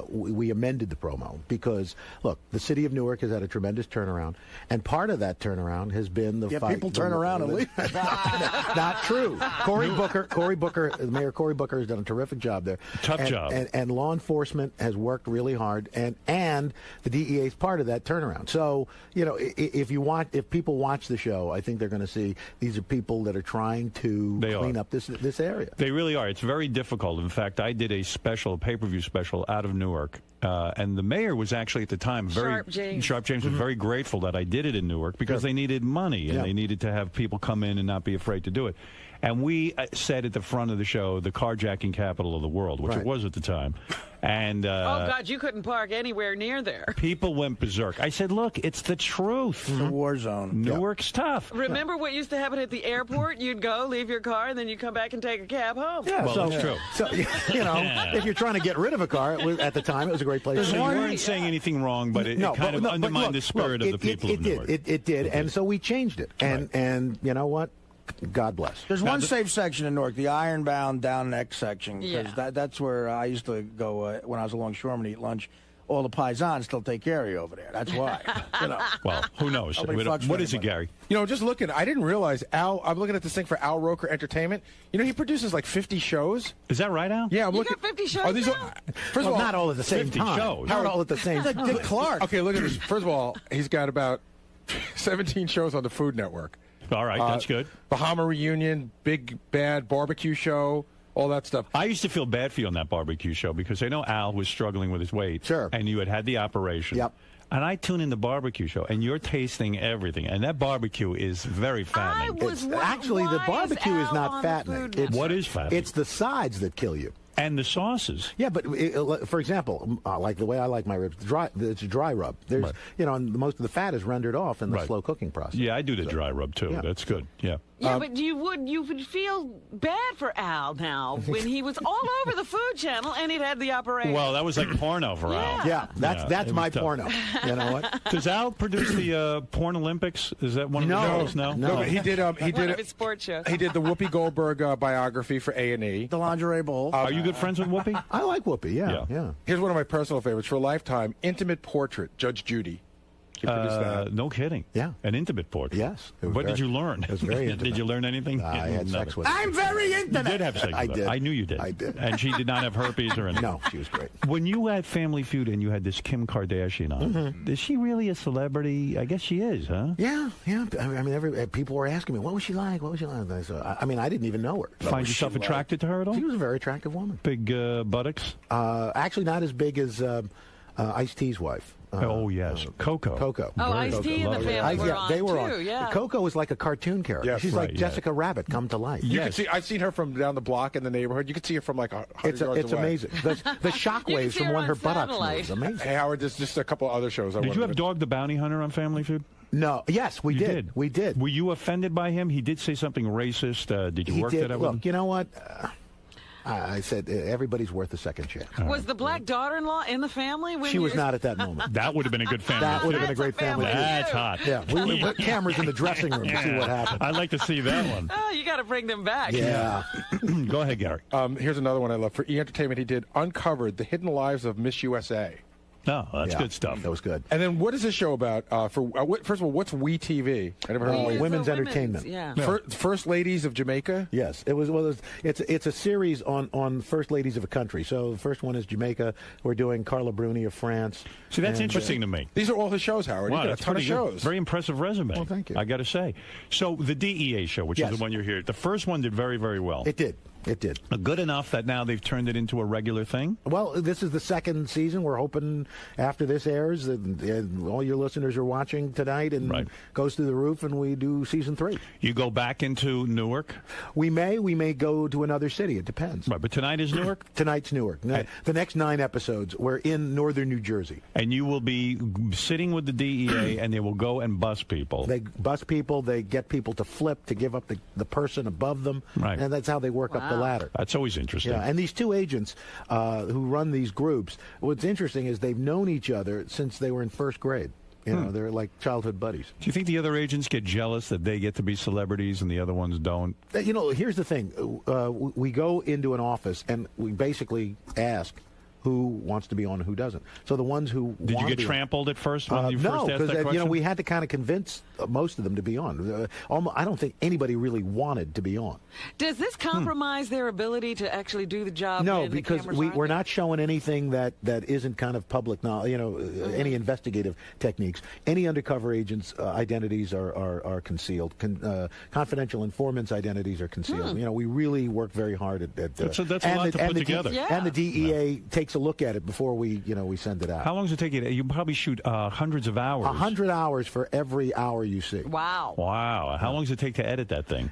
we amended the promo because, look, the city of Newark has had a tremendous turnaround, and part of that turnaround has been the fight.
People turn around and leave.
Not true. Mayor Cory Booker has done a terrific job there.
Tough job.
And law enforcement has worked really hard, and the DEA is part of that turnaround. So, if people watch the show, I think they're going to see these are people that are trying to clean up this area.
They really are. It's very difficult. In fact, I did a pay-per-view special out of Newark, and the mayor was actually at the time Sharp James was very grateful that I did it in Newark because they needed money and they needed to have people come in and not be afraid to do it. And we said at the front of the show, the carjacking capital of the world, which it was at the time. And
oh, God, you couldn't park anywhere near there.
People went berserk. I said, look, it's the truth.
It's a war zone.
Newark's tough.
Remember what used to happen at the airport? You'd go, leave your car, and then you come back and take a cab home.
Yeah,
well, that's true.
So, if you're trying to get rid of a car, at the time, it was a great place.
So you weren't saying anything wrong, but it kind of undermined the spirit of the people of Newark.
It did, and so we changed it. And you know what? God bless.
There's one safe section in Newark, the Ironbound down neck section, because that's where I used to go when I was a longshoreman to eat lunch. All the paisans still take care of you over there. That's why.
Well, who knows? What is it, Gary?
Just looking, I didn't realize I'm looking at this thing for Al Roker Entertainment. He produces like 50 shows.
Is that right, Al?
Yeah, I'm
you
looking.
got 50 shows now?
First of all, not all at the same
50
time.
shows.
Not all at the same time.
Dick Clark.
Okay, look at this. First of all, he's got about 17 shows on the Food Network.
All right, that's good.
Bahama Reunion, Big Bad Barbecue Show, all that stuff.
I used to feel bad for you on that barbecue show because I know Al was struggling with his weight.
Sure.
And you had the operation.
Yep.
And I tune in the barbecue show, and you're tasting everything. And that barbecue is very fattening.
Actually, the barbecue is not fattening.
What is fattening?
It's the sides that kill you.
And the sauces.
Yeah, but for example, like the way I like my ribs, it's a dry rub. There's, most of the fat is rendered off in the slow cooking process.
Yeah, I do the dry rub too.
Yeah.
That's good. Yeah.
Yeah, but you would feel bad for Al now when he was all over the Food Channel and he'd had the operation.
Well, that was like porno for Al.
Yeah, that's my porno. You know what?
Does Al produce the Porn Olympics? Is that one of the shows? No,
but he did. He
one
did
of his sports shows.
He did the Whoopi Goldberg biography for A&E.
The Lingerie Bowl.
Are you good friends with Whoopi?
I like Whoopi. Yeah.
Here's one of my personal favorites for Lifetime: Intimate Portrait, Judge Judy. He produced that.
No kidding.
Yeah.
An intimate portrait.
Yes.
What did you learn?
It was very intimate.
Did you learn anything?
I had sex with her.
I'm very intimate.
You did have sex
I
with her.
did.
I knew you did.
I did.
And she did not have herpes or anything.
No, she was great.
When you had Family Feud and you had this Kim Kardashian on, is she really a celebrity? I guess she is, huh?
Yeah. I mean, people were asking me, what was she like? What was she like? So, I mean, I didn't even know her.
Find yourself attracted to her at all?
She was a very attractive woman.
Big buttocks?
Actually, not as big as Ice-T's wife.
Yes. Coco.
Oh, Ice-T and the family were on,
they were
too,
on.
yeah.
Coco was like a cartoon character.
Yes,
She's
right,
like Jessica Rabbit come to life.
You can see. I've seen her from down the block in the neighborhood. You can see her from like 100 yards
It's
away.
amazing. The shockwaves from when her buttocks moves. Amazing.
Hey, Howard, there's just a couple other shows.
Did you have Dog the Bounty Hunter on Family Feud?
No. Yes, we
You
did. We did.
Were you offended by him? He did say something racist. Did you work that out with him?
Look, you know what? I said everybody's worth a second chance.
Was the black daughter-in-law in the family? When
She was not at that moment.
That would have been a good family.
That would have been a great
family.
That's hot.
Yeah, we put cameras in the dressing room to see what happened.
I'd like to see that one.
Oh, you got to bring them back.
Yeah.
Go ahead, Gary.
Here's another one I love. For E! Entertainment, he did Uncovered, The Hidden Lives of Miss USA.
No, that's good stuff.
That was good.
And then what is this show about? First of all, what's We TV? I never heard of it.
Women's entertainment.
Yeah.
First Ladies of Jamaica?
Yes. It was. Well, it's a series on First Ladies of a country. So the first one is Jamaica. We're doing Carla Bruni of France.
See, that's interesting to me.
These are all his shows, Howard.
Wow,
He's got
that's
a ton of
pretty good.
shows.
Very impressive resume.
Well, thank you.
I got to say. So the DEA show, which is the one you're here, the first one did very, very well.
It did. It did.
Good enough that now they've turned it into a regular thing?
Well, this is the second season. We're hoping after this airs that all your listeners are watching tonight and goes through the roof and we do season 3.
You go back into Newark?
We may go to another city. It depends.
Right, but tonight is Newark?
Tonight's Newark. The next 9 episodes, we're in northern New Jersey.
And you will be sitting with the DEA and they will go and bust people.
They bust people. They get people to flip, to give up the person above them.
Right.
And that's how they work up the ladder.
That's always interesting.
Yeah, and these two agents who run these groups, what's interesting is they've known each other since they were in first grade. You know, they're like childhood buddies.
Do you think the other agents get jealous that they get to be celebrities and the other ones don't?
You know, here's the thing. We go into an office and we basically ask, who wants to be on and who doesn't. So the ones who
Did you
wanna
get
be on-
trampled at first when you
no,
first asked that
because
question?
we had to kind of convince most of them to be on. I don't think anybody really wanted to be on.
Does this compromise their ability to actually do the job?
No,
when the
because
cameras
we're
aren't
not showing anything that isn't kind of public knowledge. Any investigative techniques. Any undercover agents' identities are concealed. Confidential informants' identities are concealed. We really work very hard at
That's a lot to put together.
And the DEA takes a look at it before we send it out.
How long does it take you? You probably shoot hundreds of hours.
100 hours for every hour you see.
Wow.
Wow. How long does it take to edit that thing?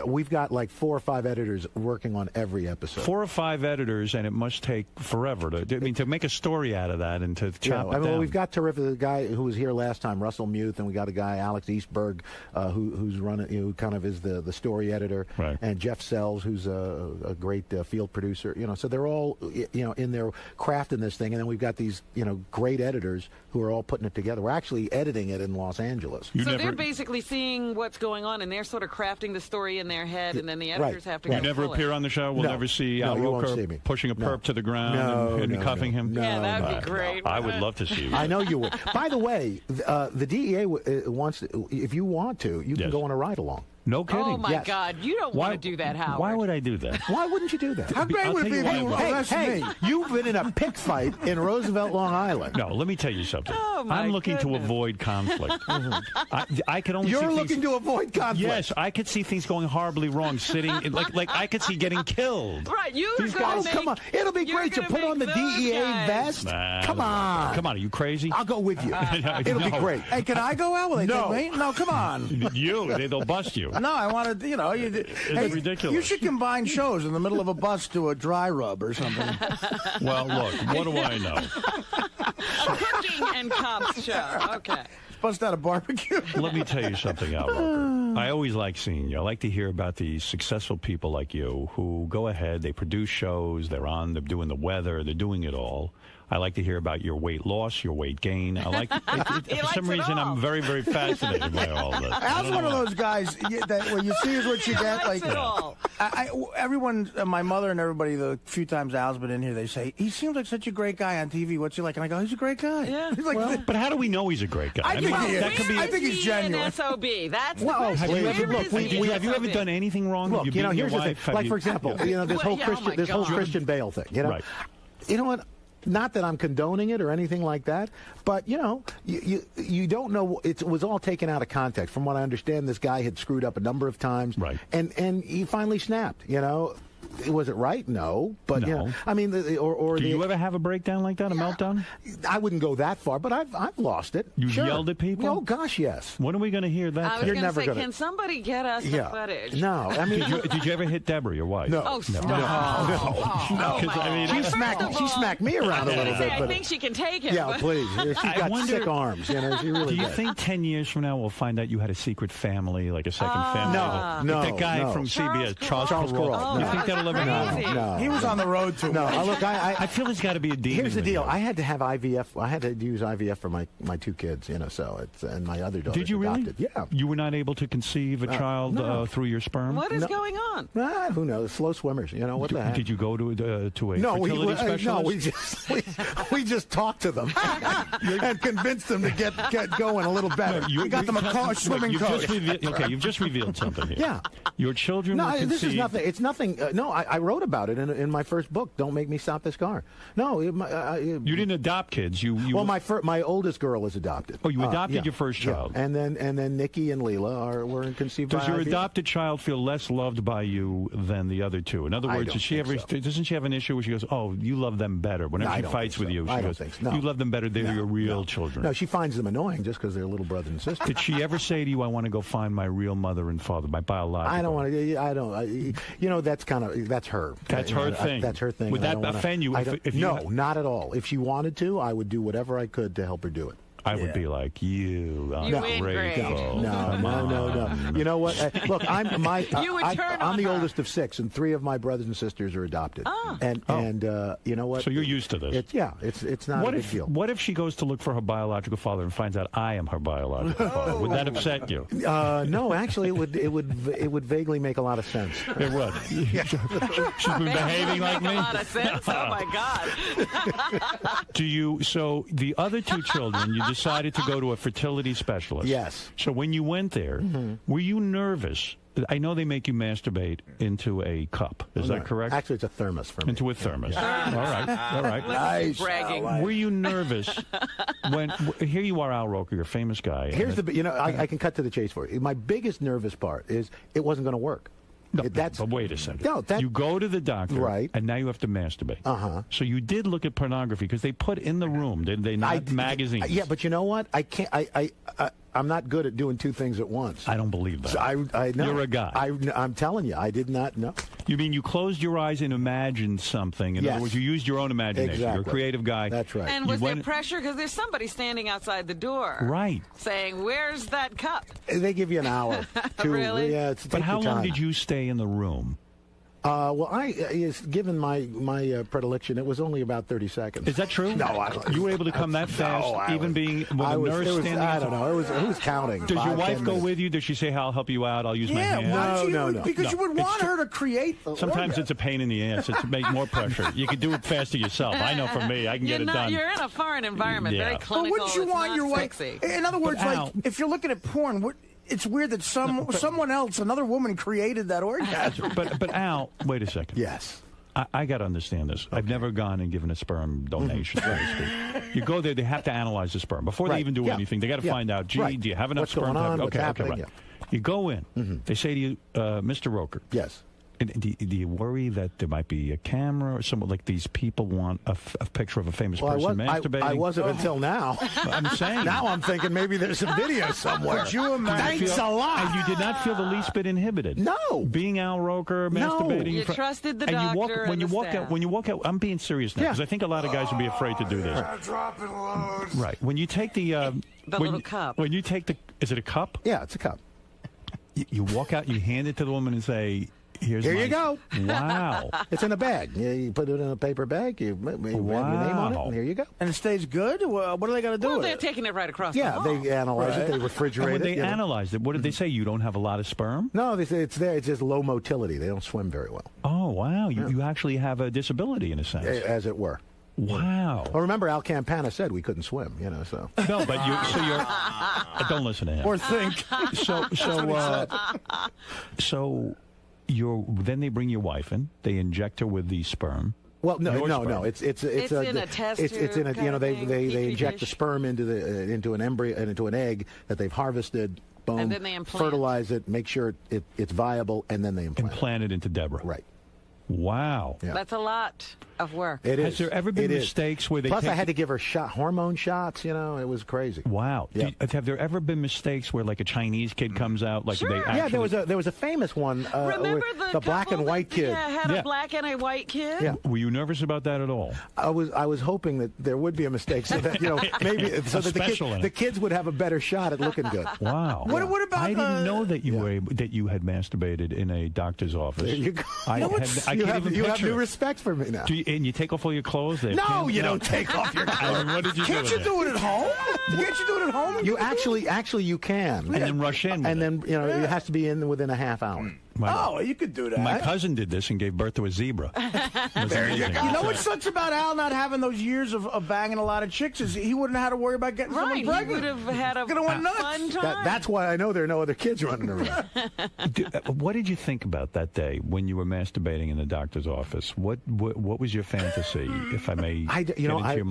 We've got like 4 or 5 editors working on every episode.
4 or 5 editors, and it must take forever to make a story out of that and to chop it down.
Well, we've got terrific. The guy who was here last time, Russell Muth, and we got a guy, Alex Eastberg, who's running, who kind of is the story editor,
right.
And Jeff Sells, who's a great field producer. So they're all in their craft in this thing, and then we've got these great editors who are all putting it together. We're actually editing it in Los Angeles.
So they're basically seeing what's going on, and they're sort of crafting the story in their head, and then the editors have to go
You never
pull
appear
it.
on the show? We'll never see Al
you won't
Roker
see me.
pushing a perp to the ground and cuffing him?
No,
Yeah, that would be great.
I would love to see you.
I know you would. By the way, the DEA wants to, if you want to, you can go on a ride-along.
No kidding.
Oh, my
Yes.
God. You don't want to do that, Howard.
Why would I do that?
Why wouldn't you do that?
How great would it be if you arrested me?
You've been in a pig fight in Roosevelt, Long Island.
No, let me tell you something.
Oh, my
I'm looking to
goodness.
avoid conflict. I can only.
You're
see
looking
things,
to avoid conflict.
Yes, I could see things going horribly wrong. Sitting like I could see getting killed.
Right, you
These
guys.
guys-
Come on, it'll be great to put on the DEA vest.
Nah,
Come on.
Come on, are you crazy?
I'll go with you. It'll be
No.
great.
Hey, can I go out? Will they
No.
take me? No, come on.
They'll bust you.
No, I want to,
It's ridiculous.
You should combine shows in the middle of a bus to a dry rub or something.
Well, look, what do I know?
Cooking and cops show. Okay.
Bust out a barbecue.
Let me tell you something, Al Roker. I always like seeing you. I like to hear about these successful people like you who go ahead, they produce shows, they're doing the weather, they're doing it all. I like to hear about your weight loss, your weight gain. I like for some reason I'm very, very fascinated by all this.
Al's one of those guys that when you see is what you get. Like everyone, my mother and everybody, the few times Al's been in here, they say he seems like such a great guy on TV. What's he like? And I go, he's a great guy.
Yeah.
He's like,
Well, but how do we know he's a great guy?
I think he is.
that could be.
I think he's genuine.
An SOB. That's
Well,
the
Have
question.
you ever,
Where is he in
have you ever
SOB?
done anything wrong?
Look,
Have you beaten
here's
your
the thing.
wife? Have
Like,
you-
for example, this
Well,
whole
yeah, oh
Christian,
my
this whole
God.
Christian Bale thing.
Right.
You know what? Not that I'm condoning it or anything like that, but you don't know. It was all taken out of context. From what I understand, this guy had screwed up a number of times,
right?
And he finally snapped. Was it right? No, but
No.
I mean,
Do you ever have a breakdown like that, a meltdown?
I wouldn't go that far, but I've lost it.
You
Sure.
yelled at people?
Oh gosh, yes.
When are we going to hear that?
I was
You're
going to
never
say,
gonna-
can somebody get us the footage?
No, I mean,
Did you ever hit Deborah, your wife?
No.
Oh, stop.
No.
Oh,
'Cause, I mean,
She smacked me around a little bit.
I
But
think she can take it.
yeah,
but-
please. She's
I
got
wonder-
sick arms. She really
Do you
does.
think 10 years from now we'll find out you had a secret family, like a second family?
No,
Like that guy
no.
from CBS, Charles
Charles
Carroll.
Carroll.
You
No.
think that'll ever happen?
No.
He was on the road too
No,
much.
look,
I feel there's got to be a demon.
here's the
in
deal.
there.
I had to have IVF. I had to use IVF for my 2 kids. So it's and my other daughter.
Did you really?
adopted. Yeah.
You were not able to conceive a child
no.
through your sperm?
What is
No.
going on?
Who knows? Slow swimmers. What the heck?
Did you go to a
No,
fertility specialist?
no, we just talked to them and convinced them to get going a little better.
You
got them a swimming coach.
You've just revealed something here.
Yeah.
Your children were
No,
conceived.
this is nothing. It's nothing. No, I wrote about it in my first book. Don't make me stop this car. No,
You didn't adopt kids. You
well, my oldest girl is adopted.
Oh, you adopted
yeah,
your first child.
yeah. and then Nikki and Leela were conceived.
Does
by
your
IVF.
adopted child feel less loved by you than the other two? In other
I
words,
don't
does she
think
ever?
so.
Doesn't she have an issue where she goes, "Oh, you love them better"? Whenever
No, I
she
don't
fights
think
with
so.
you, she
I don't
goes,
think so. No.
"You love them better. They're your real children."
No, she finds them annoying just because they're little brother and sister.
Did she ever say to you, "I want to go find my real mother and father, my biological"?
I don't want to. I don't. That's that's her.
That's her thing.
That's her thing.
Would
and I
that
don't wanna-
offend you
I
if
don't-
you
no,
had-
not at all. If she wanted to, I would do whatever I could to help her do it.
I would be like, you ungrateful.
No. You know what? Look, I'm the
her.
oldest of 6, and 3 of my brothers and sisters are adopted. And you know what?
So you're used to this.
It's not a big deal.
What if she goes to look for her biological father and finds out I am her biological father? Would that upset you?
No, actually, it would vaguely make a lot of sense.
It would. She's been behaving like me.
A lot of sense. Oh my God.
So the other 2 children, you decided to go to a fertility specialist.
Yes.
So when you went there, were you nervous? I know they make you masturbate into a cup. Is that correct?
Actually, it's a thermos for me.
Into a thermos.
Yeah.
All right.
Nice. Bragging.
Were you nervous when? Here you are, Al Roker, you're a famous guy.
Here's I can cut to the chase for you. My biggest nervous part is it wasn't going to work.
No, but wait a second.
No,
you go to the doctor,
right?
And now you have to masturbate. So you did look at pornography because they put in the room, did they not? Magazines.
Yeah, but you know what? I can't. I'm not good at doing 2 things at once.
I don't believe that.
So I know.
You're a guy.
I'm telling you, I did not know.
You mean you closed your eyes and imagined something? In other words, you used your own imagination.
Exactly.
You're a creative guy.
That's right.
And was there pressure? Because there's somebody standing outside the door.
Right.
Saying, where's that cup?
They give you an hour. 2.
Really?
Yeah.
But how long did you stay in the room?
Well, given my predilection, it was only about 30 seconds.
Is that true?
No,
you were able to come that fast, even being with a nurse standing.
I don't know. Who's counting?
Does your wife go with you? Does she say, "I'll help you out. I'll use my hand"?
No. Because you would want her to create.
Sometimes it's a pain in the ass. It's to make more pressure. You can do it faster yourself. I know for me, I can get it done.
You're in a foreign environment, very clinical.
But wouldn't you want your wife? In other words, like if you're looking at porn. It's weird that someone else, another woman, created that orgasm.
But Al, wait a second.
Yes.
I got to understand this. I've never gone and given a sperm donation, so to speak. You go there, they have to analyze the sperm. Before they even do anything, they got to find out, do you have enough sperm?
What's going on? What's
happening?
Okay, right.
You go in. They say to you, Mr. Roker.
Yes.
Do you worry that there might be a camera or something like these people want a picture of a famous person masturbating?
I wasn't until now.
I'm saying.
Now I'm thinking maybe there's some video somewhere.
Would you imagine?
Thanks a lot.
And you did not feel the least bit inhibited.
No.
Being Al Roker, masturbating.
You trusted the
and
doctor
when you walk out, I'm being serious now because I think a lot of guys would be afraid to do this.
Dropping loads.
Right. When you take the
little cup.
When you take is it a cup?
Yeah, it's a cup.
You walk out, you hand it to the woman and say, Here
you go.
Wow.
It's in a bag. You put it in a paper bag. You have your name on it, and here you go.
And it stays good? What do they got to do with
they're
it?
taking it right across the hall.
They analyze it. They refrigerate
when
it.
they analyzed it, what did they say? You don't have a lot of sperm?
No, they say it's there. It's just low motility. They don't swim very well.
Oh, wow. You actually have a disability in a sense.
As it were.
Wow.
Well, remember, Al Campana said we couldn't swim, so.
No, but you're don't listen to him.
Or think.
Then they bring your wife in. They inject her with the sperm.
Well, no. It's
in a test
It's in a they inject
dish.
the sperm into an embryo and into an egg that they've harvested. Boom.
And then they implant.
Fertilize it, make sure it's viable, and then they implant
it into Deborah.
Right.
Wow.
Yeah.
That's a lot of work.
It is.
Has there ever been mistakes where they
Plus, I had to give her hormone shots. It was crazy.
Wow.
Yeah.
Have there ever been mistakes where, like, a Chinese kid comes out? Like,
Sure.
they actually...
Yeah, there was a famous one.
Remember
the black and white kid?
Had a black and a white kid?
Yeah.
Were you nervous about that at all?
I was hoping that there would be a mistake so that maybe so that the kids would have a better shot at looking good.
Wow.
What about
I didn't know that you were that you had masturbated in a doctor's office.
There you go.
I can't even
you have
picture
new
it.
respect for me now.
And you take off all your clothes?
No, you don't take off your clothes.
I mean, what did you
Can't you do it at home? Can't you do it at home?
You actually you can.
And then rush in.
And then it has to be in within a half hour.
You could do that.
My cousin did this and gave birth to a zebra.
There you go. You know what sucks about Al not having those years of banging a lot of chicks is he wouldn't have had to worry about getting someone pregnant.
He would have had a fun time.
That's why I know there are no other kids running around.
What did you think about that day when you were masturbating in the doctor's office? What was your fantasy, if I may?
I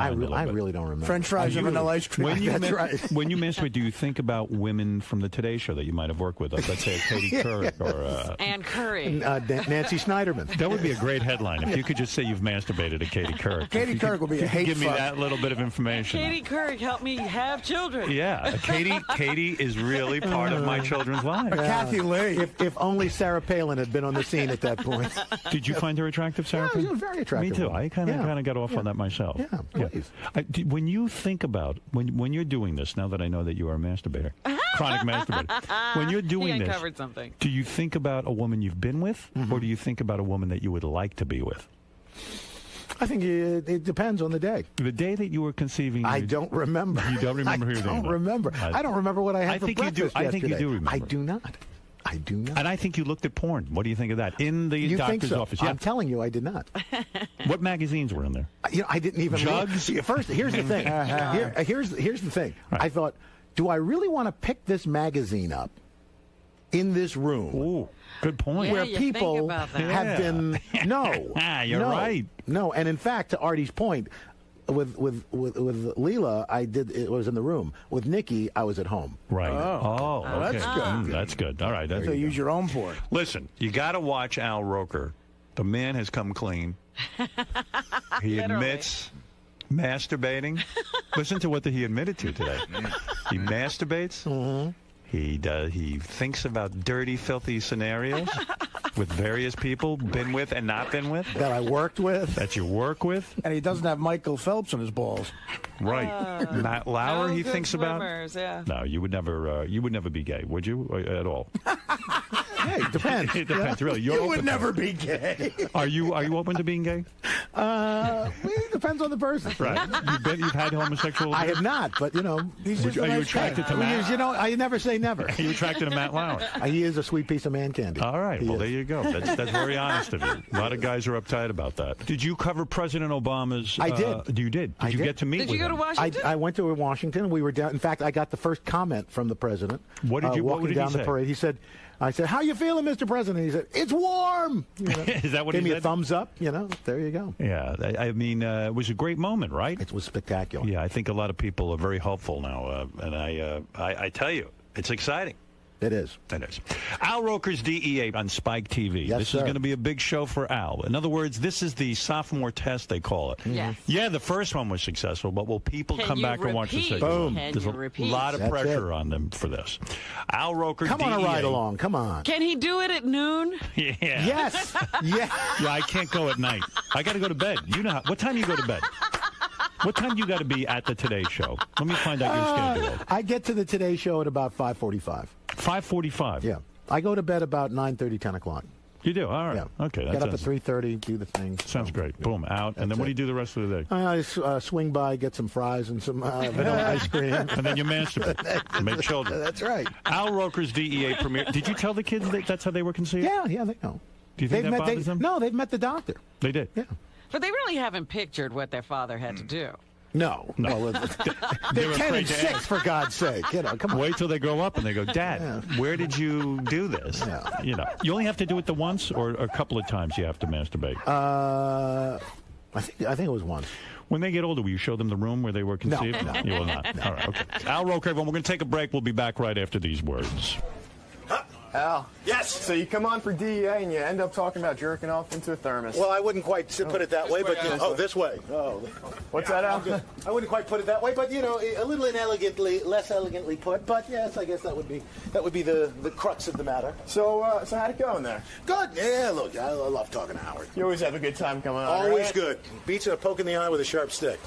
really don't remember.
French fries and vanilla ice cream.
When you
right.
When you masturbate, do you think about women from the Today Show that you might have worked with? Let's say Katie Couric or
Ann Curry.
Nancy Snyderman.
That would be a great headline if you could just say you've masturbated to Katie Couric.
Katie Couric would be a hate
Give me
fuck.
that little bit of information.
Katie Couric helped me have children.
Yeah, Katie is really part of my children's lives.
Kathy Lee.
If only Sarah Palin had been on the scene at that point.
Did you find her attractive, Sarah?
Yeah, she was very attractive.
Me too.
woman.
I kind of got off on that myself.
Yeah, please.
When you think about when you're doing this, now that I know that you are a masturbator, chronic masturbator, when you're doing
he
this,
uncovered something.
do you think about a woman you've been with, or do you think about a woman that you would like to be with?
I think it depends on the day.
The day that you were conceiving,
I don't remember.
You don't remember who you're
I don't remember. I don't remember what I had for breakfast
I think you do remember.
I do not. I do not.
And I think you looked at porn. What do you think of that? In the doctor's office. Yeah.
I'm telling you, I did not.
What magazines were in there?
I didn't even.
Jugs?
First, here's the thing. Here's the thing. Right. I thought, do I really want to pick this magazine up in this room?
Ooh, good point.
Where
you
people
think about that.
have been
You're right.
No, and in fact, to Artie's point, with Leela, it was in the room. With Nikki, I was at home.
Right.
Oh,
okay.
that's good.
That's good. All right.
So use your own porn.
Listen, you got to watch Al Roker. The man has come clean. He admits masturbating. Listen to what he admitted to today. He masturbates.
Mm-hmm.
He thinks about dirty, filthy scenarios with various people, been with and not been with.
That I worked with.
That you work with.
And he doesn't have Michael Phelps in his balls.
Right. Matt Lauer, he
good
thinks
swimmers,
about.
Yeah.
No, you would never be gay, would you? At all?
Hey, it depends.
It depends, really. You're
You
open
would
to
never
it.
be gay.
Are you open to being gay?
It depends on the person.
Right. You've had homosexual.
I have not, but
He's just a
Are you
nice
attracted
guy.
to Matt?
I never say never.
Are you attracted to Matt Lauer?
He is a sweet piece of man candy.
All right.
He
Well,
is.
there you go. That's very honest of you. A lot of guys are uptight about that. Did you cover President Obama's?
I did.
You did. Did you get to meet
Did
with
you go to
him?
Washington?
I went to Washington. We were down. In fact, I got the first comment from the president.
What did you?
Walking
What did
down
he
the
say?
parade? He said, "I said, how you feeling, Mr. President?" He said, "It's warm."
Is that what
Gave
he
me
said?
a thumbs up. There you go.
Yeah. I mean, it was a great moment, right?
It was spectacular.
Yeah. I think a lot of people are very hopeful now, and I tell you, it's exciting.
It is.
It is. Al Roker's DEA on Spike TV.
Yes,
this
sir.
is going to be a big show for Al. In other words, this is the sophomore test, they call it.
Yes.
Yeah, the first one was successful, but will people
Can
come
you
back and watch the
repeat?
second
Boom.
one?
Can
There's
you
a
repeat?
lot of
That's
pressure
it.
on them for this. Al Roker,
Come on
DEA.
a ride along. Come on.
Can he do it at noon?
Yeah.
Yes. Yeah.
Yeah, I can't go at night. I got to go to bed. You know what time you go to bed? What time do you got to be at the Today Show? Let me find out your schedule.
I get to the Today Show at about 5:45.
5:45.
Yeah. I go to bed about 9:30, 10 o'clock.
You do? All right.
Yeah.
Okay.
Get up at 3:30, do the thing.
Sounds great. Boom, out. And then what do you do the rest of the day?
I swing by, get some fries and some vanilla ice cream.
And then you masturbate. Make children.
That's right.
Al Roker's DEA premiere. Did you tell the kids that that's how they were conceived?
Yeah, they know.
Do you think that bothers them?
No, they've met the doctor.
They did?
Yeah.
But they really haven't pictured what their father had to do.
No. Well, they're 10 and 6, for God's sake. Come on.
Wait till they grow up and they go, Dad, where did you do this?
Yeah.
You only have to do it the once or a couple of times you have to masturbate?
I think it was once.
When they get older, will you show them the room where they were conceived?
No.
You will not. All right, okay. Al Roker, everyone, we're going to take a break. We'll be back right after these words.
Al. Yes. So you come on for DEA and you end up talking about jerking off into a thermos.
Well, I wouldn't quite put it that way, but this way. Oh,
what's that, Al?
I wouldn't quite put it that way, but a little inelegantly, less elegantly put. But yes, I guess that would be the crux of the matter.
So how'd it go in there?
Good. Yeah, look, I love talking to Howard.
You always have a good time coming on.
Always
right?
good. Beats a poke in the eye with a sharp stick.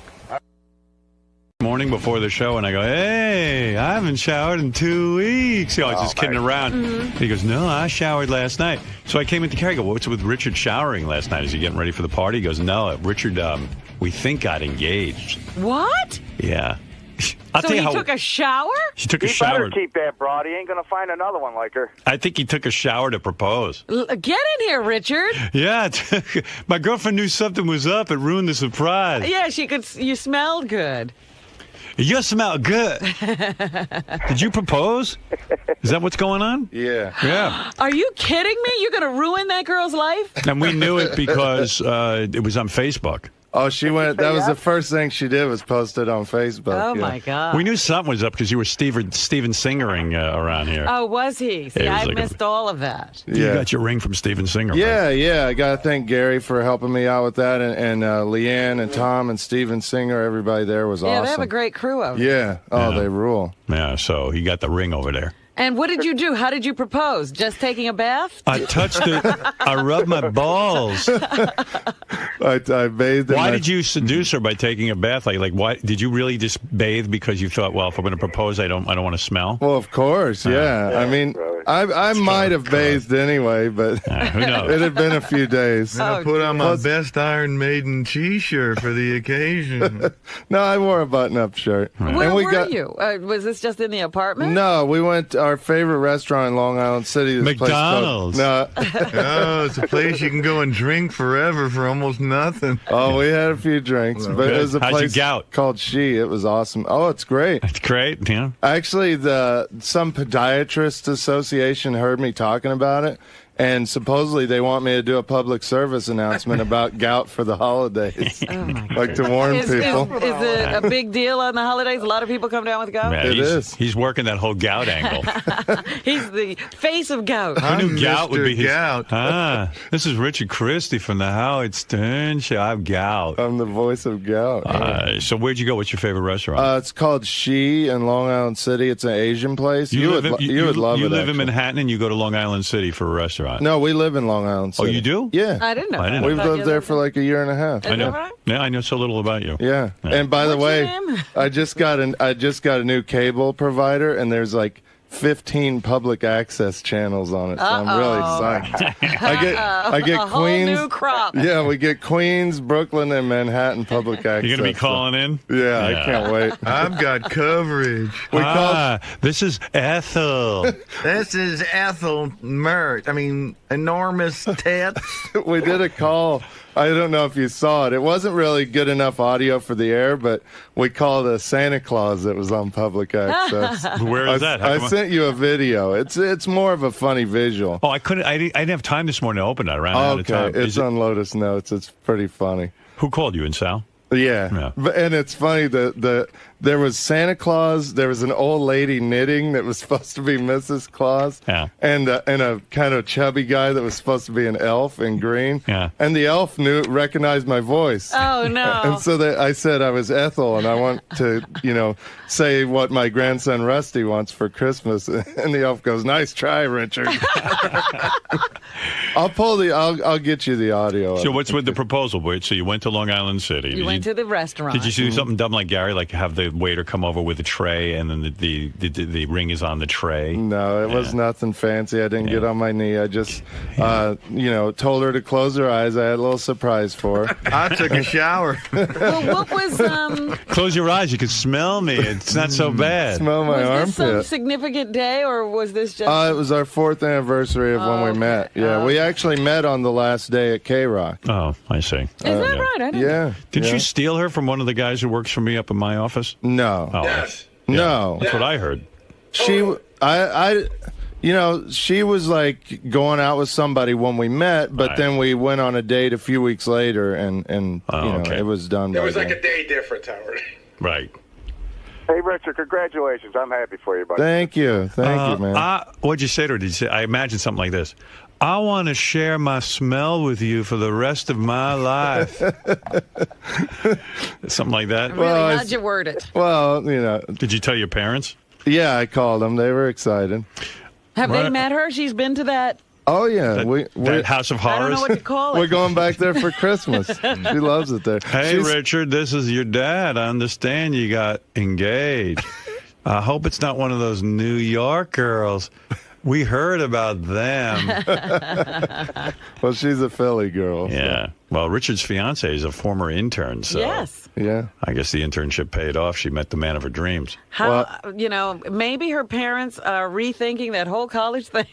Morning before the show, and I go, hey, I haven't showered in 2 weeks. I was just kidding around.
Mm-hmm.
He goes, no, I showered last night. So I came into Carrie. I go, what's with Richard showering last night? Is he getting ready for the party? He goes, no, Richard, we think got engaged.
What?
Yeah. I'll
So
tell you
he
how
took a shower?
he took a
He
shower.
better keep that broad. He ain't going to find another one like her.
I think he took a shower to propose.
Get in here, Richard.
Yeah, my girlfriend knew something was up. It ruined the surprise.
Yeah, you smelled good.
You smell good. Did you propose? Is that what's going on?
Yeah.
Yeah.
Are you kidding me? You're going to ruin that girl's life?
And we knew it because it was on Facebook.
Oh, she went. That was the first thing she did was post it on Facebook.
Oh,
yeah.
my God.
We knew something was up because you were Steven Singering around here.
Oh, was he? See,
Yeah, he was
I
like
missed all of that.
You got your ring from Steven Singer.
Yeah, yeah. I got to thank Gary for helping me out with that, and Leanne and Tom and Steven Singer. Everybody there was awesome.
Yeah, they have a great crew over
Yeah. Oh,
Yeah.
they rule.
Yeah, so he got the ring over there.
And what did you do? How did you propose? Just taking a bath?
I touched it. I rubbed my balls.
I bathed.
Why did you seduce her by taking a bath? Like, why did you really just bathe because you thought, well, if I'm going to propose, I don't want to smell?
Well, of course, yeah. I mean, I might have bathed anyway, but
who knows?
it had been a few days.
And I put on my best Iron Maiden T-shirt for the occasion.
No, I wore a button-up shirt.
Where
and we
were you? Was this just in the apartment?
No, we went to our favorite restaurant in Long Island City. This
McDonald's.
Place called,
Oh, it's a place you can go and drink forever for almost nothing.
Oh, we had a few drinks, but it was a
How'd you
place
gout?
called She. It was awesome. Oh, it's great.
It's great, yeah.
Actually, some podiatrist association heard me talking about it, and supposedly they want me to do a public service announcement about gout for the holidays.
Oh my
Like to warn
Is
people.
it a big deal on the holidays? A lot of people come down with gout?
Yeah, he's working that whole gout angle.
He's the face of gout.
Who knew gout would be his...
Gout.
This is Richard Christie from the Howard Stern Show. I have gout.
I'm the voice of gout.
So where'd you go? What's your favorite restaurant?
It's called She in Long Island City. It's an Asian place. You would love it.
You live in
actually.
Manhattan and you go to Long Island City for a restaurant.
No, we live in Long Island City.
Oh, you do?
Yeah.
I didn't know.
I didn't
that.
We've
know.
lived there for like a year and a half.
I know. Yeah, I know so little about you.
Yeah. And by the way, I just got a new cable provider, and there's like 15 public access channels on it, so I'm really psyched. I get
a whole
Queens.
new crop.
Yeah, we get Queens, Brooklyn, and Manhattan public access.
You're going to be calling in?
Yeah, I can't wait.
I've got coverage.
This is Ethel.
This is Ethel Mert. I mean, enormous tits.
We did a call. I don't know if you saw it. It wasn't really good enough audio for the air, but we called a Santa Claus that was on public access.
Where is that?
I sent you a video. It's more of a funny visual.
Oh, I didn't have time this morning to open that. I ran out of time.
It's on Lotus Notes. It's pretty funny.
Who called you, and Sal?
Yeah. And it's funny that there was Santa Claus, there was an old lady knitting that was supposed to be Mrs. Claus, and a kind of chubby guy that was supposed to be an elf in green, and the elf recognized my voice.
Oh no!
And so I said I was Ethel, and I want to say what my grandson Rusty wants for Christmas, and the elf goes, "Nice try, Richard." I'll get you the audio.
So what's with the proposal? Wait, so you went to Long Island City.
You went to the restaurant.
Did you do something dumb like Gary, like have the waiter come over with a tray and then the ring is on the tray?
No, it was nothing fancy. I didn't get on my knee. I just, told her to close her eyes. I had a little surprise for her.
I took a shower.
Well, what was
Close your eyes. You can smell me. It's not so bad.
Smell my
was this some
armpit.
significant day, or was this just?
It was our 4th anniversary of when we met. Yeah, we actually met on the last day at K-Rock.
Oh, I see. Is
that right? I didn't.
Yeah.
Did
yeah.
you steal her from one of the guys who works for me up in my office?
No.
Oh,
Yes. No.
That's what I heard.
She was like going out with somebody when we met, but then we went on a date a few weeks later, and it was done.
There was
by
like
then.
a day difference, Howard.
Right.
Hey, Richard, congratulations. I'm happy for you, buddy.
Thank you, man.
What'd you say to her? Did you say? I imagine something like this. I want to share my smell with you for the rest of my life. Something like that.
Really, how'd you word it?
Well,
Did you tell your parents?
Yeah, I called them. They were excited.
Have they met her? She's been to that.
Oh yeah,
that House of Horrors.
I don't know what to call it.
We're going back there for Christmas. She loves it there.
Hey, Richard, this is your dad. I understand you got engaged. I hope it's not one of those New York girls. We heard about them.
Well, she's a Philly girl.
Yeah. So. Well, Richard's fiance is a former intern, so
yes.
Yeah.
I guess the internship paid off. She met the man of her dreams.
How maybe her parents are rethinking that whole college thing.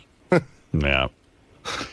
Yeah.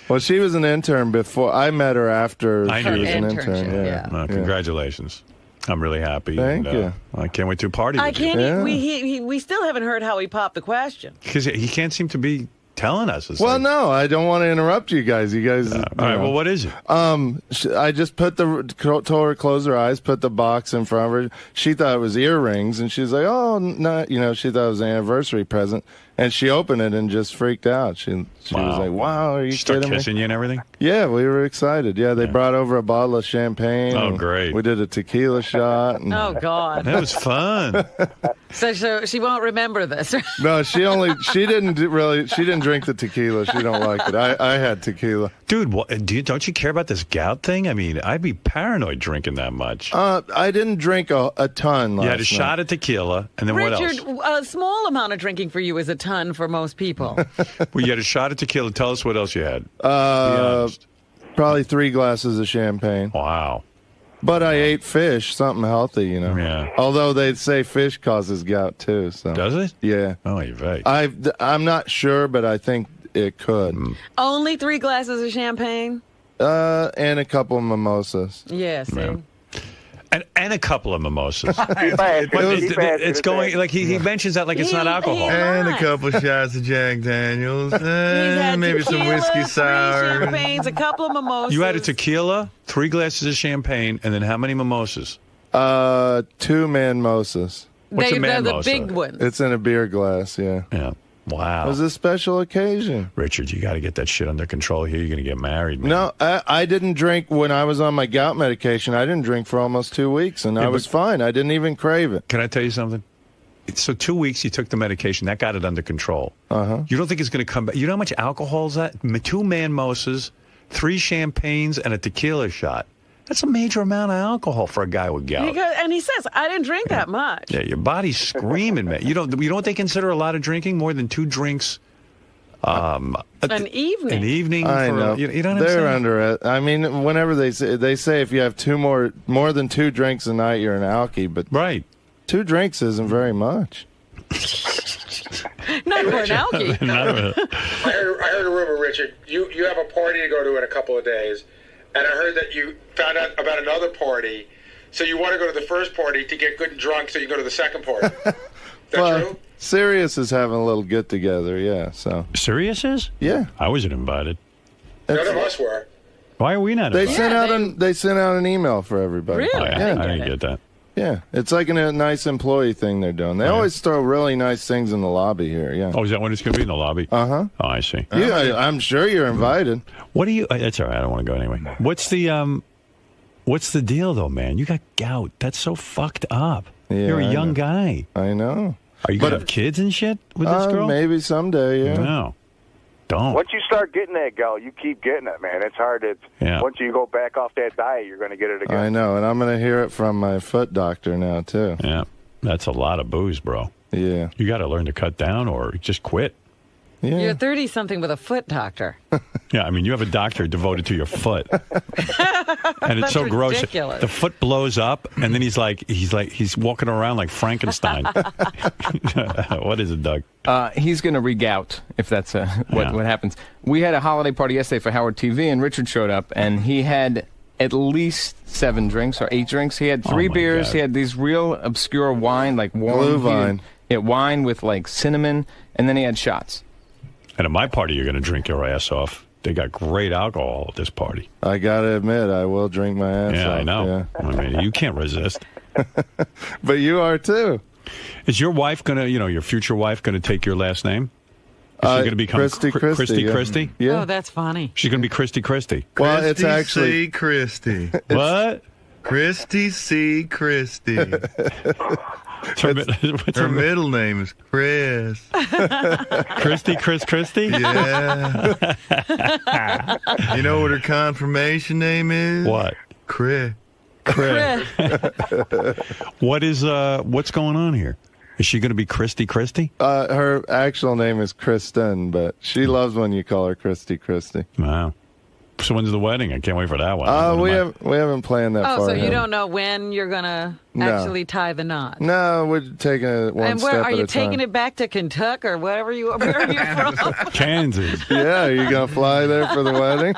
Well, she was an intern before. I met her after she was an intern. Yeah.
Well, congratulations. I'm really happy.
Thank you.
I can't wait to party with
I can't.
you.
We still haven't heard how he popped the question.
Because he can't seem to be telling us. It's
Well, no, I don't want to interrupt you guys. You guys.
all right. Well, what is it?
I just told her to close her eyes, put the box in front of her. She thought it was earrings, and she's like, "Oh, no," she thought it was an anniversary present, and she opened it and just freaked out. She was like, "Wow, are you
Start
kidding me?"
kissing you and everything.
Yeah, we were excited. Yeah, they brought over a bottle of champagne.
Oh,
and
great.
We did a tequila shot. And
Oh, God.
That was fun.
So she won't remember this.
No, she didn't drink the tequila. She don't like it. I had tequila.
Dude, don't you care about this gout thing? I mean, I'd be paranoid drinking that much.
I didn't drink a ton last
You had a
night.
shot of tequila, and then
Richard,
what else?
a small amount of drinking for you is a ton for most people.
Well, you had a shot of tequila. Tell us what else you had. Be honest.
Probably 3 glasses of champagne.
Wow.
But I ate fish, something healthy,
Yeah.
Although they'd say fish causes gout too. So
Does it?
Yeah.
Oh, you're right.
I'm not sure, but I think it could.
Only 3 glasses of champagne?
And a couple of mimosas.
Yeah, see.
And a couple of mimosas.
It's
going like he mentions that like it's not alcohol.
And a couple shots of Jack Daniels. Maybe some whiskey sour.
3 champagnes, a couple of mimosas.
You had a tequila, 3 glasses of champagne, and then how many mimosas?
2 mimosas.
What's a
They're the
mimosa?
big ones.
It's in a beer glass. Yeah.
Yeah. Wow.
It was a special occasion.
Richard, you got to get that shit under control here. You're going to get married, man.
No, I didn't drink when I was on my gout medication. I didn't drink for almost 2 weeks, and I was fine. I didn't even crave it.
Can I tell you something? So 2 weeks you took the medication. That got it under control.
Uh-huh.
You don't think it's going to come back? You know how much alcohol is that? 2 mimosas, 3 champagnes, and a tequila shot. That's a major amount of alcohol for a guy with gout.
And he says, I didn't drink that much.
Yeah, your body's screaming, man. You know what they consider a lot of drinking? More than 2 drinks.
An evening.
An evening.
I know.
You know what I'm
They're
saying?
under it. I mean, whenever they say if you have 2 more than 2 drinks a night, you're an alkie. But
right,
2 drinks isn't very much.
Not for an alkie.
I heard a rumor, Richard. You have a party to go to in a couple of days, and I heard that you found out about another party. So you want to go to the first party to get good and drunk, so you go to the second party. That true?
Sirius is having a little get together. Yeah. So
Sirius is?
Yeah.
I wasn't invited.
None of us were.
Why are we not
They
invited?
sent out an email for everybody.
Really? Oh, yeah.
Yeah.
I didn't get that.
Yeah, it's like a nice employee thing they're doing. They always throw really nice things in the lobby here. Yeah.
Oh, is that when it's going to be in the lobby?
Uh-huh.
Oh, I see.
Yeah, I'm sure you're invited.
What do you? That's all right. I don't want to go anyway. What's the deal though, man? You got gout. That's so fucked up.
Yeah,
You're a
I
young
know.
guy.
I know.
Are you gonna have kids and shit with this girl?
Maybe someday. Yeah.
No. Don't.
Once you start getting that gout, you keep getting it, man. It's hard to.
Yeah.
Once you go back off that diet, you're going to get it again.
I know, and I'm going to hear it from my foot doctor now too.
Yeah, that's a lot of booze, bro.
Yeah.
You got to learn to cut down or just quit.
Yeah.
You're 30-something with a foot doctor.
Yeah, I mean, you have a doctor devoted to your foot, and it's so gross.
ridiculous.
The foot blows up, and then he's walking around like Frankenstein. What is it, Doug?
He's going to re-gout if that's what happens. We had a holiday party yesterday for Howard TV, and Richard showed up, and he had at least 7 drinks or 8 drinks. He had 3 beers.
God.
He had these real obscure wine, like warm
Blue vine.
Yeah, wine with like cinnamon, and then he had shots.
And at my party, you're going to drink your ass off. They got great alcohol at this party.
I got to admit, I will drink my ass
Yeah,
off.
I know.
Yeah.
I mean, you can't resist.
But you are too.
Is your wife going to, your future wife, going to take your last name? Is she going to become
Christy Christie, yeah.
Christie?
Yeah.
Oh, that's funny.
She's going to be Christy Christie.
Well, it's actually
C. Christie.
What?
Christy C. Christie.
What's
Her middle name is Chris.
Christie?
Yeah. You know what her confirmation name is?
What?
Chris.
What's going on here? Is she going to be Christy?
her actual name is Kristen, but she loves when you call her Christy Christie.
Wow. So when's the wedding? I can't wait for that one.
We haven't planned that far.
Oh, so you
ahead.
don't know when you're going to
No.
actually tie the knot?
No, we're taking it one
And
step
where
at
are
a
you
time.
taking it back to Kentucky or where are you from?
Kansas.
Yeah, are you gonna fly there for the wedding?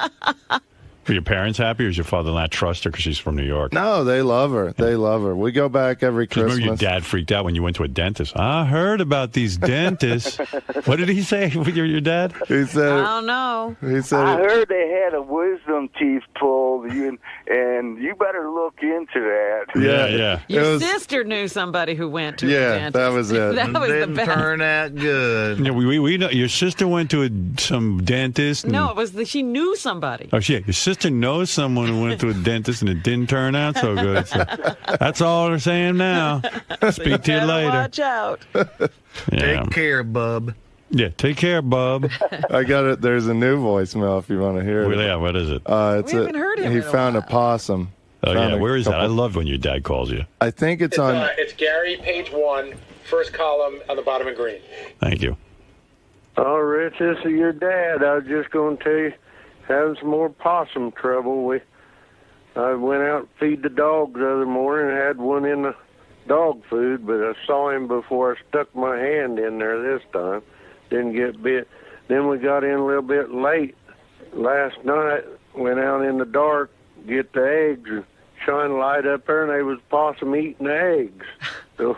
Are your parents happy, or does your father not trust her because she's from New York?
No, they love her. They love her. We go back every Christmas.
Remember your dad freaked out when you went to a dentist. I heard about these dentists. What did he say with your dad?
He said,
I don't know.
He said,
I heard they had a wisdom teeth pulled, and you better look into that.
Yeah.
Your sister knew somebody who went to a dentist.
that was it.
That was
Didn't
the best.
turn out good.
Yeah, we know your sister went to some dentist. And,
No, it was she knew somebody.
Oh, shit. Your sister knows someone who went to a dentist and it didn't turn out so good. So that's all they're saying now. Speak to you later.
Watch out.
Yeah.
Take care, bub.
Yeah, take care, bub.
I got it. There's a new voicemail if you want to hear it.
Well, yeah, what is it?
It's
We haven't heard him
He
in a
found a possum.
Oh,
Found
yeah.
a
Where is that? I
couple-
love when your dad calls you.
I think it's on.
It's Gary, page 1, first column on the bottom of green.
Thank you.
Oh, Rich, this is your dad. I was just going to tell you, having some more possum trouble. I went out to feed the dogs the other morning and had one in the dog food, but I saw him before I stuck my hand in there this time. Didn't get bit. Then we got in a little bit late last night, went out in the dark, get the eggs, and shine a light up there, and they was possum eating the eggs. So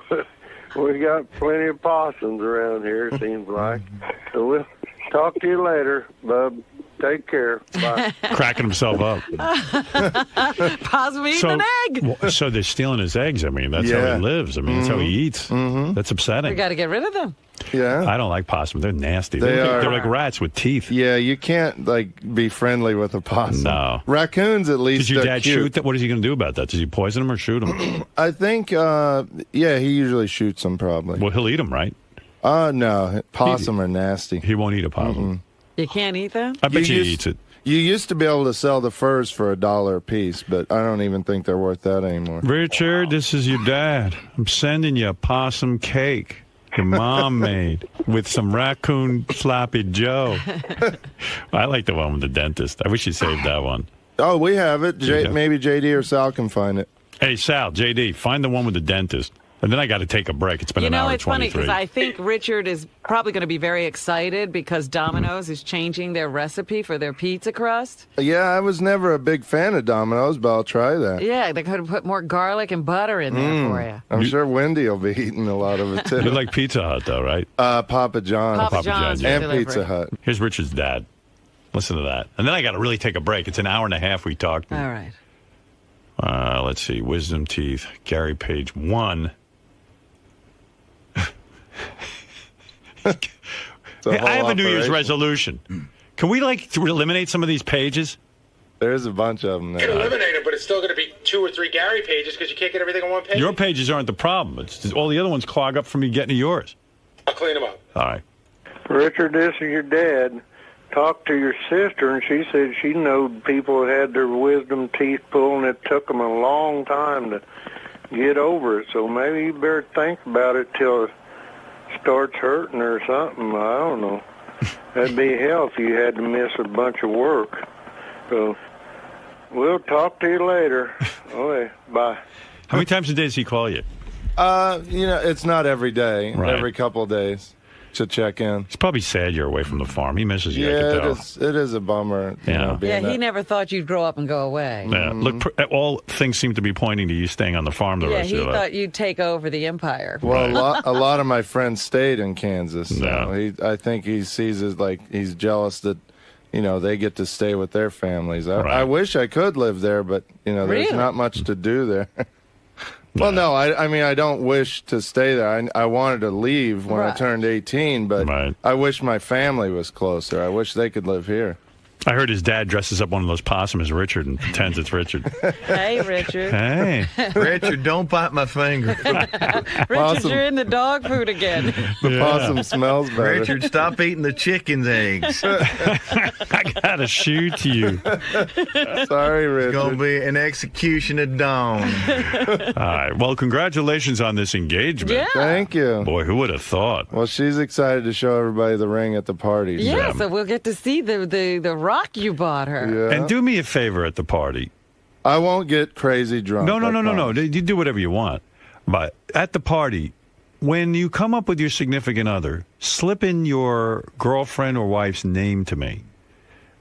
we got plenty of possums around here, it seems like. So we'll talk to you later, bub. Take care. Bye.
Cracking himself up.
Possum eating an egg.
So they're stealing his eggs. I mean, that's how he lives. I mean, that's how he eats. That's upsetting.
We got to get rid of them.
Yeah.
I don't like possums. They're nasty.
They are.
They're like rats with teeth.
Yeah, you can't be friendly with a possum.
No.
Raccoons at least.
Does your
are
dad
cute.
shoot that? What is he going to do about that? Does he poison them or shoot them?
I think. He usually shoots them probably.
Well, he'll eat them, right?
No, possum are nasty.
He won't eat a possum.
You can't eat them?
I bet he eats it.
You used to be able to sell the furs for $1 a piece, but I don't even think they're worth that anymore.
Richard, this is your dad. I'm sending you a possum cake your mom made with some raccoon sloppy Joe. I like the one with the dentist. I wish you saved that one.
Oh, we have it. Maybe JD or Sal can find it.
Hey, Sal, JD, find the one with the dentist. And then I got to take a break. It's been an hour and 23.
It's funny because I think Richard is probably going to be very excited because Domino's is changing their recipe for their pizza crust.
Yeah, I was never a big fan of Domino's, but I'll try that.
Yeah, they could have put more garlic and butter in there for you.
I'm sure Wendy will be eating a lot of it, too.
You like Pizza Hut, though, right?
Papa John's.
Papa John's
and
delivery.
Pizza Hut.
Here's Richard's dad. Listen to that. And then I got to really take a break. It's an hour and a half we talked.
All right.
Let's see. Wisdom teeth. Gary, page 1. Hey, I have a New Year's resolution. Can we eliminate some of these pages?
There's a bunch of them
You can
there.
eliminate them, but it's still going to be 2 or 3 Gary pages because you can't get everything on one page.
Your pages aren't the problem. It's just all the other ones clog up for me getting to yours.
I'll clean them up.
All right.
Richard, this is your dad. Talked to your sister, and she said she knowed people that had their wisdom teeth pulled, and it took them a long time to get over it. So maybe you better think about it till it starts hurting or something. I don't know. That'd be hell if you had to miss a bunch of work. So we'll talk to you later. Okay, bye.
How many times a day does he call you?
It's not every day.
Right.
Every couple of days to check in.
He's probably sad you're away from the farm. He misses you, I
Yeah,
can tell.
it is a bummer.
Yeah.
He never thought you'd grow up and go away.
Yeah. Look, all things seem to be pointing to you staying on the farm the
Yeah,
rest
he
of your life.
thought you'd take over the empire.
Well, a lot of my friends stayed in Kansas. So
Yeah.
I think he sees it like he's jealous that, they get to stay with their families. I wish I could live there, but, there's
Really?
not much to do there. Well, no, I mean, I don't wish to stay there. I wanted to leave when I
Right.
turned 18, but I wish my family was closer. I wish they could live here.
I heard his dad dresses up one of those possums as Richard and pretends it's Richard.
Hey, Richard.
Hey.
Richard, don't bite my finger.
Richard, you're in the dog food again.
The possum smells better.
Richard, stop eating the chicken's eggs.
I gotta shoot you.
Sorry, Richard.
It's going to be an execution at dawn.
All right. Well, congratulations on this engagement.
Yeah.
Thank you.
Boy, who would have thought?
Well, she's excited to show everybody the ring at the party.
Yeah, so we'll get to see the rock you bought her.
Yeah.
And do me a favor at the party.
I won't get crazy drunk.
No.
I promise.
You do whatever you want. But at the party, when you come up with your significant other, slip in your girlfriend or wife's name to me.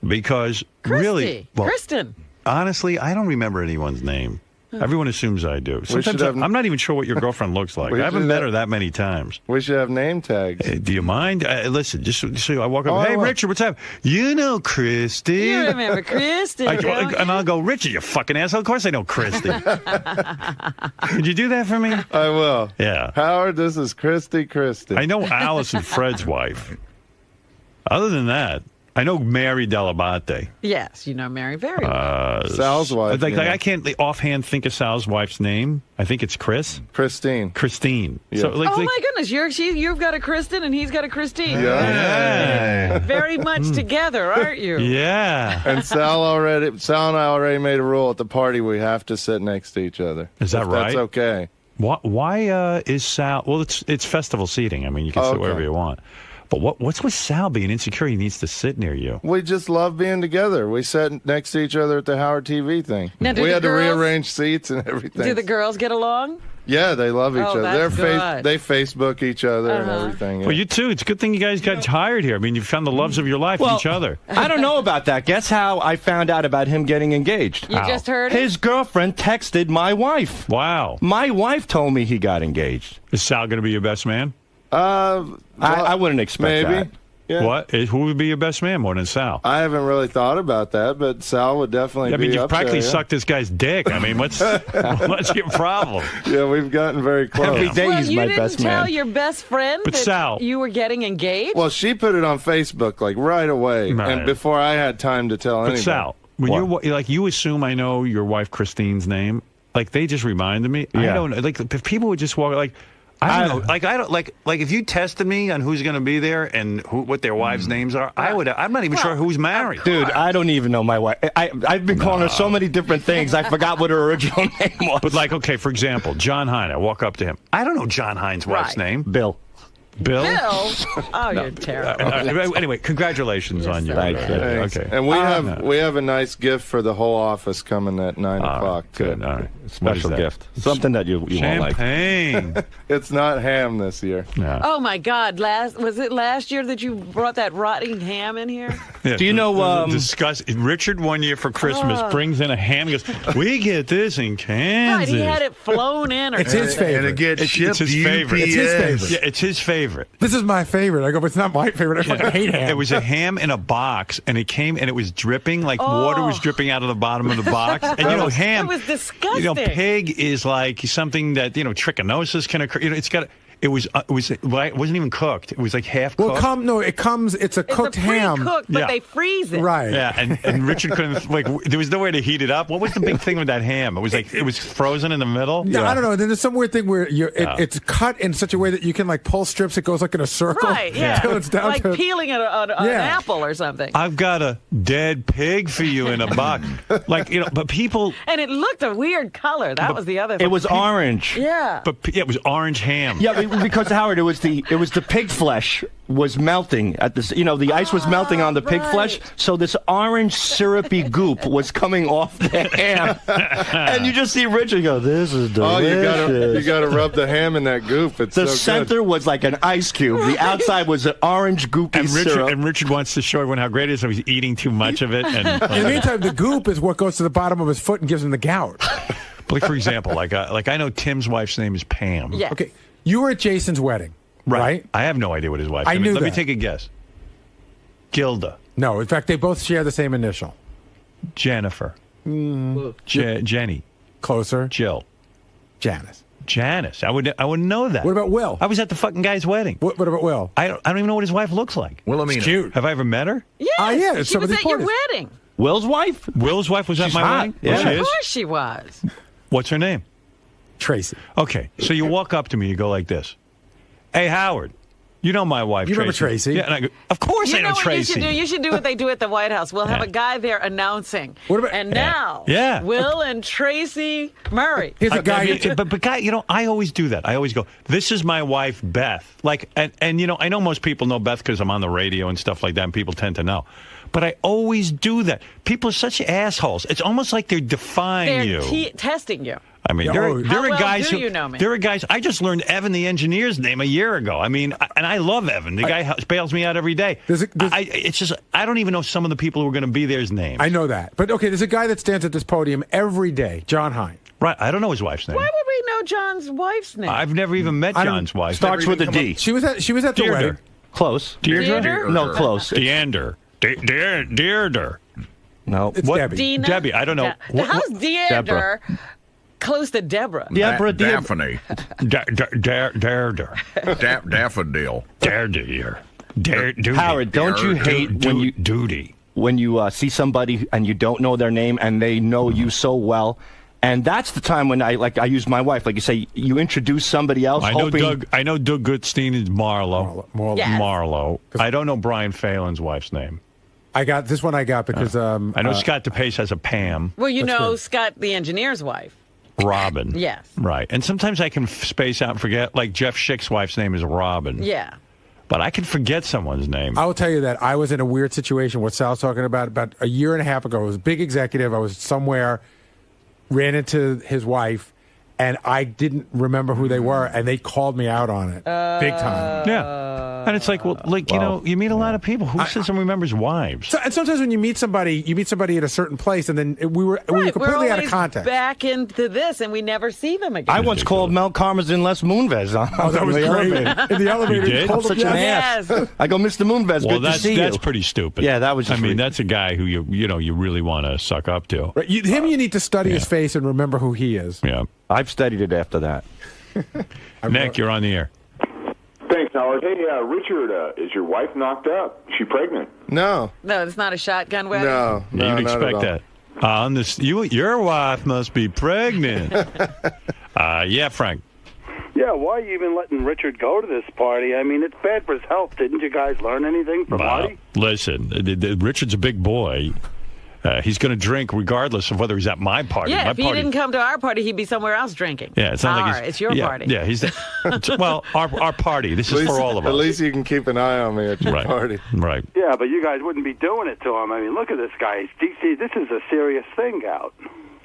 because really,
Kristen.
Honestly, I don't remember anyone's name. Everyone assumes I do. Sometimes I'm not even sure what your girlfriend looks like. I haven't met her that many times.
We should have name tags.
Do you mind? Listen, just so I walk up. Hey, Richard, what's up? You know Christy.
You remember Christy.
And I'll go, Richard, you fucking asshole. Of course I know Christy. Could you do that for me?
I will.
Yeah.
Howard, this is Christy.
I know Alice and Fred's wife. Other than that, I know Mary Delabate.
Yes, you know Mary very well.
Sal's wife.
Like I can't offhand think of Sal's wife's name. I think it's Christine.
Yeah.
So,
my goodness, you've got a Kristen and he's got a Christine.
Yeah.
Very much together, aren't you?
Yeah.
And Sal and I already made a rule at the party we have to sit next to each other.
Is that right?
That's okay.
Why is Sal? Well, it's festival seating. I mean, you can sit wherever you want. But what's with Sal being insecure? He needs to sit near you.
We just love being together. We sat next to each other at the Howard TV thing.
Now,
we had to rearrange seats and everything.
Do the girls get along?
Yeah, they love each other.
That's good.
They Facebook each other and everything. Yeah.
Well, you too. It's a good thing you guys got hired here. I mean, you found the loves of your life in each other.
I don't know about that. Guess how I found out about him getting engaged?
You just heard
His girlfriend texted my wife.
Wow.
My wife told me he got engaged.
Is Sal going to be your best man?
I wouldn't expect that.
Yeah.
What? Who would be your best man more than Sal?
I haven't really thought about that, but Sal would definitely be
I mean, you
up
practically
there,
sucked this guy's dick. I mean, what's your problem?
Yeah, we've gotten very close.
Every day he's my best man.
You didn't tell your best friend
But
that
Sal,
you were getting engaged?
Well, she put it on Facebook like right away,
Right.
and before I had time to tell
But
anybody.
Sal, when you're like, you assume I know your wife Christine's name. Like they just reminded me. I don't know. Like if people would just walk like. I don't know. Like I don't like if you tested me on who's going to be there and what their wives' names are, I'm not even sure who's married.
Dude, I don't even know my wife. I've been calling her so many different things. I forgot what her original name was.
But like, okay, for example, John Hine. I walk up to him. I don't know John Hine's wife's name.
Bill.
Bill?
Oh, you're terrible.
Anyway, congratulations on you.
Thank you.
Okay.
And we have a nice gift for the whole office coming at 9 o'clock.
Good. All right.
Special gift. Something that you won't like.
Champagne.
It's not ham this year.
Yeah.
Oh my God! Was it last year that you brought that rotting ham in here?
Yeah,
do you know?
Richard one year for Christmas brings in a ham. He goes, "We get this in Kansas."
Right, he had it flown in.
It's his favorite.
And it gets shipped. It's his favorite.
It's his favorite.
Yeah, it's his favorite.
This is my favorite. I go, but it's not my favorite. I fucking hate ham.
It was a ham in a box, and it came and it was dripping like water was dripping out of the bottom of the box. And you know, ham.
It was disgusting.
You know, pig is like something that trichinosis can occur. You know, it wasn't even cooked. It was like half cooked.
Well, it's a cooked ham.
Cooked, but they freeze it.
Right.
Yeah, and Richard couldn't there was no way to heat it up. What was the big thing with that ham? It was frozen in the middle.
Yeah, I don't know. Then there's some weird thing where it's cut in such a way that you can like pull strips. It goes like in a circle.
Right. Yeah.
Till it's down
like
to
peeling an apple or something.
I've got a dead pig for you in a box. But people.
And it looked a weird color. That was the other thing.
It was orange.
Yeah.
But it was orange ham.
Yeah, because Howard, it was the pig flesh was melting at this. You know, the ice was melting on the pig flesh, so this orange syrupy goop was coming off the ham, and you just see Richard go, "This is delicious."
Oh, you gotta rub the ham in that goop. It's
the
so
center
good.
was like an ice cube. The outside was an orange goopy syrup.
And Richard wants to show everyone how great it is. So he's eating too much of it. And
in the meantime, the goop is what goes to the bottom of his foot and gives him the gout.
Like for example, like I know Tim's wife's name is Pam.
Yeah.
Okay, you were at Jason's wedding. Right?
I have no idea what his wife's
name is.
Let me take a guess. Gilda.
No, in fact, they both share the same initial.
Jennifer. Jenny.
Closer.
Jill.
Janice.
I wouldn't know that.
What about Will?
I was at the fucking guy's wedding.
What about Will?
I don't even know what his wife looks like.
Wilhelmina. It's cute.
Have I ever met her?
Yes,
yeah.
She was at your wedding.
Will's wife?
Will's wife was at my wedding?
Yeah.
She is?
Of course she was.
What's her name?
Tracy.
Okay, so you walk up to me, you go like this. Hey, Howard. You know my wife,
You
Tracy.
remember Tracy?
Yeah, and I go, of course I know Tracy.
You should do what they do at the White House. We'll have a guy there announcing.
What about,
and now, Will and Tracy Murray.
Here's a guy.
But guy, I always do that. I always go, this is my wife, Beth. Like, and I know most people know Beth because I'm on the radio and stuff like that, and people tend to know. But I always do that. People are such assholes. It's almost like they're defying you.
Testing you.
I mean, there are guys
you know me?
There are guys. I just learned Evan the engineer's name a year ago. I mean, and I love Evan. The guy bails me out every day. It's just I don't even know some of the people who are going to be there's names.
I know that, but okay, there's a guy that stands at this podium every day, John Hine.
Right, I don't know his wife's name.
Why would we know John's wife's name?
I've never even met John's wife.
Starts with a D.
She was at the wedding.
Close.
Deirdre?
No, close.
Deirdre.
No.
It's Debbie.
Dina?
Debbie, I don't know.
How's Deirdre close to Deborah?
Daphne.
Daffodil.
Howard, don't you hate when you see somebody and you don't know their name and they know you so well? And that's the time when I use my wife. Like you say, you introduce somebody else.
I know Doug Goodstein is Marlo.
Yes.
Marlo. I don't know Brian Phelan's wife's name.
I got this one. I got because
I know Scott DePace has a Pam.
Well, you know Scott, the engineer's wife.
Robin.
Yes.
Right. And sometimes I can space out and forget. Like Jeff Schick's wife's name is Robin.
Yeah.
But I can forget someone's name.
I will tell you that I was in a weird situation. What Sal's talking about a year and a half ago. It was a big executive. I was somewhere, ran into his wife, and I didn't remember who they were, and they called me out on it big time.
Yeah. And it's like, you meet a lot of people. Who says and remembers wives?
And sometimes when you meet somebody at a certain place, and then we were completely out of context.
Back into this, and we never see them again.
I once called Mel Karmazin Les Moonves on
that was
the
great.
elevator.
In the elevator,
You did?
I'm such an ass. I go, Mr. Moonves, good to see you.
That's pretty stupid.
Yeah, that was just
that's a guy who you really want to suck up to.
Right. You need to study his face and remember who he is.
Yeah.
I've studied it after that.
Nick, you're on the air.
Thanks, Howard. Hey, Richard, is your wife knocked up? Is she pregnant?
No.
No, it's not a shotgun wedding.
No,
You'd expect that. On this, your wife must be pregnant. Yeah, Frank.
Yeah, why are you even letting Richard go to this party? I mean, it's bad for his health. Didn't you guys learn anything from Marty?
Listen, Richard's a big boy. He's going to drink regardless of whether he's at my party.
Yeah,
my
if he
party.
didn't come to our party, he'd be somewhere else drinking.
Yeah, it's not like
it's your party.
Yeah, well, our party. This is for all of us.
At least you can keep an eye on me at your party.
Right.
Yeah, but you guys wouldn't be doing it to him. I mean, look at this guy. DC, this is a serious thing out.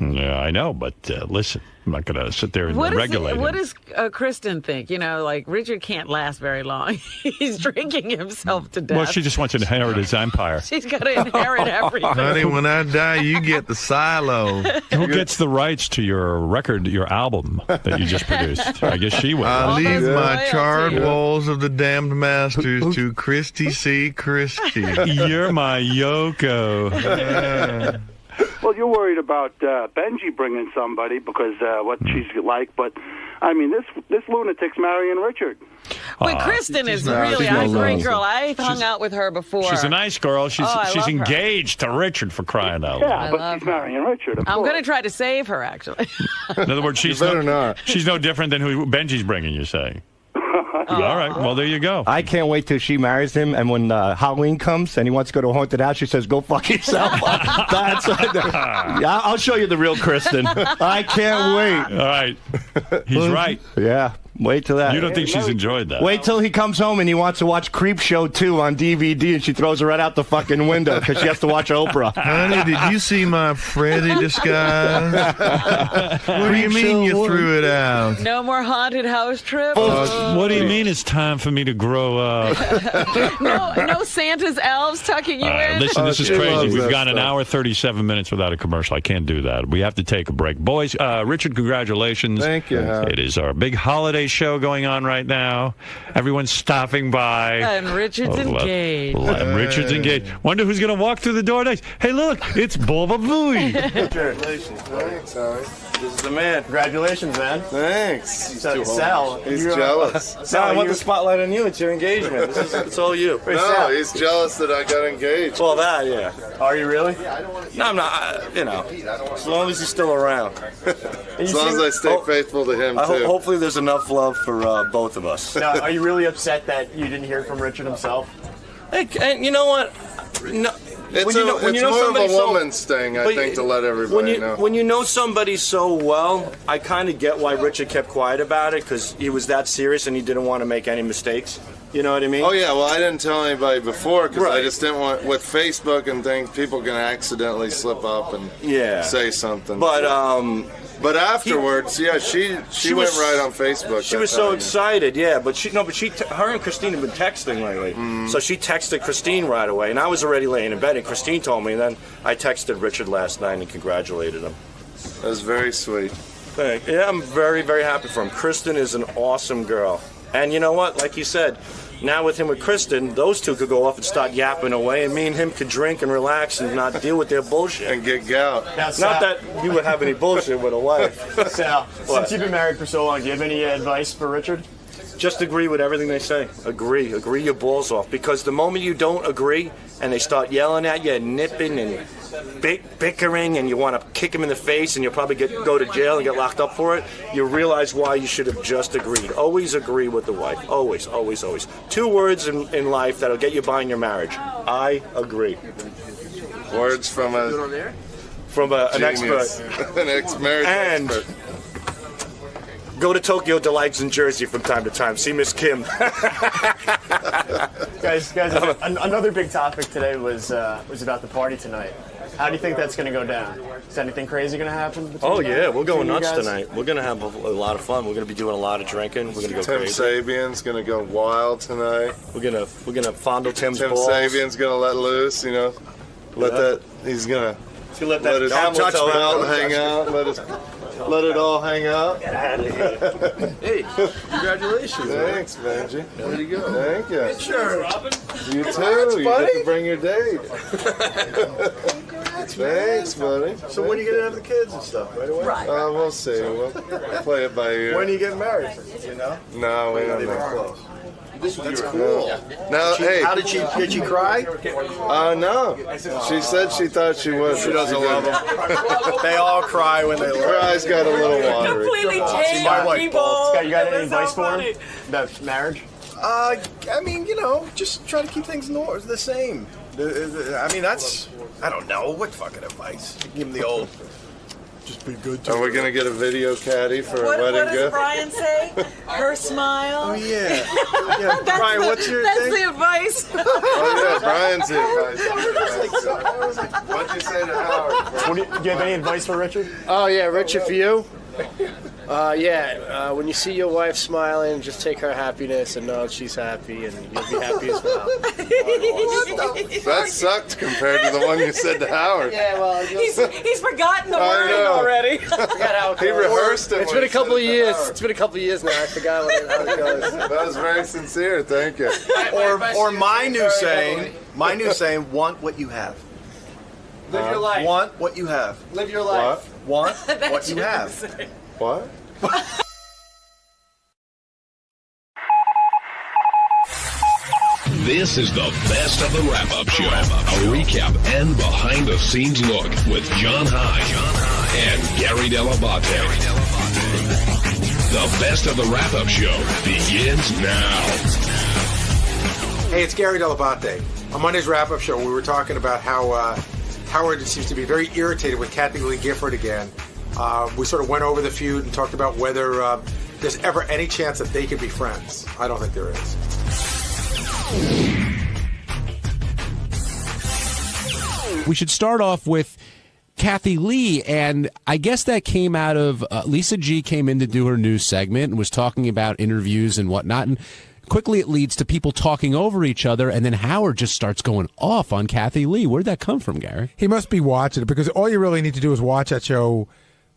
Yeah, I know, but listen, I'm not going to sit there and regulate him.
What does Kristen think? Like Richard can't last very long. He's drinking himself to death.
Well, she just wants to inherit his empire.
She's got to inherit everything.
Honey, when I die, you get the silo.
Who gets the rights to your record, your album that you just produced? I guess she will.
I leave my charred walls of the damned masters to Christy C. Christie.
You're my Yoko.
Well, you're worried about Benjy bringing somebody because what she's like, but I mean, this lunatic's marrying Richard.
But Kristen is really a great girl. I've hung out with her before.
She's a nice girl. She's engaged to Richard, for crying out loud.
Yeah, but she's marrying Richard.
I'm going to try to save her, actually.
In other words, she's no different than who Benji's bringing, you're saying. All right. Well, there you go.
I can't wait till she marries him, and when Halloween comes and he wants to go to a haunted house, she says, "Go fuck yourself." I'll show you the real Kristen. I can't wait.
All right. He's right.
Yeah. Wait till that.
You don't think she's enjoyed that?
Wait till he comes home and he wants to watch Creep Show 2 on DVD, and she throws her right out the fucking window because she has to watch Oprah.
Honey, did you see my Freddy disguise? What do you mean you threw it out?
No more haunted house trips?
What do you mean it's time for me to grow up?
no Santa's elves tucking you in?
Listen, this is crazy. We've gone an hour, 37 minutes without a commercial. I can't do that. We have to take a break. Boys, Richard, congratulations.
Thank you.
It is our big holiday show going on right now. Everyone's stopping by.
And Richard's engaged.
Richard's engaged. Wonder who's going to walk through the door next. Hey, look, it's Boba Booey.
Congratulations. Thanks, Howard. This is the man. Congratulations, man. Thanks. Sal.
He's jealous.
Sal, I want the spotlight on you. It's your engagement. It's all you.
No, he's jealous that I got engaged.
Well, that, yeah. Are you really? No, I'm not. As long as he's still around.
As long as I stay faithful to him, too.
Hopefully there's enough love for both of us. Now, are you really upset that you didn't hear from Richard himself? Hey, and you know what? No.
It's more of a woman's thing, I think, to let everybody know.
When you know somebody so well, I kind of get why Richard kept quiet about it, because he was that serious and he didn't want to make any mistakes. You know what I mean?
Oh yeah, well I didn't tell anybody before because I
Right.
just didn't want with Facebook and things people can accidentally slip up and say something. But afterwards, she went right on Facebook.
She
that
was so
time.
excited, but her and Christine have been texting lately. So she texted Christine right away, and I was already laying in bed, and Christine told me, and then I texted Richard last night and congratulated him.
That was very sweet.
Yeah, I'm very, very happy for him. Kristen is an awesome girl. And you know what? Like you said, now with him with Kristen, those two could go off and start yapping away, and me and him could drink and relax and not deal with their bullshit.
And get gout.
Not that you would have any bullshit with a wife.
Sal, since you've been married for so long, do you have any advice for Richard?
Just agree with everything they say. Agree your balls off. Because the moment you don't agree and they start yelling at you and nipping and bickering and you want to kick them in the face and you'll probably go to jail and get locked up for it, you realize why you should have just agreed. Always agree with the wife. Always, always, always. 2 words in life that'll get you by in your marriage. I agree.
Words from an
expert.
An ex-marriage expert.
Go to Tokyo Delights in Jersey from time to time. See Miss Kim.
Guys, another big topic today was about the party tonight. How do you think that's going to go down? Is anything crazy going to happen?
Oh yeah, we're going
between you
nuts
guys?
tonight. We're going to have a lot of fun. We're going to be doing a lot of drinking. We're going to go
Tim
crazy.
Sabian's gonna go wild tonight.
We're gonna fondle Tim's
Tim
balls.
Sabian's gonna let loose. He's gonna
let
his
camel toe
belt
out.
hang out. Let it all hang out.
Hey, congratulations.
Thanks, Benjy.
Way to go.
Thank you.
Good shirt.
You too.
Congrats,
You
buddy.
get to bring your date. Thanks, buddy.
So when are you going to have the kids and stuff? Right away?
We'll see. We'll play it by ear.
When are you getting married? You know?
No, we don't
Even
know.
close.
That's cool.
Now, hey.
How did she cry?
No. She said she thought she would.
She doesn't love them. They all cry when they love
Her eyes got a little watery.
Completely changed
My wife,
people.
Scott, you got any
It was so
advice for
funny.
him about marriage?
I mean, just try to keep things the same. I mean, I don't know. What fucking advice? Give him the old, just be good to
Are we going to get a video caddy for a wedding
What does
gift?
Brian say? Her smile.
Oh, yeah.
That's
Brian, what's your
That's
thing?
the advice.
Oh, yeah, Brian's the advice. What'd you say to Howard?
Do you have any advice for Richard?
Oh, yeah, Richard, for you? When you see your wife smiling, just take her happiness and know she's happy, and you'll be happy as well.
That sucked compared to the one you said to Howard.
Yeah, well,
he's forgotten the
I
wording
know.
already.
Forgot how it
He
goes.
rehearsed it.
It's
when
been a
he
couple
said
of
it to
years.
Howard.
It's been a couple of years now. I forgot how it goes.
That was very sincere. Thank you.
Or my new saying, want what you have.
Live your life.
Want what you have.
Live your life.
Want what you have.
What?
This is the best of the wrap-up show. A recap and behind-the-scenes look with John High and Gary Dell'Abate. The best of the wrap-up show begins now.
Hey, it's Gary Dell'Abate. On Monday's wrap-up show, we were talking about how Howard seems to be very irritated with Kathy Lee Gifford again. We sort of went over the feud and talked about whether there's ever any chance that they could be friends. I don't think there is.
We should start off with Kathy Lee, and I guess that came out of Lisa G came in to do her news segment and was talking about interviews and whatnot, and quickly it leads to people talking over each other, and then Howard just starts going off on Kathy Lee. Where'd that come from, Gary?
He must be watching it, because all you really need to do is watch that show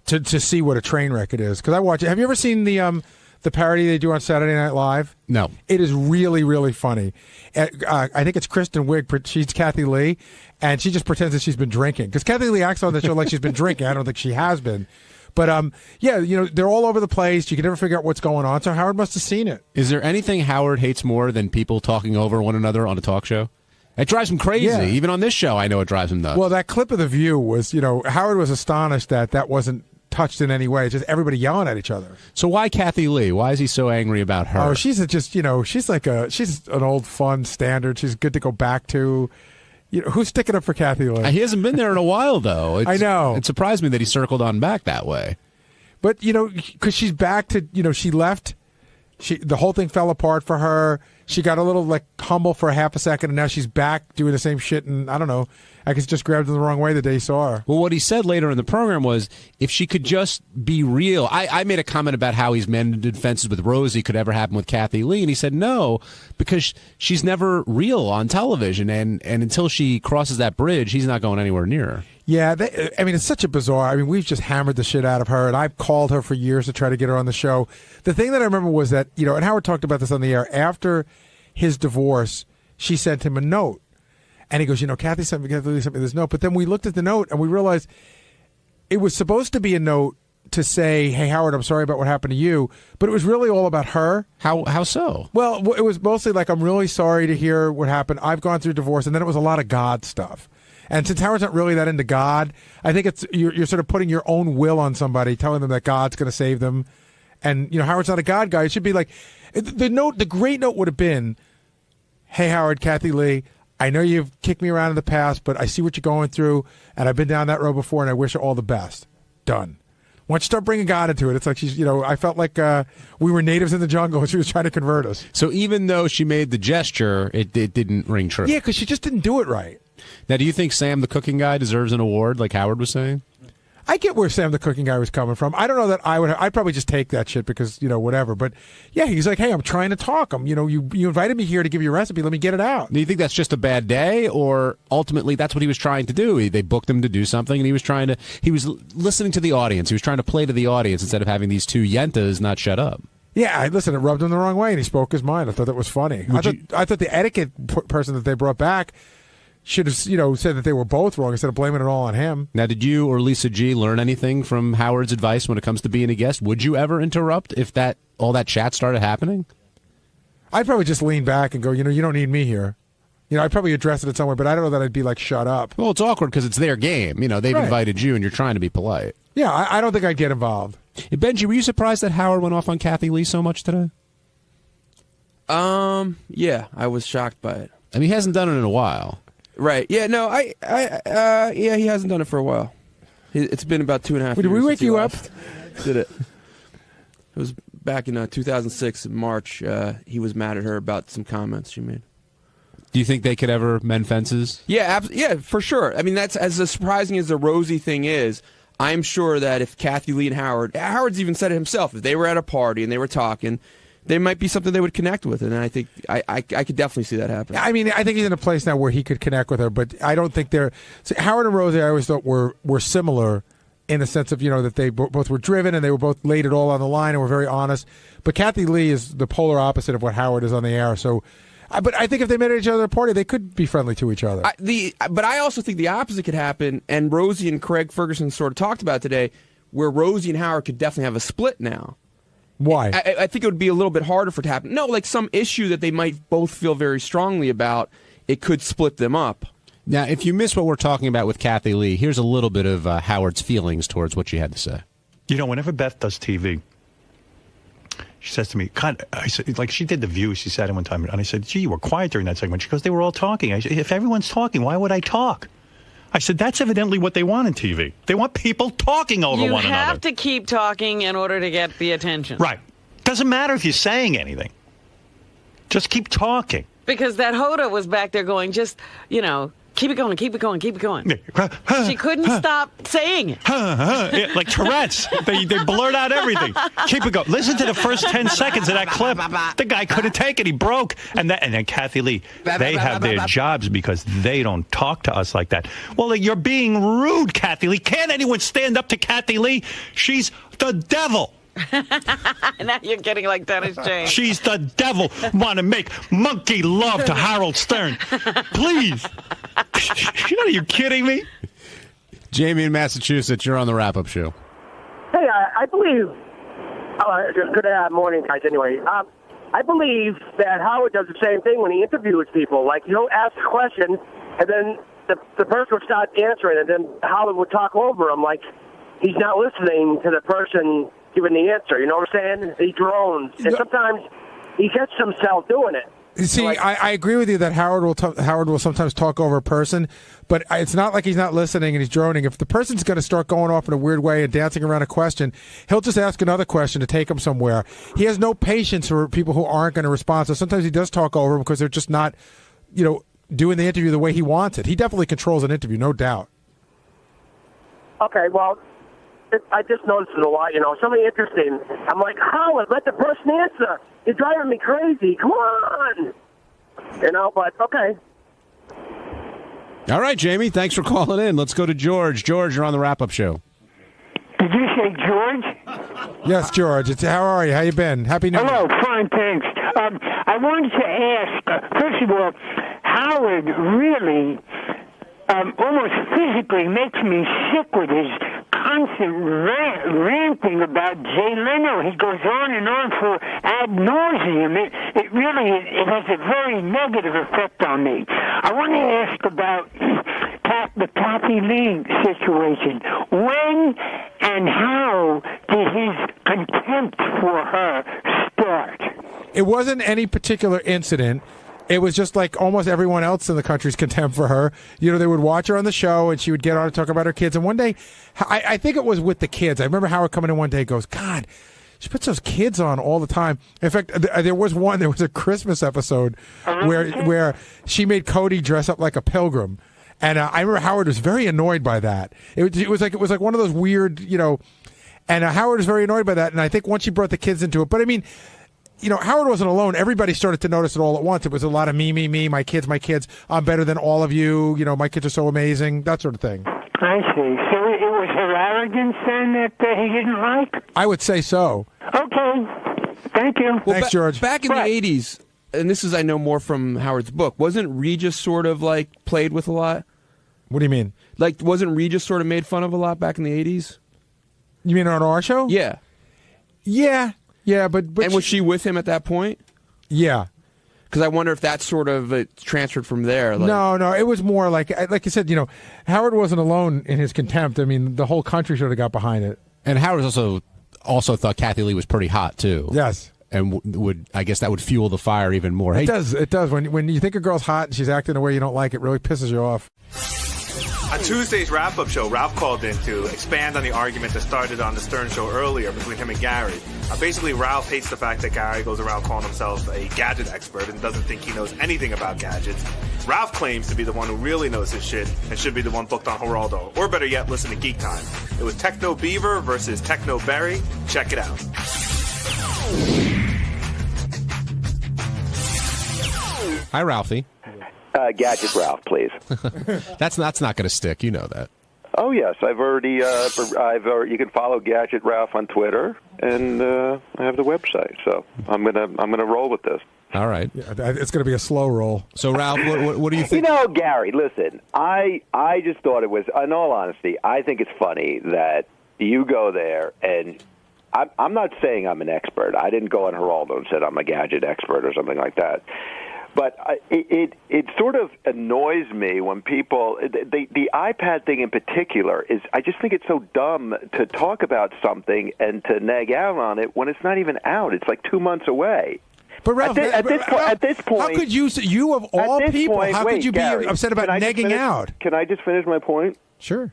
to see what a train wreck it is. Because I watch it. Have you ever seen the parody they do on Saturday Night Live?
No.
It is really, really funny. I think it's Kristen Wiig. She's Kathy Lee, and she just pretends that she's been drinking. Because Kathy Lee acts on the show like she's been drinking. I don't think she has been. But, they're all over the place. You can never figure out what's going on. So Howard must have seen it.
Is there anything Howard hates more than people talking over one another on a talk show? It drives him crazy.
Yeah.
Even on this show, I know it drives him nuts.
Well, that clip of The View was, Howard was astonished that wasn't touched in any way. It's just everybody yelling at each other.
So why Kathy Lee? Why is he so angry about her?
Oh, she's she's an old fun standard. She's good to go back to. Who's sticking up for Kathy Lee?
He hasn't been there in a while, though.
I know.
It surprised me that he circled on back that way.
But, because she's back to, she left. The whole thing fell apart for her. she got a little like humble for a half a second, and now she's back doing the same shit. And I don't know, I guess just grabbed her the wrong way the day he saw her.
Well, what he said later in the program was, if she could just be real. I made a comment about how he's mended fences with Rosie, could ever happen with Kathy Lee, and he said no, because she's never real on television, and until she crosses that bridge, he's not going anywhere near her.
Yeah, I mean, it's such a bizarre. I mean, we've just hammered the shit out of her, and I've called her for years to try to get her on the show. The thing that I remember was that, you know, and Howard talked about this on the air, after his divorce, she sent him a note. And he goes, you know, Kathy sent me this note. But then we looked at the note, and we realized it was supposed to be a note to say, hey, Howard, I'm sorry about what happened to you. But it was really all about her.
How so?
Well, it was mostly like, I'm really sorry to hear what happened. I've gone through divorce. And then it was a lot of God stuff. And since Howard's not really that into God, I think it's you're sort of putting your own will on somebody, telling them that God's going to save them. And, you know, Howard's not a God guy. It should be like, the great note would have been, hey, Howard, Kathy Lee, I know you've kicked me around in the past, but I see what you're going through, and I've been down that road before, and I wish you all the best. Done. Once you start bringing God into it, it's like she's, you know, I felt like we were natives in the jungle and she was trying to convert us.
So even though she made the gesture, it didn't ring true.
Yeah, because she just didn't do it right.
Now, do you think Sam the cooking guy deserves an award, like Howard was saying?
I get where Sam the cooking guy was coming from. I don't know that I would. I'd probably just take that shit because, you know, whatever. But yeah, he's like, hey, I'm trying to talk. You know, you invited me here to give you a recipe. Let me get it out.
Do you think that's just a bad day, or ultimately that's what he was trying to do? They booked him to do something, and he was listening to the audience. He was trying to play to the audience instead of having these two yentas not shut up.
Yeah, listen, it rubbed him the wrong way, and he spoke his mind. I thought that was funny. I thought the etiquette person that they brought back should have, you know, said that they were both wrong instead of blaming it all on him.
Now, did you or Lisa G learn anything from Howard's advice when it comes to being a guest? Would you ever interrupt if all that chat started happening?
I'd probably just lean back and go, you know, you don't need me here. You know, I'd probably address it in some way, but I don't know that I'd be like, shut up.
Well, it's awkward because it's their game. You know, they've invited you and you're trying to be polite.
Yeah, I don't think I'd get involved.
Hey, Benjy, were you surprised that Howard went off on Kathy Lee so much today?
Yeah, I was shocked by it.
I mean, he hasn't done it in a while.
Right. Yeah, no, yeah, he hasn't done it for a while. It's been about 2.5 years.
Did we wake you up?
Did it. It was back in 2006 in March. He was mad at her about some comments she made.
Do you think they could ever mend fences?
Yeah, yeah, for sure. I mean, that's as surprising as the Rosie thing is. I'm sure that if Kathy Lee and Howard's even said it himself, if they were at a party and they were talking, there might be something they would connect with, and I think I could definitely see that happen.
I mean, I think he's in a place now where he could connect with her, but I don't think they're... See, Howard and Rosie, I always thought were similar in the sense of, you know, that they both were driven and they were both laid it all on the line and were very honest. But Kathy Lee is the polar opposite of what Howard is on the air, so... But I think if they met at each other at a party, they could be friendly to each other.
But I also think the opposite could happen, and Rosie and Craig Ferguson sort of talked about today, where Rosie and Howard could definitely have a split now.
Why?
I think it would be a little bit harder for it to happen. No, like some issue that they might both feel very strongly about, it could split them up.
Now, if you miss what we're talking about with Kathy Lee, here's a little bit of Howard's feelings towards what she had to say.
You know, whenever Beth does TV, she says to me, I said, like she did The View, she said it one time, and I said, gee, you were quiet during that segment. She goes, they were all talking. I said, if everyone's talking, why would I talk? I said, that's evidently what they want in TV. They want people talking over one another.
You have to keep talking in order to get the attention.
Right. Doesn't matter if you're saying anything. Just keep talking.
Because that Hoda was back there going, just, you know, keep it going, keep it going, keep it going. She couldn't stop saying it.
Yeah, like Tourette's. They blurt out everything. Keep it going. Listen to the first 10 seconds of that clip. The guy couldn't take it. He broke. And then Kathy Lee, they have their jobs because they don't talk to us like that. Well, you're being rude, Kathy Lee. Can't anyone stand up to Kathy Lee? She's the devil.
Now you're getting like Dennis James.
She's the devil. Want to make monkey love to Harold Stern. Please. Are you kidding me?
Jamie in Massachusetts, you're on the wrap-up show.
Hey, I believe... good morning, guys, anyway. I believe that Howard does the same thing when he interviews people. Like, he'll ask a question, and then the person will start answering, and then Howard would talk over him like he's not listening to the person giving the answer. You know what I'm saying? He drones. And sometimes he gets himself doing it.
See, I agree with you that Howard will sometimes talk over a person, but it's not like he's not listening and he's droning. If the person's going to start going off in a weird way and dancing around a question, he'll just ask another question to take him somewhere. He has no patience for people who aren't going to respond. So sometimes he does talk over because they're just not, doing the interview the way he wants it. He definitely controls an interview, no doubt.
Okay, well, I just noticed it a lot, something interesting. I'm like, Howard, let the person answer. You're driving me crazy. Come on. But okay.
All right, Jamie, thanks for calling in. Let's go to George. George, you're on the wrap-up show.
Did you say George?
Yes, George. How are you? How you been? Happy New Year.
Hello, fine, thanks. I wanted to ask, first of all, Howard really almost physically makes me sick with his constant ranting about Jay Leno. He goes on and on for ad nauseum. It really has a very negative effect on me. I want to ask about the Kathy Lee situation. When and how did his contempt for her start?
It wasn't any particular incident. It was just like almost everyone else in the country's contempt for her. They would watch her on the show, and she would get on and talk about her kids. And one day, I think it was with the kids. I remember Howard coming in one day and goes, God, she puts those kids on all the time. In fact, there was a Christmas episode where she made Cody dress up like a pilgrim. And I remember Howard was very annoyed by that. It was like one of those weird, and Howard was very annoyed by that. And I think once she brought the kids into it, but I mean, Howard wasn't alone. Everybody started to notice it all at once. It was a lot of me, my kids. I'm better than all of you. My kids are so amazing, that sort of thing.
I see. So it was her arrogance then that he didn't like?
I would say so.
Okay. Thank you.
Well, thanks, George.
Back in the 80s, and this is, I know, more from Howard's book, wasn't Regis sort of like played with a lot?
What do you mean?
Like, wasn't Regis sort of made fun of a lot back in the 80s?
You mean on our show?
Yeah.
Yeah, but
and was she with him at that point?
Yeah.
Because I wonder if that sort of transferred from there. Like.
No, it was more like you said, Howard wasn't alone in his contempt. I mean, the whole country sort of got behind it.
And Howard also thought Kathy Lee was pretty hot, too.
Yes.
And I guess that would fuel the fire even more.
It does. When you think a girl's hot and she's acting the way you don't like, it really pisses you off.
On Tuesday's wrap-up show, Ralph called in to expand on the argument that started on the Stern show earlier between him and Gary. Basically, Ralph hates the fact that Gary goes around calling himself a gadget expert and doesn't think he knows anything about gadgets. Ralph claims to be the one who really knows his shit and should be the one booked on Geraldo. Or better yet, listen to Geek Time. It was Techno Beaver versus Techno Berry. Check it out.
Hi, Ralphie.
Gadget Ralph, please.
That's not going to stick. You know that.
Oh yes, I've already. You can follow Gadget Ralph on Twitter, and I have the website. So I'm gonna roll with this.
All right.
Yeah, it's going to be a slow roll.
So Ralph, what do you think?
Gary, listen. I just thought it was. In all honesty, I think it's funny that you go there and. I'm not saying I'm an expert. I didn't go on Geraldo and said I'm a gadget expert or something like that. But it sort of annoys me when people the iPad thing in particular is I just think it's so dumb to talk about something and to nag out on it when it's not even out. It's like 2 months away.
But Ralph,
at this point,
how could you of all people? How could you be upset about negging out?
Can I just finish my point?
Sure.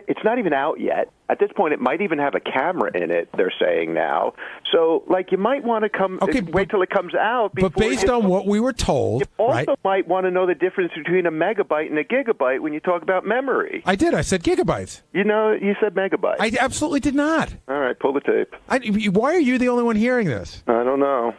It's not even out yet. At this point, it might even have a camera in it, they're saying now. So, you might want to wait till it comes out.
But based on what we were told,
you also might want to know the difference between a megabyte and a gigabyte when you talk about memory.
I did. I said gigabytes.
You said megabyte.
I absolutely did not.
All right, pull the tape.
Why are you the only one hearing this?
I don't know.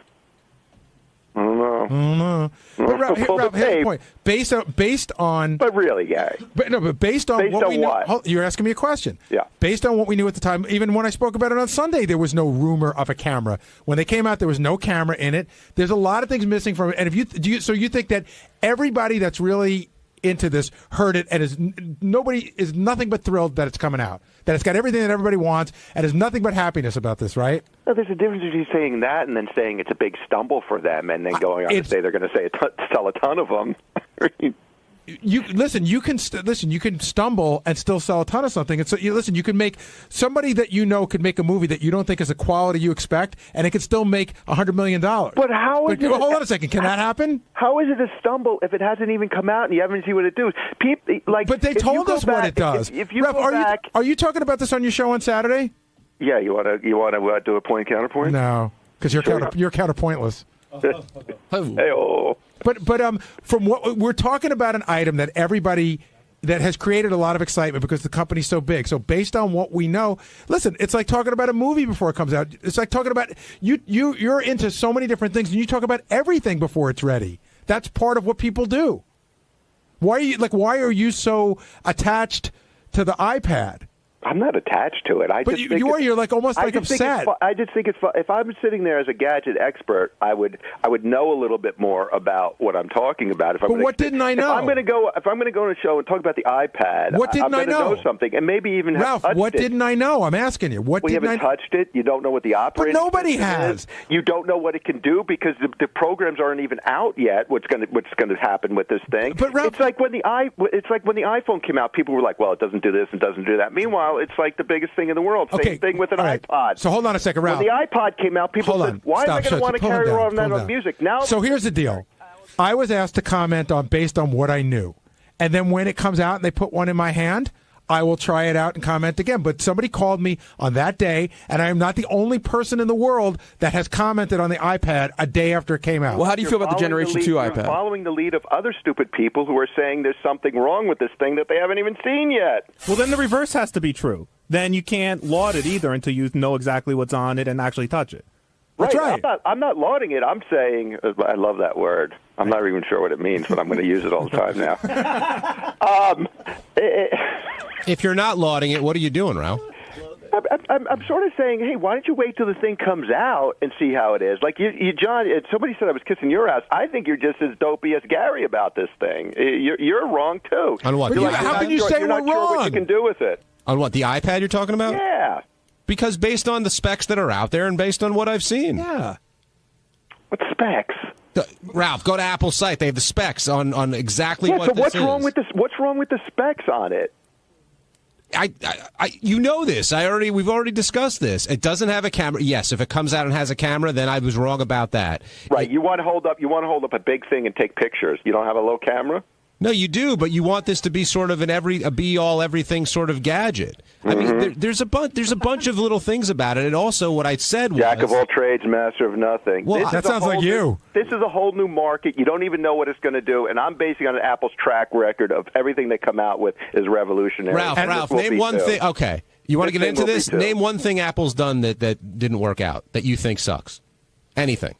But Ralph, here's the point. Based on.
But really, Gary.
But based on what we
what?
know. You're asking me a question.
Yeah.
Based on what we knew at the time, even when I spoke about it on Sunday, there was no rumor of a camera. When they came out, there was no camera in it. There's a lot of things missing from it. And so you think that everybody that's really into this heard it and nobody is nothing but thrilled that it's coming out, that it's got everything that everybody wants, and there's nothing but happiness about this, right?
Well, there's a difference between saying that and then saying it's a big stumble for them and then going on to say they're going to sell a ton of them.
you listen. You can listen. You can stumble and still sell a ton of something. And so, listen. You can make somebody that could make a movie that you don't think is the quality you expect, and it could still make $100 million.
But how is it?
Hold on a second. Can that happen?
How is it a stumble if it hasn't even come out and you haven't seen what it does? People like.
But they told us what it does.
If you
Ralph,
go back,
are you talking about this on your show on Saturday?
Yeah, you want to do a point counterpoint?
No, because you're counterpointless.
Hey-oh.
But from what we're talking about, an item that everybody that has created a lot of excitement because the company's so big. So based on what we know, listen, it's like talking about a movie before it comes out. It's like talking about you're into so many different things, and you talk about everything before it's ready. That's part of what people do. Why are you so attached to the iPad?
I'm not attached to it.
You're like almost like upset.
I just think it's fun. If I'm sitting there as a gadget expert, I would know a little bit more about what I'm talking about.
What didn't I know?
If I'm going to go on a show and talk about the iPad,
what didn't
I'm
I know?
Something, and maybe even
Ralph,
have touched
what
it.
didn't I know? I'm asking you.
You haven't touched it. You don't know what the operating.
But nobody
system
has.
is. You don't know what it can do because the programs aren't even out yet. What's going to happen with this thing?
But Ralph,
it's like when the iPhone came out, people were like, "Well, it doesn't do this and doesn't do that." Meanwhile, it's like the biggest thing in the world. Same thing with an iPod.
So hold on a second, Ralph.
When the iPod came out, people said, "Why am I going to want to carry on music?" Now,
so here's the deal. I was asked to comment based on what I knew, and then when it comes out and they put one in my hand, I will try it out and comment again. But somebody called me on that day, and I am not the only person in the world that has commented on the iPad a day after it came out.
Well, how do you feel about the Generation 2 iPad?
You're following the lead of other stupid people who are saying there's something wrong with this thing that they haven't even seen yet.
Well, then the reverse has to be true. Then you can't laud it either until you know exactly what's on it and actually touch it.
That's right.
I'm not lauding it. I'm saying, I love that word. I'm not even sure what it means, but I'm going to use it all the time now.
If you're not lauding it, what are you doing, Ralph?
I'm sort of saying, hey, why don't you wait till the thing comes out and see how it is? Like you John, somebody said I was kissing your ass. I think you're just as dopey as Gary about this thing. You're wrong too.
On what?
How can you say
you're
we're
not sure what you can do with it?
On what? The iPad you're talking about?
Yeah.
Because based on the specs that are out there and based on what I've seen.
Yeah.
What specs?
Ralph, go to Apple's site. They have the specs on exactly what
so
this
what's
is.
wrong with this? What's wrong with the specs on it?
You know this. We've already discussed this. It doesn't have a camera. Yes, if it comes out and has a camera, then I was wrong about that.
Right. You want to hold up a big thing and take pictures. You don't have a low camera?
No, you do, but you want this to be sort of a be-all everything sort of gadget. I mean, there's a bunch of little things about it, and also what I said was
Jack of all trades, master of nothing.
Well, that sounds like you.
This is a whole new market. You don't even know what it's going to do, and I'm basing on Apple's track record of everything they come out with is revolutionary.
Ralph, name one thing. Okay, you want to get into this? Name one thing Apple's done that didn't work out that you think sucks. Anything.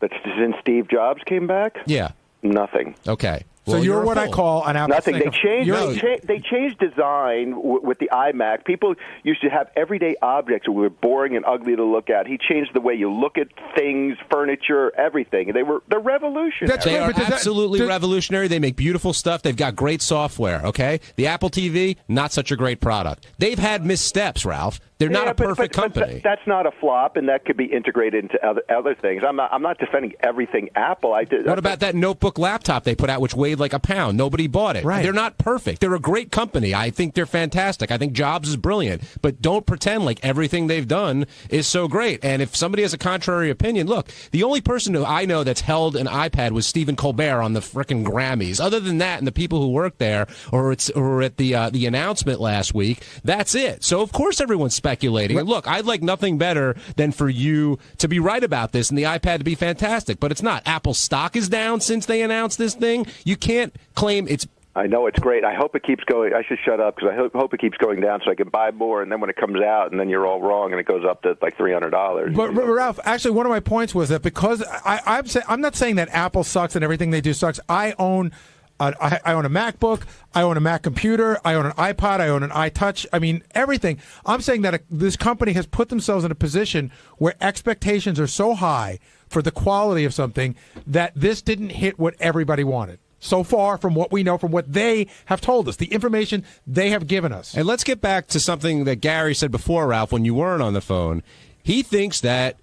But since Steve Jobs came back?
Yeah.
Nothing.
Okay.
So well, you're what I call an Apple.
Nothing. They changed design with the iMac. People used to have everyday objects that were boring and ugly to look at. He changed the way you look at things, furniture, everything. They're revolutionary.
They are absolutely revolutionary. They make beautiful stuff. They've got great software. Okay, the Apple TV, not such a great product. They've had missteps, Ralph. They're not a perfect company.
But that's not a flop, and that could be integrated into other things. I'm not defending everything Apple.
What about that notebook laptop they put out, which weighed like a pound? Nobody bought it.
Right.
They're not perfect. They're a great company. I think they're fantastic. I think Jobs is brilliant. But don't pretend like everything they've done is so great. And if somebody has a contrary opinion, look, the only person who I know that's held an iPad was Stephen Colbert on the frickin' Grammys. Other than that, and the people who work there or at the announcement last week, that's it. So of course everyone's speculating. And look, I'd like nothing better than for you to be right about this and the iPad to be fantastic, but it's not. Apple's stock is down since they announced this thing. You can't claim it's...
I know it's great. I hope it keeps going. I should shut up because I hope it keeps going down so I can buy more, and then when it comes out, and then you're all wrong, and it goes up to like $300.
But Ralph, actually, one of my points was that because I'm not saying that Apple sucks and everything they do sucks. I own a MacBook, I own a Mac computer, I own an iPod, I own an iTouch. I mean, everything. I'm saying that this company has put themselves in a position where expectations are so high for the quality of something that this didn't hit what everybody wanted. So far from what we know, from what they have told us, the information they have given us.
And let's get back to something that Gary said before, Ralph, when you weren't on the phone. He thinks that,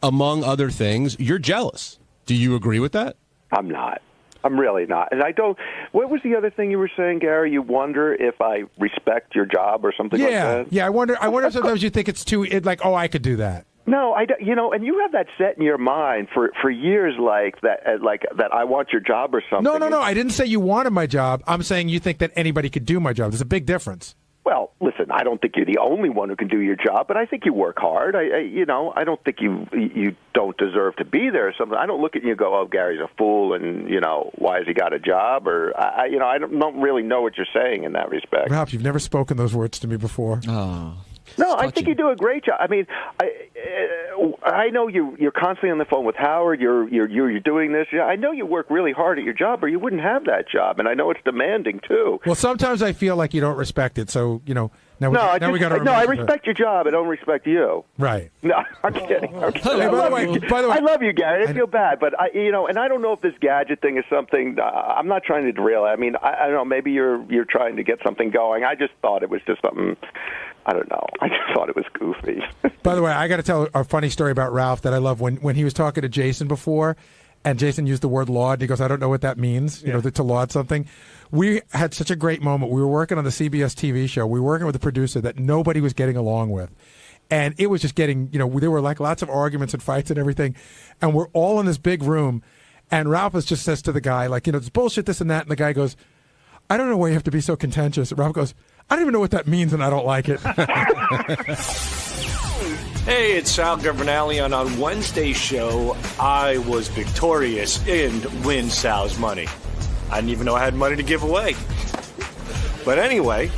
among other things, you're jealous. Do you agree with that?
I'm not. I'm really not. And I don't. What was the other thing you were saying, Gary? You wonder if I respect your job or something like that?
Yeah. I wonder if sometimes you think it's like, oh, I could do that.
No, I don't, and you have that set in your mind for years, like that I want your job or something.
No. I didn't say you wanted my job. I'm saying you think that anybody could do my job. There's a big difference.
Well, listen, I don't think you're the only one who can do your job, but I think you work hard. I don't think you don't deserve to be there or something. I don't look at you and go, oh, Gary's a fool, and why has he got a job? Or I don't really know what you're saying in that respect.
Ralph, you've never spoken those words to me before.
Oh.
No, I think you do a great job. I mean, I know you're constantly on the phone with Howard. You're doing this. I know you work really hard at your job, or you wouldn't have that job. And I know it's demanding too.
Well, sometimes I feel like you don't respect it. So now we got to.
No, I respect your job. I don't respect you.
Right.
No, I'm kidding.
By the way,
I love you, Gary. I feel bad, but and I don't know if this gadget thing is something. I'm not trying to derail it. I mean, I don't know. Maybe you're trying to get something going. I just thought it was just something. I don't know. I just thought it was goofy.
By the way, I got to tell a funny story about Ralph that I love. When he was talking to Jason before, and Jason used the word laud, he goes, I don't know what that means, to laud something. We had such a great moment. We were working on the CBS TV show. We were working with a producer that nobody was getting along with. And it was just getting, there were like lots of arguments and fights and everything. And we're all in this big room. And Ralph just says to the guy, like, it's bullshit, this and that. And the guy goes, I don't know why you have to be so contentious. And Ralph goes, I don't even know what that means, and I don't like it.
Hey, it's Sal Governale, and on Wednesday's show, I was victorious in Win Sal's Money. I didn't even know I had money to give away. But anyway,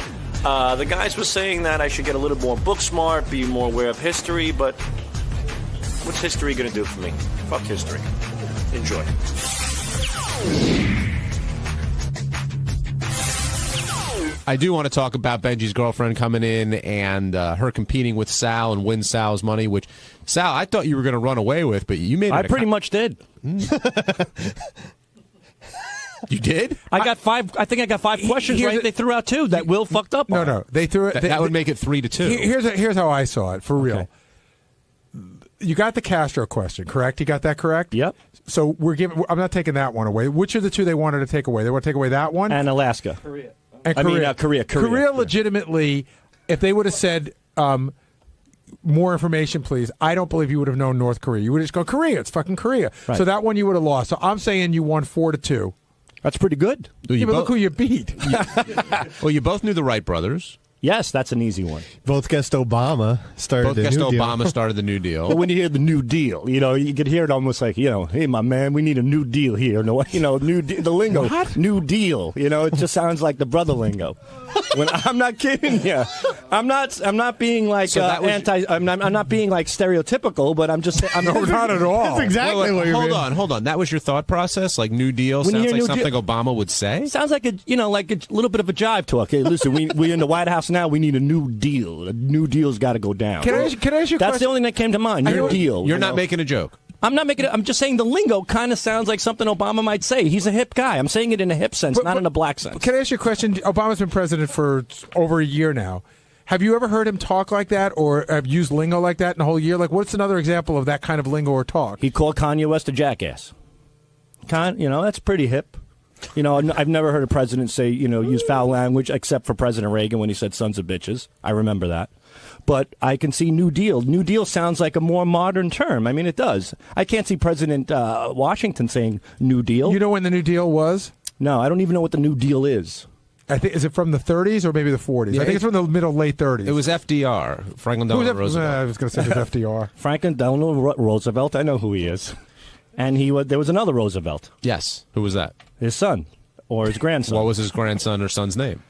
the guys were saying that I should get a little more book smart, be more aware of history, but what's history going to do for me? Fuck history. Enjoy.
I do want to talk about Benjy's girlfriend coming in and her competing with Sal and Win Sal's Money, which, Sal, I thought you were going to run away with, but you made it.
I pretty much did.
You did?
I think I got five questions right. They threw out two that Will fucked up on.
No. They threw it.
That would make it 3-2.
Here's how I saw it, for real. Okay. You got the Castro question, correct? You got that correct?
Yep.
So I'm not taking that one away. Which are the two they wanted to take away? They want to take away that one?
And Alaska.
Korea.
Korea
legitimately, if they would have said more information, please, I don't believe you would have known North Korea. You would just go, Korea, it's fucking Korea. Right. So that one you would have lost. So I'm saying you won 4-2.
That's pretty good.
But look who you beat.
Well, you both knew the Wright brothers.
Yes, that's an easy one.
Both guessed Obama started the New Deal.
Obama started the New Deal.
But when you hear the New Deal, you could hear it almost like, hey, my man, we need a new deal here. No, the lingo, what? New Deal. It just sounds like the brother lingo. When I'm not kidding you, I'm not being like
so
I'm not being like stereotypical, but I'm just saying.
No, not at all.
That's exactly what you're
Hold on. That was your thought process? Like New Deal sounds like something Obama would say?
Sounds like a little bit of a jive talk. Hey, listen, we're in the White House now. We need a new deal. A new deal's got to go down.
Can I ask you a question?
That's the only thing that came to mind. New deal.
You're not making a joke.
I'm not making it. I'm just saying the lingo kind of sounds like something Obama might say. He's a hip guy. I'm saying it in a hip sense, not in a black sense.
Can I ask you a question? Obama's been president for over a year now. Have you ever heard him talk like that or have used lingo like that in a whole year? Like, what's another example of that kind of lingo or talk?
He called Kanye West a jackass. That's pretty hip. I've never heard a president say, use foul language except for President Reagan when he said sons of bitches. I remember that. But I can see New Deal. New Deal sounds like a more modern term. I mean, it does. I can't see President Washington saying New Deal.
You know when the New Deal was?
No, I don't even know what the New Deal is.
Is it from the 30s or maybe the 40s?
Yeah,
I think it's from the late 30s.
It was FDR, Franklin Delano Roosevelt.
I was going to say it was FDR.
Franklin Delano Roosevelt. I know who he is. And there was another Roosevelt.
Yes. Who was that?
His son or his grandson.
What was his grandson or son's name?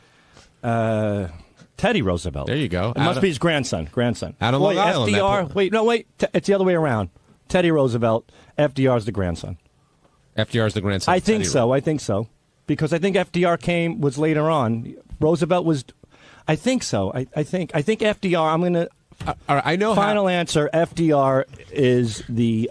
Teddy Roosevelt.
There you go.
It must be his grandson. Out
of Long Island.
FDR. It's the other way around. Teddy Roosevelt. FDR's the grandson.
FDR's the grandson.
I think so. Because I think FDR was later on. Roosevelt was. I think so. I think FDR. I'm going to.
I know.
Final answer: FDR is the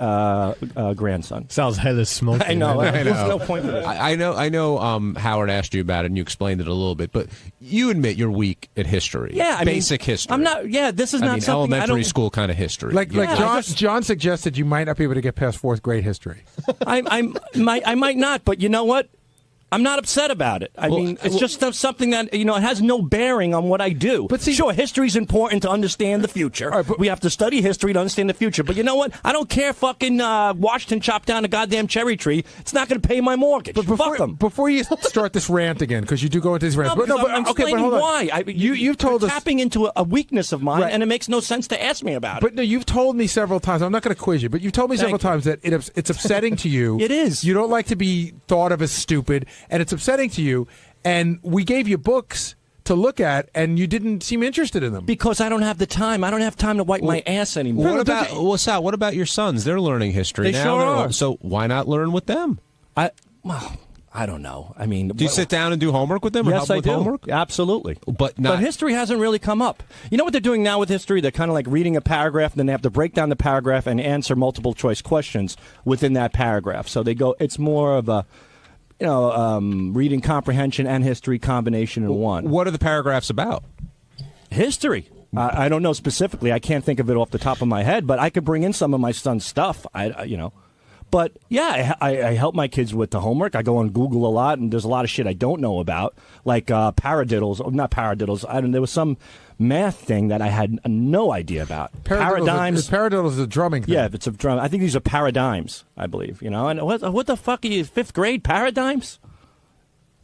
grandson.
Sal's head is smoking.
I know.
There's
no point for this.
I know. Howard asked you about it, and you explained it a little bit. But you admit you're weak at history.
Yeah,
basic history.
I'm not. Yeah, this is not something.
Elementary school kind of history.
Like John suggested, you might not be able to get past fourth grade history.
I might not, but you know what? I'm not upset about it. I mean, it's just something that, it has no bearing on what I do. But sure, history's important to understand the future. We have to study history to understand the future. But you know what? I don't care fucking Washington chopped down a goddamn cherry tree. It's not going to pay my mortgage. But fuck them.
Before you start this rant again, because you do go into these rants.
I'm explaining
hold on.
why.
You've told us
tapping into a weakness of mine, and it makes no sense to ask me about it.
But no, you've told me several times. I'm not going to quiz you, but you've told me several times that it's upsetting to you.
It is.
You don't like to be thought of as stupid, and it's upsetting to you. And we gave you books to look at, and you didn't seem interested in them.
Because I don't have the time. I don't have time to wipe my ass anymore.
Sal, what about your sons? They're learning history
They
now.
sure are.
So why not learn with them?
I don't know. I mean,
do you sit down and do homework with them? Or
Yes,
help
I
with
do.
Homework?
Absolutely.
But
history hasn't really come up. You know what they're doing now with history? They're kind of like reading a paragraph, and then they have to break down the paragraph and answer multiple choice questions within that paragraph. So they go. It's more of a, reading comprehension and history combination in one.
What are the paragraphs about?
History. I don't know specifically. I can't think of it off the top of my head, but I could bring in some of my son's stuff. But yeah, I help my kids with the homework. I go on Google a lot, and there's a lot of shit I don't know about, like paradiddles. Not paradiddles. There was some math thing that I had no idea about. Paradigms.
Paradiddle is a drumming thing.
Yeah, it's a drum. I think these are paradigms. I believe. And what the fuck are you? 5th grade paradigms?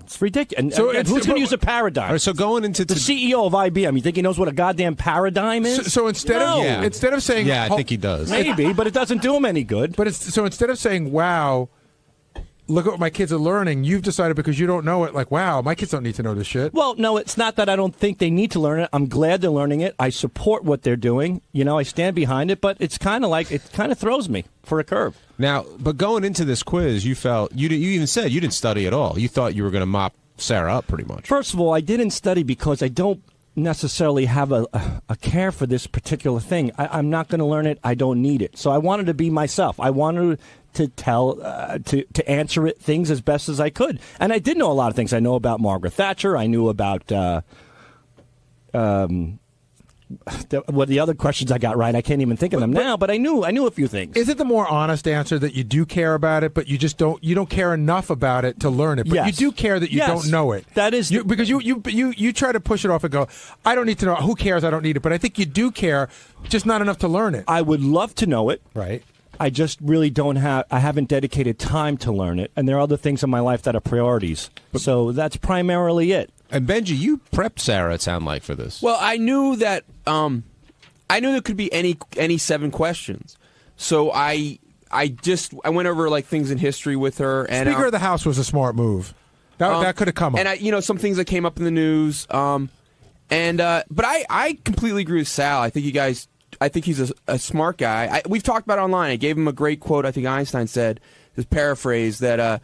It's ridiculous. And who's going to use a paradigm?
All right, so going into
the CEO of IBM, you think he knows what a goddamn paradigm is?
So instead of saying,
I think he does.
Maybe, but it doesn't do him any good.
But so instead of saying, "Wow, look at what my kids are learning," you've decided because you don't know it, like, "Wow, my kids don't need to know this shit."
Well, no, it's not that I don't think they need to learn it. I'm glad they're learning it. I support what they're doing. I stand behind it. But it's kind of like it kind of throws me for a curve.
Now, but going into this quiz, you felt you even said you didn't study at all. You thought you were going to mop Sarah up pretty much.
First of all, I didn't study because I don't necessarily have a care for this particular thing. I'm not going to learn it. I don't need it. So I wanted to be myself. I wanted to tell, to answer things as best as I could. And I did know a lot of things. I know about Margaret Thatcher. I knew about what the other questions I got right. I can't even think of them now, but I knew a few things.
Is it the more honest answer that you do care about it, but you just don't care enough about it to learn it, but
Yes.
you do care that you don't know it?
That is
because you try to push it off and go, I don't need to know. Who cares? I don't need it. But I think you do care, just not enough to learn it.
I would love to know it.
Right.
I just really I haven't dedicated time to learn it, and there are other things in my life that are priorities. So that's primarily it.
And Benjy, you prepped Sarah, it sounded like, for this.
Well, I knew that there could be any 7 questions. So I went over like things in history with her. And
Speaker of the House was a smart move. That could have come up.
And some things that came up in the news. But I completely agree with Sal. I think he's a smart guy. We've talked about it online. I gave him a great quote. I think Einstein said, his paraphrase, that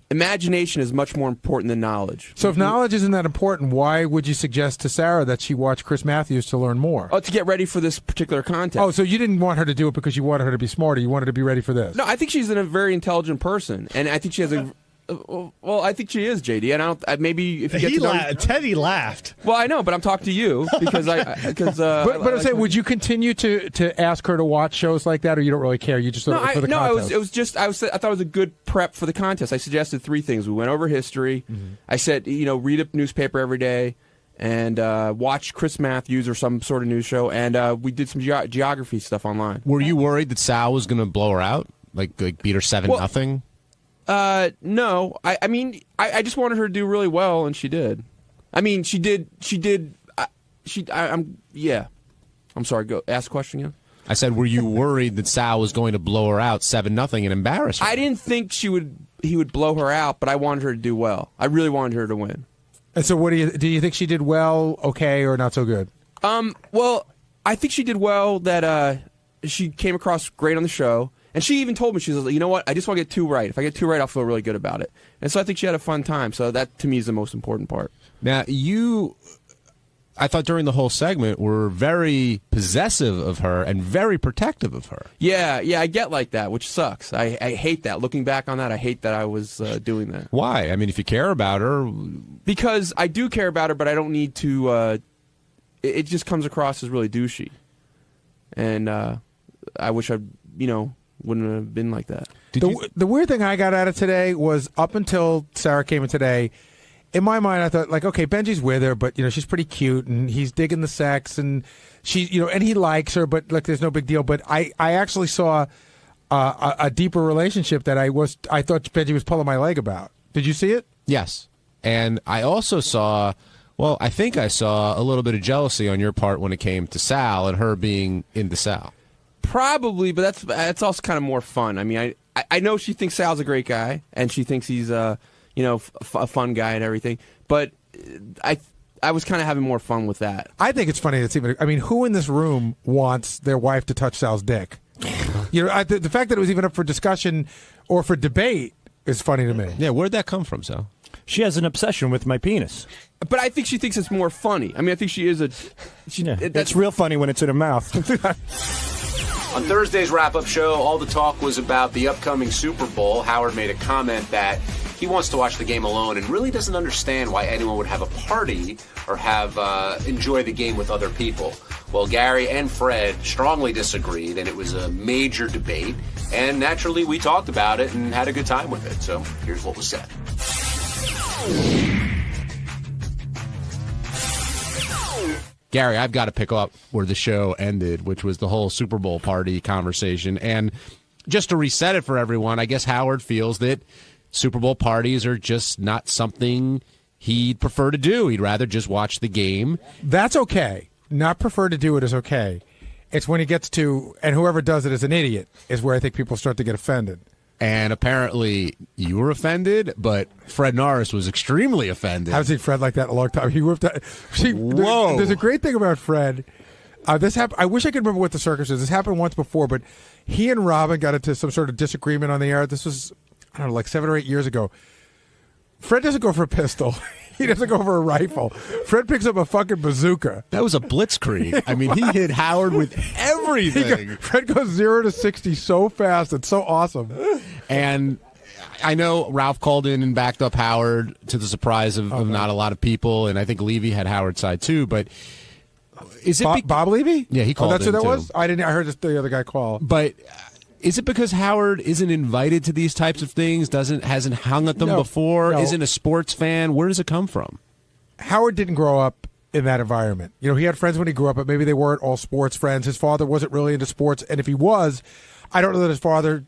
imagination is much more important than knowledge.
So if knowledge isn't that important, why would you suggest to Sarah that she watch Chris Matthews to learn more?
Oh, to get ready for this particular contest.
Oh, so you didn't want her to do it because you wanted her to be smarter. You wanted her to be ready for this.
No, I think she's a very intelligent person, and I think she has a. Well, I think she is, JD, and I don't. Maybe if you get to know
Teddy laughed.
Well, I know, but I'm talking to you because
But I'm saying, would you continue to ask her to watch shows like that, or you don't really care? You just thought for the contest?
It was just I thought it was a good prep for the contest. I suggested 3 things. We went over history. Mm-hmm. I said, read a newspaper every day, and watch Chris Matthews or some sort of news show, and we did some geography stuff online.
Were you worried that Sal was going to blow her out, like beat her 7-0?
No. I mean, I just wanted her to do really well, and she did. I mean, she did. Yeah. I'm sorry. Go ask the question again.
I said, were you worried that Sal was going to blow her out 7-0 and embarrass her?
I didn't think he would blow her out, but I wanted her to do well. I really wanted her to win.
And so, do you think she did well, okay, or not so good?
Well, I think she did well. That she came across great on the show. And she even told me, she was like, you know what, I just want to get 2 right. If I get 2 right, I'll feel really good about it. And so I think she had a fun time. So that, to me, is the most important part.
Now, I thought during the whole segment, were very possessive of her and very protective of her.
Yeah, I get like that, which sucks. I hate that. Looking back on that, I hate that I was doing that.
Why? I mean, if you care about her...
Because I do care about her, but I don't need to... It just comes across as really douchey. And I wish I, wouldn't have been like that.
The weird thing I got out of today was up until Sarah came in today, in my mind I thought, like, okay, Benji's with her, but she's pretty cute and he's digging the sex and she and he likes her, but like there's no big deal. But I actually saw a deeper relationship that I thought Benjy was pulling my leg about. Did you see it?
Yes. And I also saw, well, I think I saw a little bit of jealousy on your part when it came to Sal and her being into Sal.
Probably, but that's also kind of more fun. I mean, I know she thinks Sal's a great guy, and she thinks he's a fun guy and everything. But I was kind of having more fun with that.
I think it's funny. Who in this room wants their wife to touch Sal's dick? The fact that it was even up for discussion or for debate is funny to me.
Yeah, where'd that come from, Sal?
She has an obsession with my penis.
But I think she thinks it's more funny. I mean, I think she is
it's real funny when it's in her mouth.
On Thursday's wrap-up show, all the talk was about the upcoming Super Bowl. Howard made a comment that he wants to watch the game alone and really doesn't understand why anyone would have a party or enjoy the game with other people. Well, Gary and Fred strongly disagreed, and it was a major debate. And naturally, we talked about it and had a good time with it. So here's what was said.
Gary, I've got to pick up where the show ended, which was the whole Super Bowl party conversation. And just to reset it for everyone, I guess Howard feels that Super Bowl parties are just not something he'd prefer to do. He'd rather just watch the game.
That's okay. Not prefer to do it is okay. It's when he gets to, and whoever does it is an idiot, is where I think people start to get offended.
And apparently you were offended, but Fred Norris was extremely offended.
I haven't seen Fred like that in a long time. He whipped out.
Whoa.
There's a great thing about Fred. This happened. I wish I could remember what the circus is. This happened once before, but he and Robin got into some sort of disagreement on the air. This was, I don't know, like 7 or 8 years ago. Fred doesn't go for a pistol. He doesn't go for a rifle. Fred picks up a fucking bazooka.
That was a blitzkrieg. I mean, he hit Howard with everything.
Fred goes 0 to 60 so fast. It's so awesome.
And I know Ralph called in and backed up Howard to the surprise of not a lot of people, and I think Levy had Howard's side too. But is it
Bob Levy?
Yeah, he called.
That's
in
who that
too.
was. I heard the other guy call.
But is it because Howard isn't invited to these types of things? Hasn't hung at them before?
No.
Isn't a sports fan? Where does it come from?
Howard didn't grow up in that environment. He had friends when he grew up, but maybe they weren't all sports friends. His father wasn't really into sports, and if he was, I don't know that his father,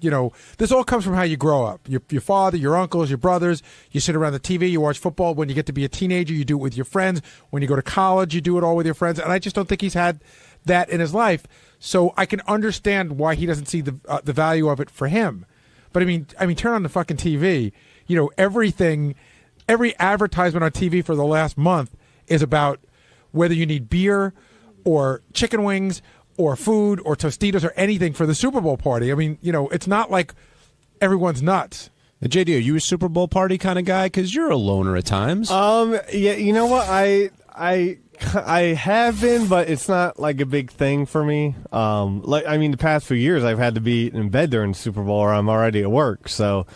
this all comes from how you grow up. Your father, your uncles, your brothers, you sit around the TV, you watch football. When you get to be a teenager, you do it with your friends. When you go to college, you do it all with your friends. And I just don't think he's had that in his life. So I can understand why he doesn't see the value of it for him. But I mean, turn on the fucking TV. Every advertisement on TV for the last month is about whether you need beer or chicken wings or food or Tostitos or anything for the Super Bowl party. I mean, it's not like everyone's nuts.
JD, are you a Super Bowl party kind of guy? Because you're a loner at times.
Yeah, you know what? I have been, but it's not like a big thing for me. The past few years I've had to be in bed during the Super Bowl or I'm already at work. So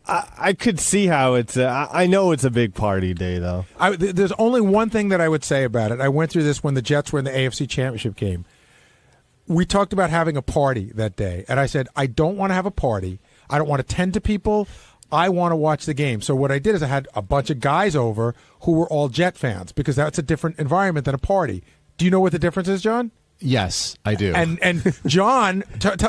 I could see how it's. I know it's a big party day, though.
There's only one thing that I would say about it. I went through this when the Jets were in the AFC Championship game. We talked about having a party that day, and I said, I don't want to have a party. I don't want to tend to people. I want to watch the game. So what I did is I had a bunch of guys over who were all Jet fans because that's a different environment than a party. Do you know what the difference is, John?
Yes, I do.
And John,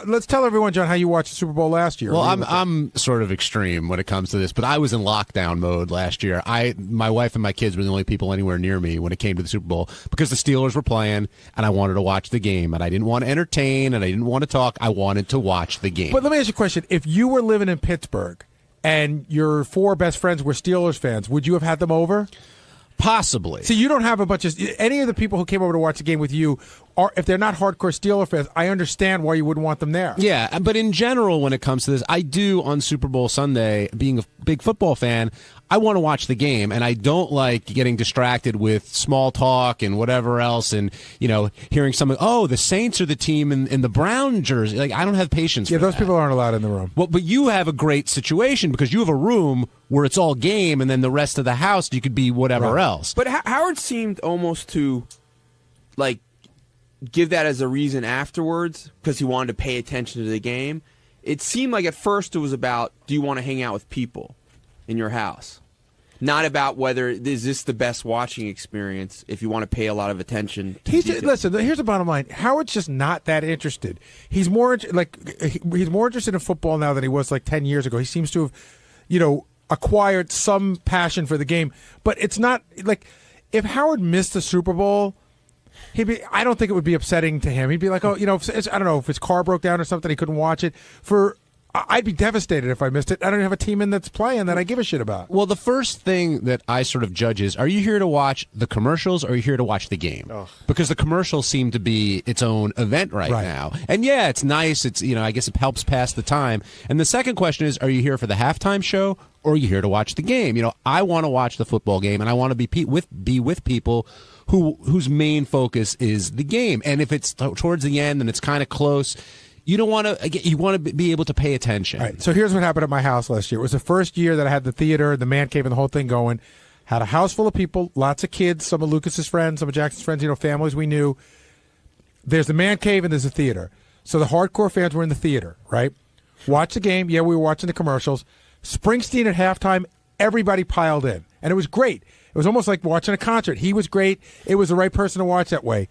let's tell everyone, John, how you watched the Super Bowl last year.
Well, I'm sort of extreme when it comes to this, but I was in lockdown mode last year. My wife and my kids were the only people anywhere near me when it came to the Super Bowl because the Steelers were playing, and I wanted to watch the game, and I didn't want to entertain, and I didn't want to talk. I wanted to watch the game.
But let me ask you a question. If you were living in Pittsburgh and your 4 best friends were Steelers fans, would you have had them over?
Possibly.
See, you don't have a bunch of any of the people who came over to watch the game with you are, if they're not hardcore Steeler fans, I understand why you wouldn't want them there.
Yeah, but in general, when it comes to this, I do on Super Bowl Sunday, being a big football fan, I want to watch the game, and I don't like getting distracted with small talk and whatever else, and hearing something. Oh, the Saints are the team in the brown jersey. Like, I don't have patience.
Yeah,
for
those
that.
people aren't allowed in the room.
Well, but you have a great situation because you have a room where it's all game, and then the rest of the house you could be whatever else.
But Howard seemed almost to give that as a reason afterwards because he wanted to pay attention to the game. it seemed like at first it was about, do you want to hang out with people in your house? Not about whether is this the best watching experience if you want to pay a lot of attention to detail.
Listen, here's the bottom line. Howard's just not that interested. He's more he's more interested in football now than he was like 10 years ago. He seems to have, acquired some passion for the game. But it's not like if Howard missed the Super Bowl, I don't think it would be upsetting to him. He'd be like, I don't know, if his car broke down or something, he couldn't watch it. I'd be devastated if I missed it. I don't even have a team in that's playing that I give a shit about.
Well, the first thing that I sort of judge is, are you here to watch the commercials or are you here to watch the game?
Oh.
Because the commercials seem to be its own event right now. And yeah, it's nice. It's, I guess it helps pass the time. And the second question is, are you here for the halftime show or are you here to watch the game? I want to watch the football game and I want to be with people whose main focus is the game. And if it's towards the end and it's kind of close, you want to be able to pay attention.
All right, so here's what happened at my house last year. It was the first year that I had the theater, the man cave, and the whole thing going. Had a house full of people, lots of kids, some of Lucas's friends, some of Jackson's friends, families we knew. There's the man cave and there's the theater. So the hardcore fans were in the theater, right? Watch the game. Yeah, we were watching the commercials. Springsteen at halftime, everybody piled in. And it was great. It was almost like watching a concert. He was great. It was the right person to watch that way.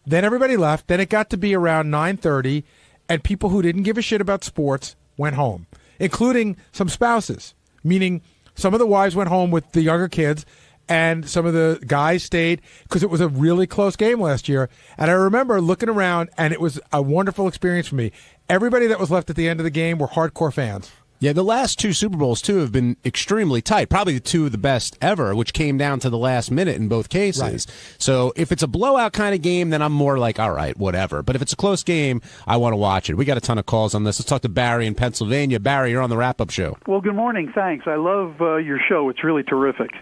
Then everybody left. Then it got to be around 9:30. And people who didn't give a shit about sports went home, including some spouses, meaning some of the wives went home with the younger kids and some of the guys stayed because it was a really close game last year. And I remember looking around, and it was a wonderful experience for me. Everybody that was left at the end of the game were hardcore fans.
Yeah, the last two Super Bowls, too, have been extremely tight. Probably the two of the best ever, which came down to the last minute in both cases. Right. So if it's a blowout kind of game, then I'm more like, all right, whatever. But if it's a close game, I want to watch it. We got a ton of calls on this. Let's talk to Barry in Pennsylvania. Barry, you're on the wrap-up show.
Well, good morning. Thanks. I love your show. It's really terrific.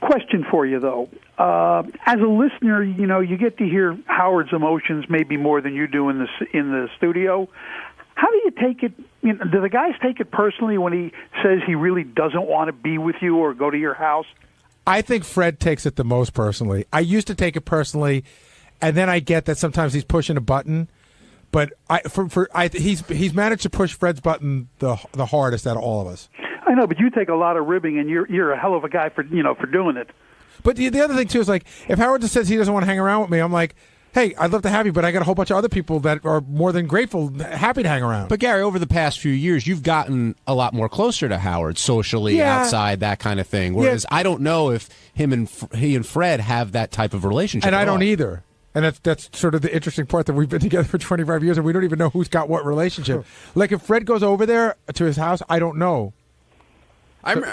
Question for you, though. As a listener, you get to hear Howard's emotions maybe more than you do in the studio. How do you take it? Do the guys take it personally when he says he really doesn't want to be with you or go to your house?
I think Fred takes it the most personally. I used to take it personally, and then I get that sometimes he's pushing a button. But he's managed to push Fred's button the hardest out of all of us.
I know, but you take a lot of ribbing, and you're a hell of a guy for doing it.
But the other thing too is, like, if Howard just says he doesn't want to hang around with me, I'm like, hey, I'd love to have you, but I got a whole bunch of other people that are more than grateful, happy to hang around.
But, Gary, over the past few years, you've gotten a lot more closer to Howard socially, outside, that kind of thing. Whereas I don't know if he and Fred have that type of relationship.
And I don't
all.
either. And that's sort of the interesting part, that we've been together for 25 years, and we don't even know who's got what relationship. Like, if Fred goes over there to his house, I don't know.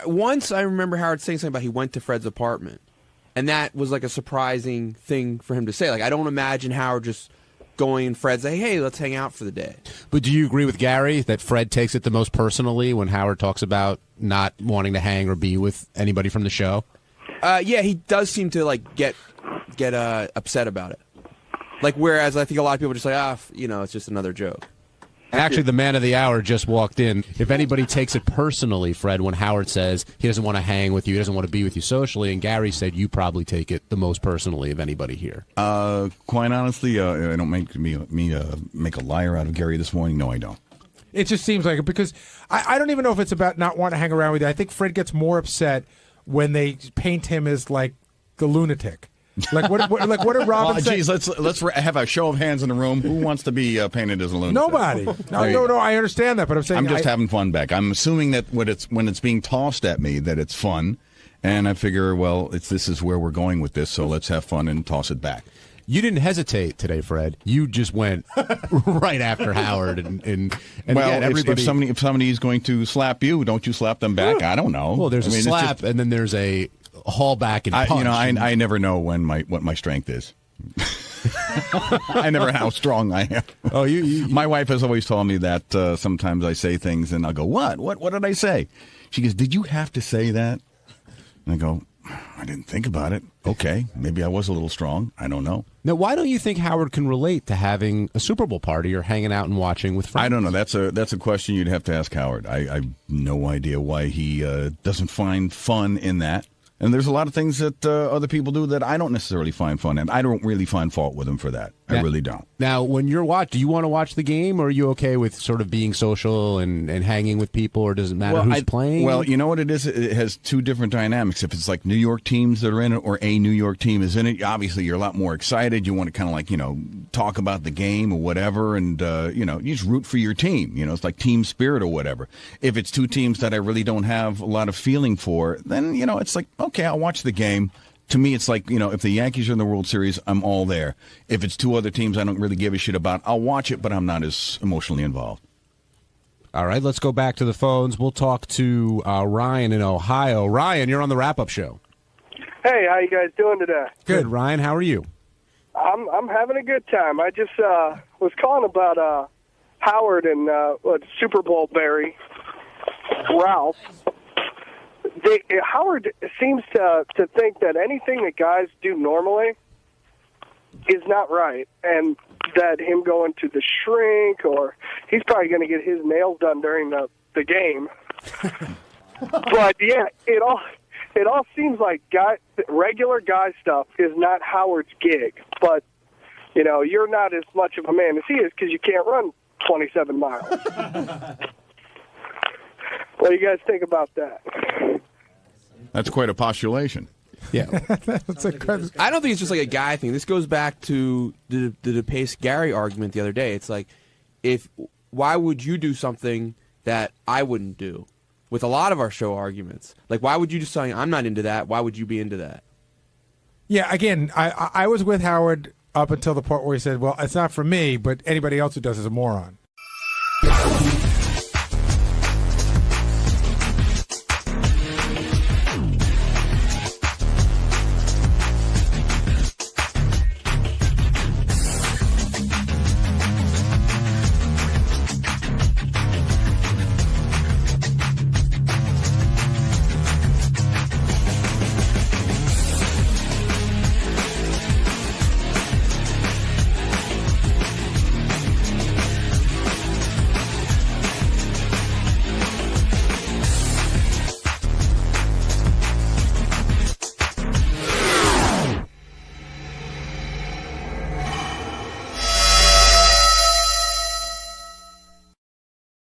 Once I remember Howard saying something about he went to Fred's apartment. And that was like a surprising thing for him to say. Like, I don't imagine Howard just going and Fred say, hey, let's hang out for the day.
But do you agree with Gary that Fred takes it the most personally when Howard talks about not wanting to hang or be with anybody from the show?
Yeah, he does seem to like get upset about it. Like, whereas I think a lot of people are just like, it's just another joke.
Actually, the man of the hour just walked in. If anybody takes it personally, Fred, when Howard says he doesn't want to hang with you, he doesn't want to be with you socially, and Gary said you probably take it the most personally of anybody here.
Quite honestly, I don't make make a liar out of Gary this morning. No, I don't.
It just seems like it, because I don't even know if it's about not wanting to hang around with you. I think Fred gets more upset when they paint him as like the lunatic. Like what did Robin say?
Geez, let's have a show of hands in the room. Who wants to be painted as a lunatic?
Nobody. No. I understand that, but I'm saying
I'm just having fun back. I'm assuming that when it's being tossed at me that it's fun, and I figure, well, this is where we're going with this, so let's have fun and toss it back.
You didn't hesitate today, Fred. You just went right after Howard, and
well,
again, everybody.
If somebody's going to slap you, don't you slap them back? I don't know.
Well, there's a slap, and then there's a haul back and punch.
I never know what my strength is. I never know how strong I am.
Oh,
my wife has always told me that sometimes I say things and I'll go, What did I say? She goes, did you have to say that? And I go, I didn't think about it. Okay, maybe I was a little strong. I don't know.
Now, why don't you think Howard can relate to having a Super Bowl party or hanging out and watching with friends?
I don't know. That's a question you'd have to ask Howard. I have no idea why he doesn't find fun in that. And there's a lot of things that other people do that I don't necessarily find fun, and I don't really find fault with him for that. I really don't.
Now, when you're do you want to watch the game, or are you okay with sort of being social and hanging with people, or does it matter who's playing?
Well, you know what it is? It has two different dynamics. If it's like New York teams that are in it or a New York team is in it, obviously you're a lot more excited. You want to kind of like, talk about the game or whatever, and, you just root for your team. It's like team spirit or whatever. If it's two teams that I really don't have a lot of feeling for, then, it's like, okay, I'll watch the game. To me, it's like, if the Yankees are in the World Series, I'm all there. If it's two other teams I don't really give a shit about, I'll watch it, but I'm not as emotionally involved.
All right, let's go back to the phones. We'll talk to Ryan in Ohio. Ryan, you're on the wrap-up show.
Hey, how you guys doing today?
Good, Ryan. How are you?
I'm having a good time. I just was calling about Howard and Super Bowl Barry, Ralph. Howard seems to think that anything that guys do normally is not right, and that him going to the shrink, or he's probably going to get his nails done during the game. But yeah, it all seems like regular guy stuff is not Howard's gig. But you're not as much of a man as he is because you can't run 27 miles. What do you guys think about that?
That's quite a postulation.
Yeah. I don't think it's just like a guy thing. This goes back to the DePace Gary argument the other day. It's like, why would you do something that I wouldn't do? With a lot of our show arguments. Like, why would you do something I'm not into that? Why would you be into that?
Yeah, again, I was with Howard up until the part where he said, well, it's not for me, but anybody else who does is a moron.